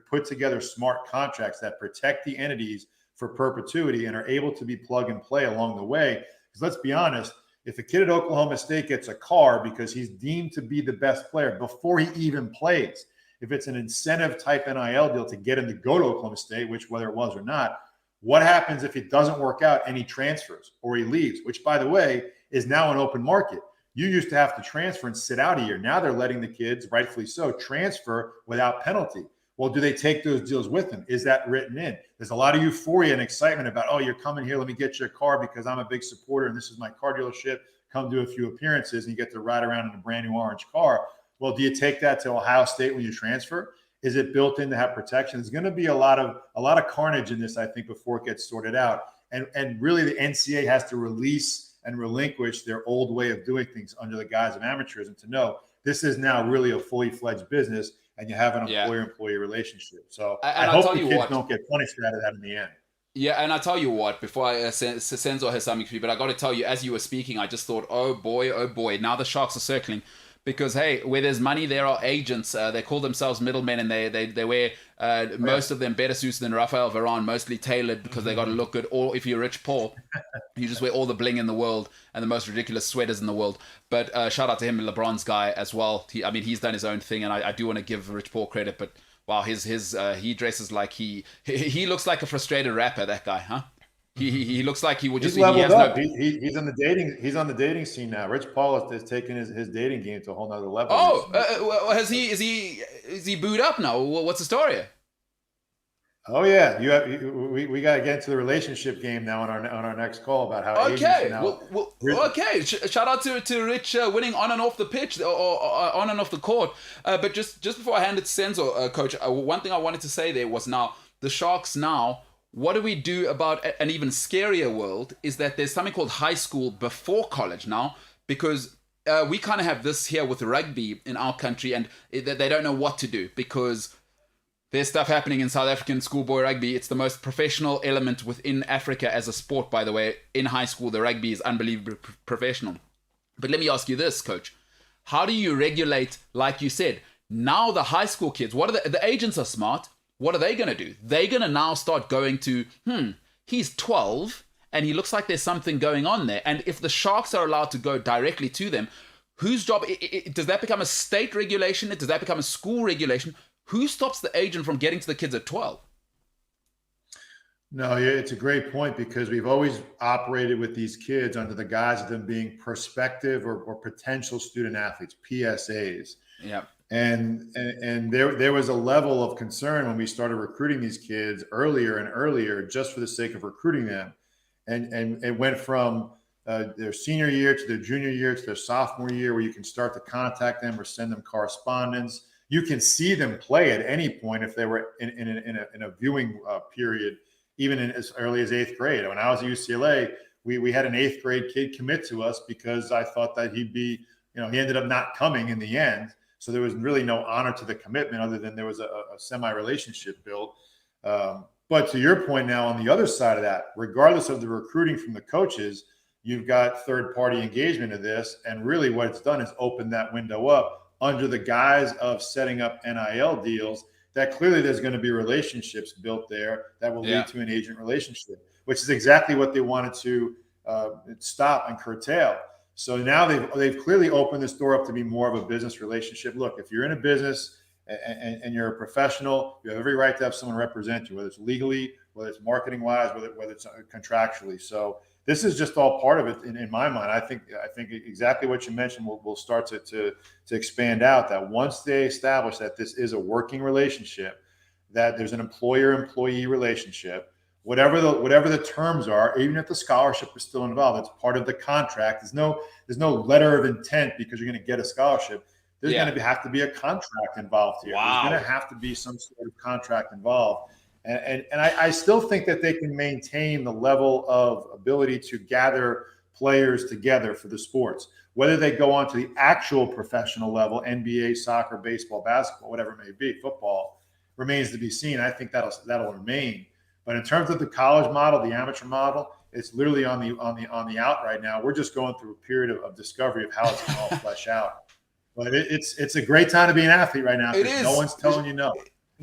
Speaker 6: put together smart contracts that protect the entities for perpetuity and are able to be plug and play along the way. Because let's be honest, if a kid at Oklahoma State gets a car because he's deemed to be the best player before he even plays, if it's an incentive type NIL deal to get him to go to Oklahoma State, which whether it was or not, what happens if it doesn't work out and he transfers or he leaves, which by the way is now an open market. You used to have to transfer and sit out a year. Now they're letting the kids, rightfully so, transfer without penalty. Well, do they take those deals with them? Is that written in? There's a lot of euphoria and excitement about, oh, you're coming here, let me get you a car because I'm a big supporter and this is my car dealership. Come do a few appearances and you get to ride around in a brand new orange car. Well, do you take that to Ohio State when you transfer? Is it built in to have protection? There's going to be a lot of carnage in this, I think, before it gets sorted out. And really the NCAA has to release and relinquish their old way of doing things under the guise of amateurism to know this is now really a fully fledged business and you have an employer-employee relationship. So I hope the kids don't get punished out of that in the end.
Speaker 2: Yeah, and I tell you what, before Senzo has something for you, but I got to tell you, as you were speaking, I just thought, oh boy, now the Sharks are circling. Because, hey, where there's money, there are agents. They call themselves middlemen, and they wear most of them better suits than Rafael Varane, mostly tailored because they got to look good. Or if you're rich, poor, you just wear all the bling in the world and the most ridiculous sweaters in the world. But shout out to him, LeBron's guy as well. He's done his own thing, and I do want to give Rich Paul credit. But wow, he dresses like he looks like a frustrated rapper. That guy, huh? He looks like he would just.
Speaker 6: He's leveled up. He's on the dating. He's on the dating scene now. Rich Paul has taken his dating game to a whole nother level.
Speaker 2: Oh, has he? Is he booed up now? What's the story?
Speaker 6: Oh yeah, we got to get into the relationship game now on our next call about how.
Speaker 2: Okay, okay. Shout out to Rich winning on and off the pitch or on and off the court. But just before I hand it to Senzo, Coach, one thing I wanted to say there was now the Sharks now. What do we do about an even scarier world is that there's something called high school before college now, because we kind of have this here with rugby in our country, and they don't know what to do because there's stuff happening in South African schoolboy rugby. It's the most professional element within Africa as a sport, by the way. In high school, the rugby is unbelievably professional. But let me ask you this, Coach. How do you regulate, like you said, now the high school kids, what are the agents are smart. What are they going to do? They're going to now start going to, he's 12 and he looks like there's something going on there. And if the Sharks are allowed to go directly to them, whose job, does that become a state regulation? Does that become a school regulation? Who stops the agent from getting to the kids at 12?
Speaker 6: No, it's a great point because we've always operated with these kids under the guise of them being prospective or potential student athletes, PSAs.
Speaker 2: Yeah.
Speaker 6: And there was a level of concern when we started recruiting these kids earlier and earlier just for the sake of recruiting them. And it went from their senior year to their junior year to their sophomore year, where you can start to contact them or send them correspondence. You can see them play at any point if they were in a viewing period, even in as early as 8th grade. When I was at UCLA, we had an 8th grade kid commit to us because I thought that he'd be, he ended up not coming in the end. So there was really no honor to the commitment other than there was a semi-relationship built. But to your point now, on the other side of that, regardless of the recruiting from the coaches, you've got third-party engagement of this. And really what it's done is open that window up under the guise of setting up NIL deals that clearly there's going to be relationships built there that will lead to an agent relationship, which is exactly what they wanted to stop and curtail. So now they've clearly opened this door up to be more of a business relationship. Look, if you're in a business and you're a professional, you have every right to have someone represent you, whether it's legally, whether it's marketing wise, whether it's contractually. So this is just all part of it in my mind. I think exactly what you mentioned will start to expand out, that once they establish that this is a working relationship, that there's an employer-employee relationship, whatever the terms are, even if the scholarship is still involved, it's part of the contract. There's no letter of intent because you're going to get a scholarship. There's going to have to be a contract involved here. Wow. There's going to have to be some sort of contract involved. And I still think that they can maintain the level of ability to gather players together for the sports. Whether they go on to the actual professional level, NBA, soccer, baseball, basketball, whatever it may be, football, remains to be seen. I think that'll remain. But in terms of the college model, the amateur model, it's literally on the out right now. We're just going through a period of discovery of how it's going to all flesh out. But it's a great time to be an athlete right now.
Speaker 2: It is.
Speaker 6: No one's telling you no.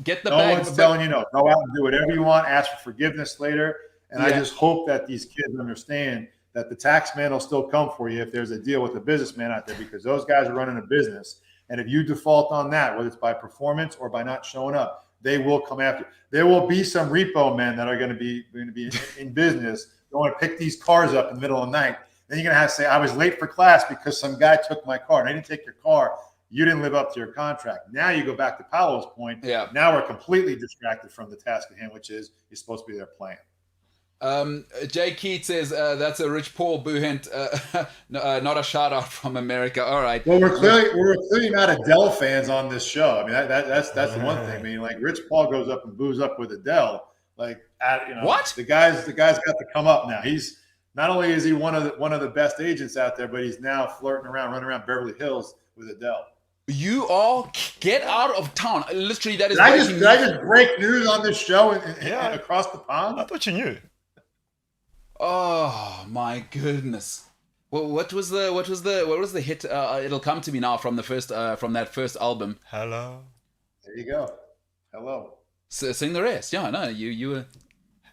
Speaker 2: Get the
Speaker 6: no
Speaker 2: bag.
Speaker 6: one's telling you no. Go out and do whatever you want. Ask for forgiveness later. And I just hope that these kids understand that the tax man will still come for you if there's a deal with a businessman out there, because those guys are running a business. And if you default on that, whether it's by performance or by not showing up, they will come after you. There will be some repo men that are going to be in business. They want to pick these cars up in the middle of the night. Then you're going to have to say, I was late for class because some guy took my car. And I didn't take your car. You didn't live up to your contract. Now you go back to Paolo's point. Yeah. Now we're completely distracted from the task at hand, which is you're supposed to be there playing.
Speaker 2: Jay Keat says that's a Rich Paul boo hint, not a shout out from America. All right.
Speaker 6: Well, we're clearly not Adele fans on this show. I mean, that's the one thing. I mean, like Rich Paul goes up and boos up with Adele. Like,
Speaker 2: what?
Speaker 6: The guy's got to come up now. He's not only is he one of the best agents out there, but he's now running around Beverly Hills with Adele.
Speaker 2: You all get out of town. Literally, that is.
Speaker 6: Did I just break news on this show and across the pond?
Speaker 4: I thought you knew.
Speaker 2: Oh my goodness! Well, what was the hit? It'll come to me now from that first album.
Speaker 4: Hello.
Speaker 6: There you go. Hello.
Speaker 2: So, sing the rest. Yeah, no, you were.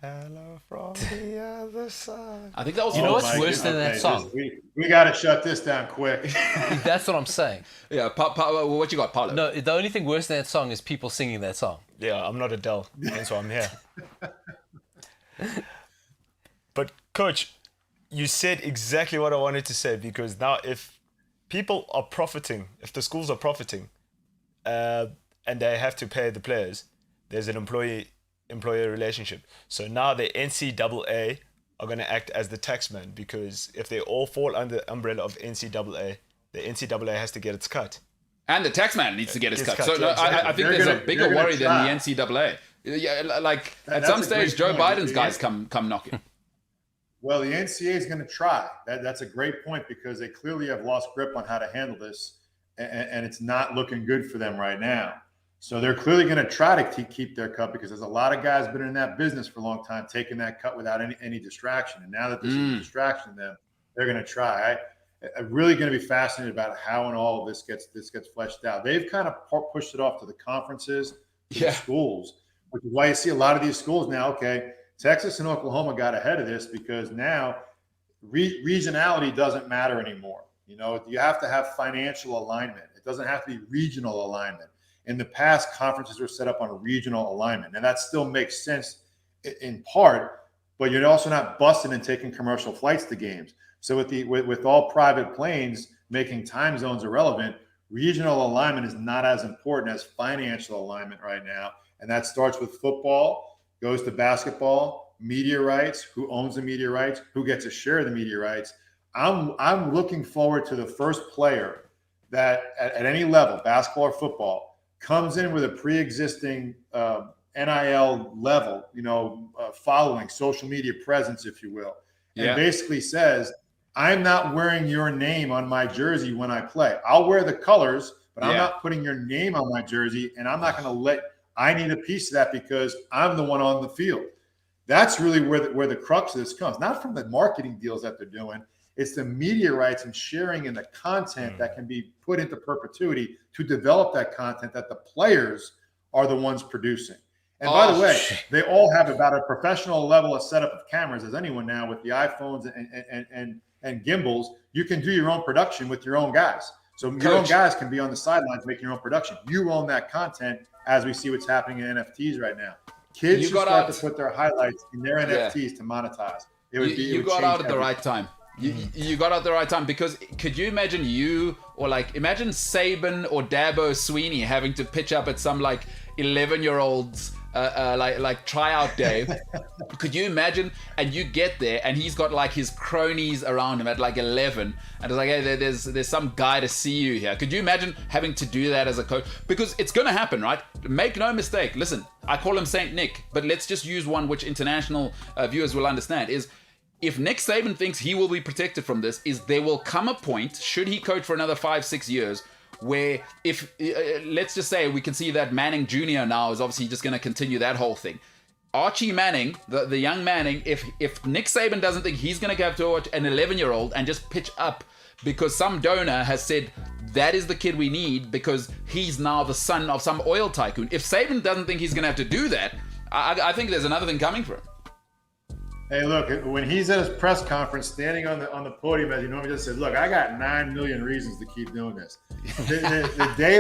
Speaker 4: Hello from the other side.
Speaker 2: I think that was.
Speaker 3: You know what's worse than that song?
Speaker 6: We got to shut this down quick.
Speaker 3: That's what I'm saying.
Speaker 2: Yeah, what you got, Paulo?
Speaker 3: No, the only thing worse than that song is people singing that song.
Speaker 4: Yeah, I'm not Adele. That's why I'm here. But Coach, you said exactly what I wanted to say, because now if people are profiting, if the schools are profiting, and they have to pay the players, there's an employer relationship. So now the NCAA are going to act as the taxman, because if they all fall under the umbrella of NCAA, the NCAA has to get its cut.
Speaker 2: And the taxman needs to get its cut. So no, I think there's a bigger worry than the NCAA. Yeah, like at some stage, Joe Biden's guys come knocking.
Speaker 6: Well, the NCAA is going to try. That's a great point, because they clearly have lost grip on how to handle this, and it's not looking good for them right now. So they're clearly going to try to keep their cut, because there's a lot of guys been in that business for a long time, taking that cut without any distraction. And now that there's a distraction, then they're going to try. I'm really going to be fascinated about how and all of this gets fleshed out. They've kind of pushed it off to the conferences, to the schools, which is why you see a lot of these schools now. Okay, Texas and Oklahoma got ahead of this, because now regionality doesn't matter anymore. You have to have financial alignment. It doesn't have to be regional alignment. In the past, conferences were set up on a regional alignment, and that still makes sense in part, but you're also not busting and taking commercial flights to games. So with all private planes making time zones irrelevant, regional alignment is not as important as financial alignment right now. And that starts with football, goes to basketball, media rights, who owns the media rights, who gets a share of the media rights. I'm looking forward to the first player that at any level, basketball or football, comes in with a pre-existing NIL level, following, social media presence, if you will, and basically says, I'm not wearing your name on my jersey when I play. I'll wear the colors, but I'm not putting your name on my jersey, and I'm not going to I need a piece of that because I'm the one on the field. That's really where the crux of this comes, not from the marketing deals that they're doing. It's the media rights and sharing and the content that can be put into perpetuity to develop that content that the players are the ones producing. And by the way, they all have about a professional level of setup of cameras as anyone now with the iPhones and gimbals. You can do your own production with your own guys. So your own guys can be on the sidelines making your own production. You own that content, as we see what's happening in NFTs right now. Kids should start to put their highlights in their NFTs to monetize.
Speaker 2: You got out at the right time. You got out the right time, because could you imagine imagine Saban or Dabo Sweeney having to pitch up at some 11-year-olds tryout day? Could you imagine? And you get there and he's got his cronies around him at 11, and it's hey, there's some guy to see you here. Could you imagine having to do that as a coach? Because it's going to happen, right? Make no mistake. Listen, I call him Saint Nick, but let's just use one which international viewers will understand. Is if Nick Saban thinks he will be protected from this, is there will come a point, should he coach for another 5-6 years, where if, let's just say we can see that Manning Jr. now is obviously just going to continue that whole thing. Archie Manning, the young Manning, if Nick Saban doesn't think he's going to have to watch an 11-year-old and just pitch up because some donor has said that is the kid we need because he's now the son of some oil tycoon. If Saban doesn't think he's going to have to do that, I think there's another thing coming for him.
Speaker 6: Hey, look, when he's at his press conference, standing on the podium, as you normally just says, look, I got 9 million reasons to keep doing this. The day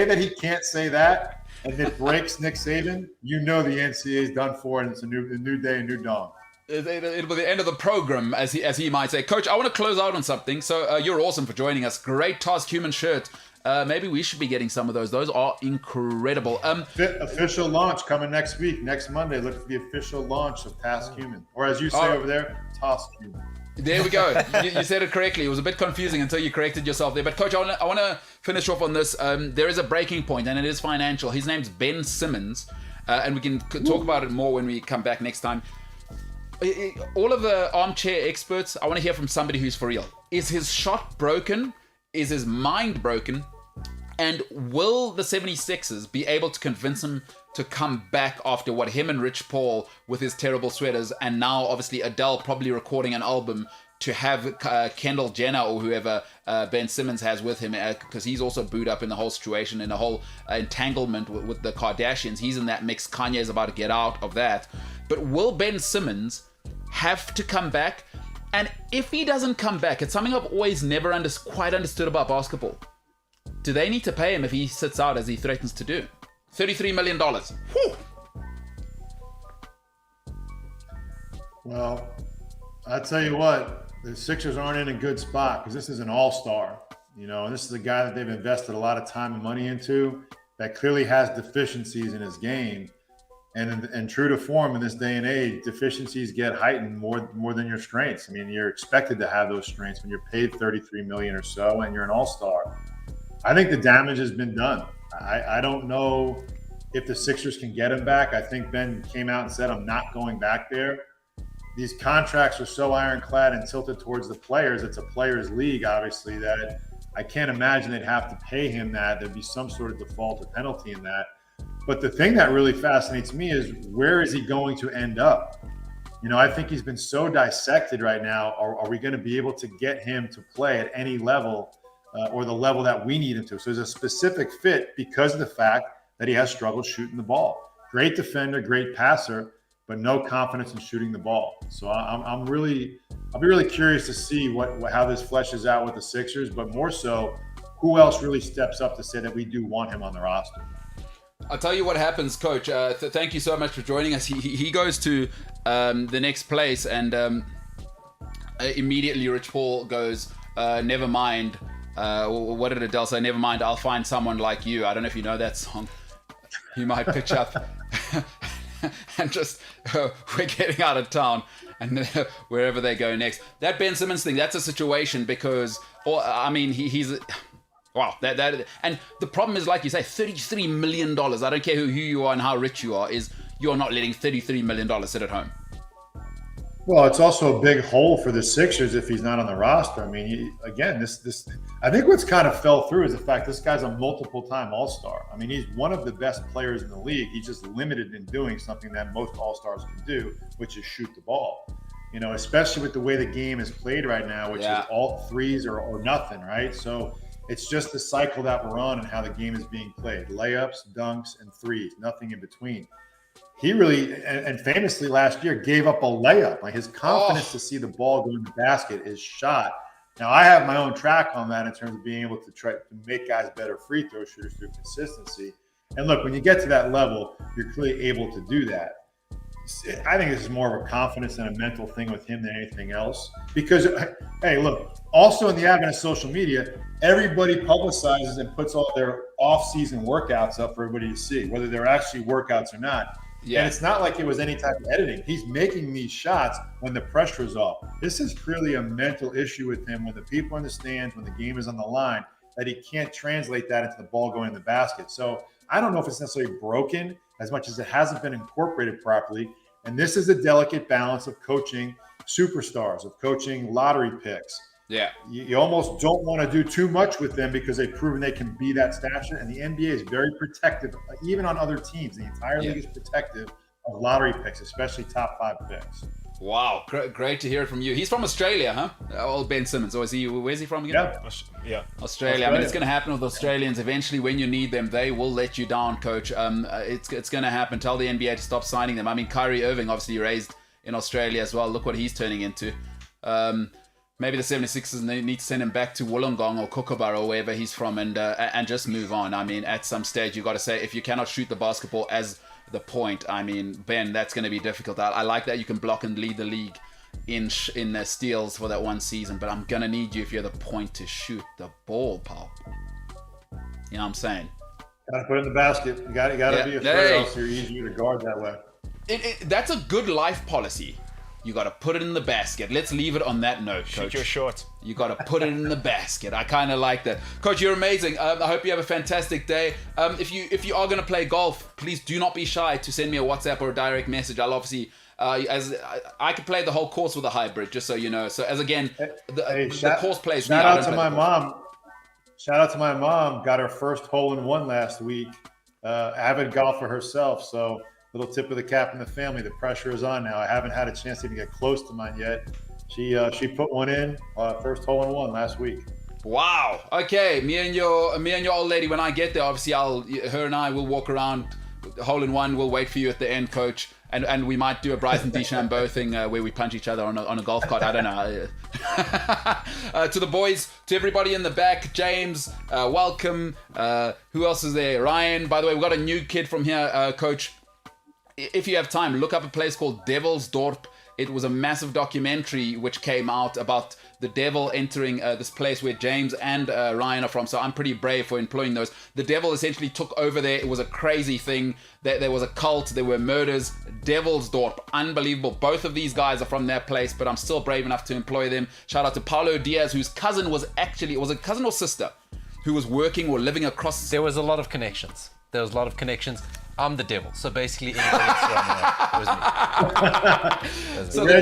Speaker 6: that he can't say that and it breaks Nick Saban, the NCAA is done for, and it's a new day, a new dawn.
Speaker 2: It'll be the end of the program, as he might say. Coach, I want to close out on something. So you're awesome for joining us. Great Task Human shirt. Maybe we should be getting some of those. Those are incredible.
Speaker 6: Official launch coming next week, next Monday. Look for the official launch of Task Human, or as you say over there, Task Human.
Speaker 2: There we go. You said it correctly. It was a bit confusing until you corrected yourself there. But Coach, I want to finish off on this. There is a breaking point, and it is financial. His name's Ben Simmons, and we can talk about it more when we come back next time. All of the armchair experts, I want to hear from somebody who's for real. Is his shot broken? Is his mind broken? And will the 76ers be able to convince him to come back after what him and Rich Paul with his terrible sweaters, and now obviously Adele probably recording an album to have Kendall Jenner or whoever Ben Simmons has with him, because he's also booed up in the whole situation, in the whole entanglement with the Kardashians. He's in that mix. Kanye's about to get out of that. But will Ben Simmons have to come back? And if he doesn't come back, it's something I've always never quite understood about basketball. Do they need to pay him if he sits out as he threatens to do? $33 million. Whew.
Speaker 6: Well, I'll tell you what, the Sixers aren't in a good spot because this is an all-star, and this is a guy that they've invested a lot of time and money into that clearly has deficiencies in his game. And true to form in this day and age, deficiencies get heightened more than your strengths. I mean, you're expected to have those strengths when you're paid $33 million or so and you're an all-star. I think the damage has been done. I don't know if the Sixers can get him back. I think Ben came out and said, I'm not going back there. These contracts are so ironclad and tilted towards the players. It's a players' league, obviously, that I can't imagine they'd have to pay him that. There'd be some sort of default or penalty in that. But the thing that really fascinates me is, where is he going to end up? I think he's been so dissected right now. Are we going to be able to get him to play at any level or the level that we need him to? So there's a specific fit because of the fact that he has struggled shooting the ball. Great defender, great passer, but no confidence in shooting the ball. So I'll be really curious to see how this fleshes out with the Sixers, but more so, who else really steps up to say that we do want him on the roster?
Speaker 2: I'll tell you what happens, Coach. Thank you so much for joining us. He goes to the next place, and immediately Rich Paul goes, never mind. What did Adele say? Never mind, I'll find someone like you. I don't know if you know that song. He might pitch up. and just we're getting out of town, and wherever they go next. That Ben Simmons thing, that's a situation because, he's. Wow, that and the problem is, like you say, $33 million. I don't care who you are and how rich you are, is you're not letting $33 million sit at home.
Speaker 6: Well, it's also a big hole for the Sixers if he's not on the roster. I mean, this I think what's kind of fell through is the fact this guy's a multiple-time All-Star. I mean, he's one of the best players in the league. He's just limited in doing something that most All-Stars can do, which is shoot the ball. You know, especially with the way the game is played right now, which is all threes or nothing, right? So it's just the cycle that we're on and how the game is being played. Layups, dunks, and threes, nothing in between. He really, and famously last year, gave up a layup. Like his confidence to see the ball go in the basket is shot. Now, I have my own track on that in terms of being able to try to make guys better free throw shooters through consistency. And look, when you get to that level, you're clearly able to do that. I think this is more of a confidence and a mental thing with him than anything else. Because, hey, look, also in the advent of social media, everybody publicizes and puts all their off-season workouts up for everybody to see, whether they're actually workouts or not. Yeah. And it's not like it was any type of editing. He's making these shots when the pressure is off. This is clearly a mental issue with him when the people are in the stands, when the game is on the line, that he can't translate that into the ball going in the basket. So I don't know if it's necessarily broken as much as it hasn't been incorporated properly. And this is a delicate balance of coaching superstars, of coaching lottery picks.
Speaker 2: Yeah.
Speaker 6: You almost don't want to do too much with them because they've proven they can be that stature. And the NBA is very protective, even on other teams. The entire league is protective of lottery picks, especially top 5 picks.
Speaker 2: Wow. Great to hear from you. He's from Australia, huh? Old Ben Simmons. Or where's he from again?
Speaker 6: Yeah.
Speaker 2: Australia. I mean, it's going to happen with Australians. Eventually, when you need them, they will let you down, coach. It's going to happen. Tell the NBA to stop signing them. I mean, Kyrie Irving, obviously raised in Australia as well. Look what he's turning into. Maybe the 76ers need to send him back to Wollongong or Kookaburra or wherever he's from and just move on. I mean, at some stage, you got to say, if you cannot shoot the basketball as the point, I mean, Ben, that's going to be difficult. I like that you can block and lead the league in steals for that one season, but I'm going to need you if you're the point to shoot the ball, pal. You know what I'm saying?
Speaker 6: Got to put it in the basket. You got to be afraid, else you're easier to guard that way.
Speaker 2: That's a good life policy. You got to put it in the basket. Let's leave it on that note, Coach.
Speaker 4: Shoot your shot.
Speaker 2: You got to put it in the basket. I kind of like that. Coach, you're amazing. I hope you have a fantastic day. If you are going to play golf, please do not be shy to send me a WhatsApp or a direct message. I'll obviously, as I could play the whole course with a hybrid, just so you know. So as again, the course plays.
Speaker 6: Shout out to my mom. Shout out to my mom. Got her first hole-in-one last week. Avid golfer herself. So little tip of the cap in the family. The pressure is on now. I haven't had a chance to even get close to mine yet. She put one in, first hole-in-one last week.
Speaker 2: Wow. Okay, me and your old lady. When I get there, obviously her and I will walk around. Hole-in-one. We'll wait for you at the end, Coach, and we might do a Bryson DeChambeau thing where we punch each other on a golf cart. I don't know. To the boys, to everybody in the back, James, welcome. Who else is there? Ryan. By the way, we've got a new kid from here, Coach. If you have time, look up a place called Devil's Dorp. It was a massive documentary which came out about the devil entering this place where James and Ryan are from. So I'm pretty brave for employing those. The devil essentially took over there. It was a crazy thing. There was a cult. There were murders. Devil's Dorp. Unbelievable. Both of these guys are from that place, but I'm still brave enough to employ them. Shout out to Paulo Diaz, whose cousin was a cousin or sister who was working or living across.
Speaker 3: There was a lot of connections. I'm the devil. So basically, anybody that's around there was me.
Speaker 2: So the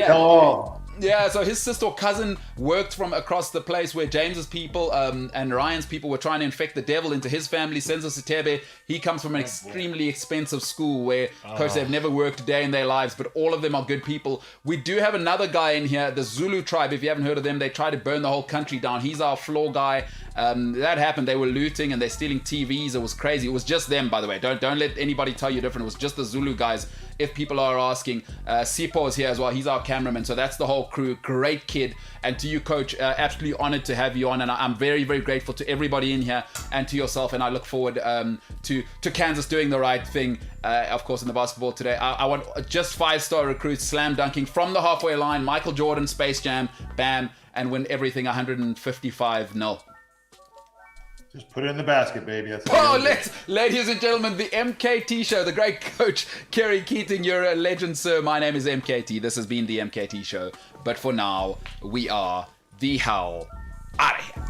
Speaker 2: devil, yeah, so his sister or cousin worked from across the place where James's people and Ryan's people were trying to infect the devil into his family. Senzo Sitebe, he comes from an extremely expensive school where, coach, they've never worked a day in their lives, but all of them are good people. We do have another guy in here, the Zulu tribe. If you haven't heard of them, they try to burn the whole country down. He's our floor guy. That happened. They were looting and they're stealing TVs. It was crazy. It was just them, by the way. Don't let anybody tell you different. It was just the Zulu guys. If people are asking, Sipo is here as well. He's our cameraman. So that's the whole crew. Great kid. And to you, Coach, absolutely honored to have you on. And I'm very, very grateful to everybody in here and to yourself. And I look forward to Kansas doing the right thing, of course, in the basketball today. I want just 5-star recruits, slam dunking from the halfway line. Michael Jordan, Space Jam, bam, and win everything 155-0.
Speaker 6: Just put it in the basket, baby. That's all
Speaker 2: Oh,
Speaker 6: you gotta do.
Speaker 2: ladies and gentlemen, the MKT Show, the great coach, Kerry Keating. You're a legend, sir. My name is MKT. This has been the MKT Show. But for now, we are the hell out of here.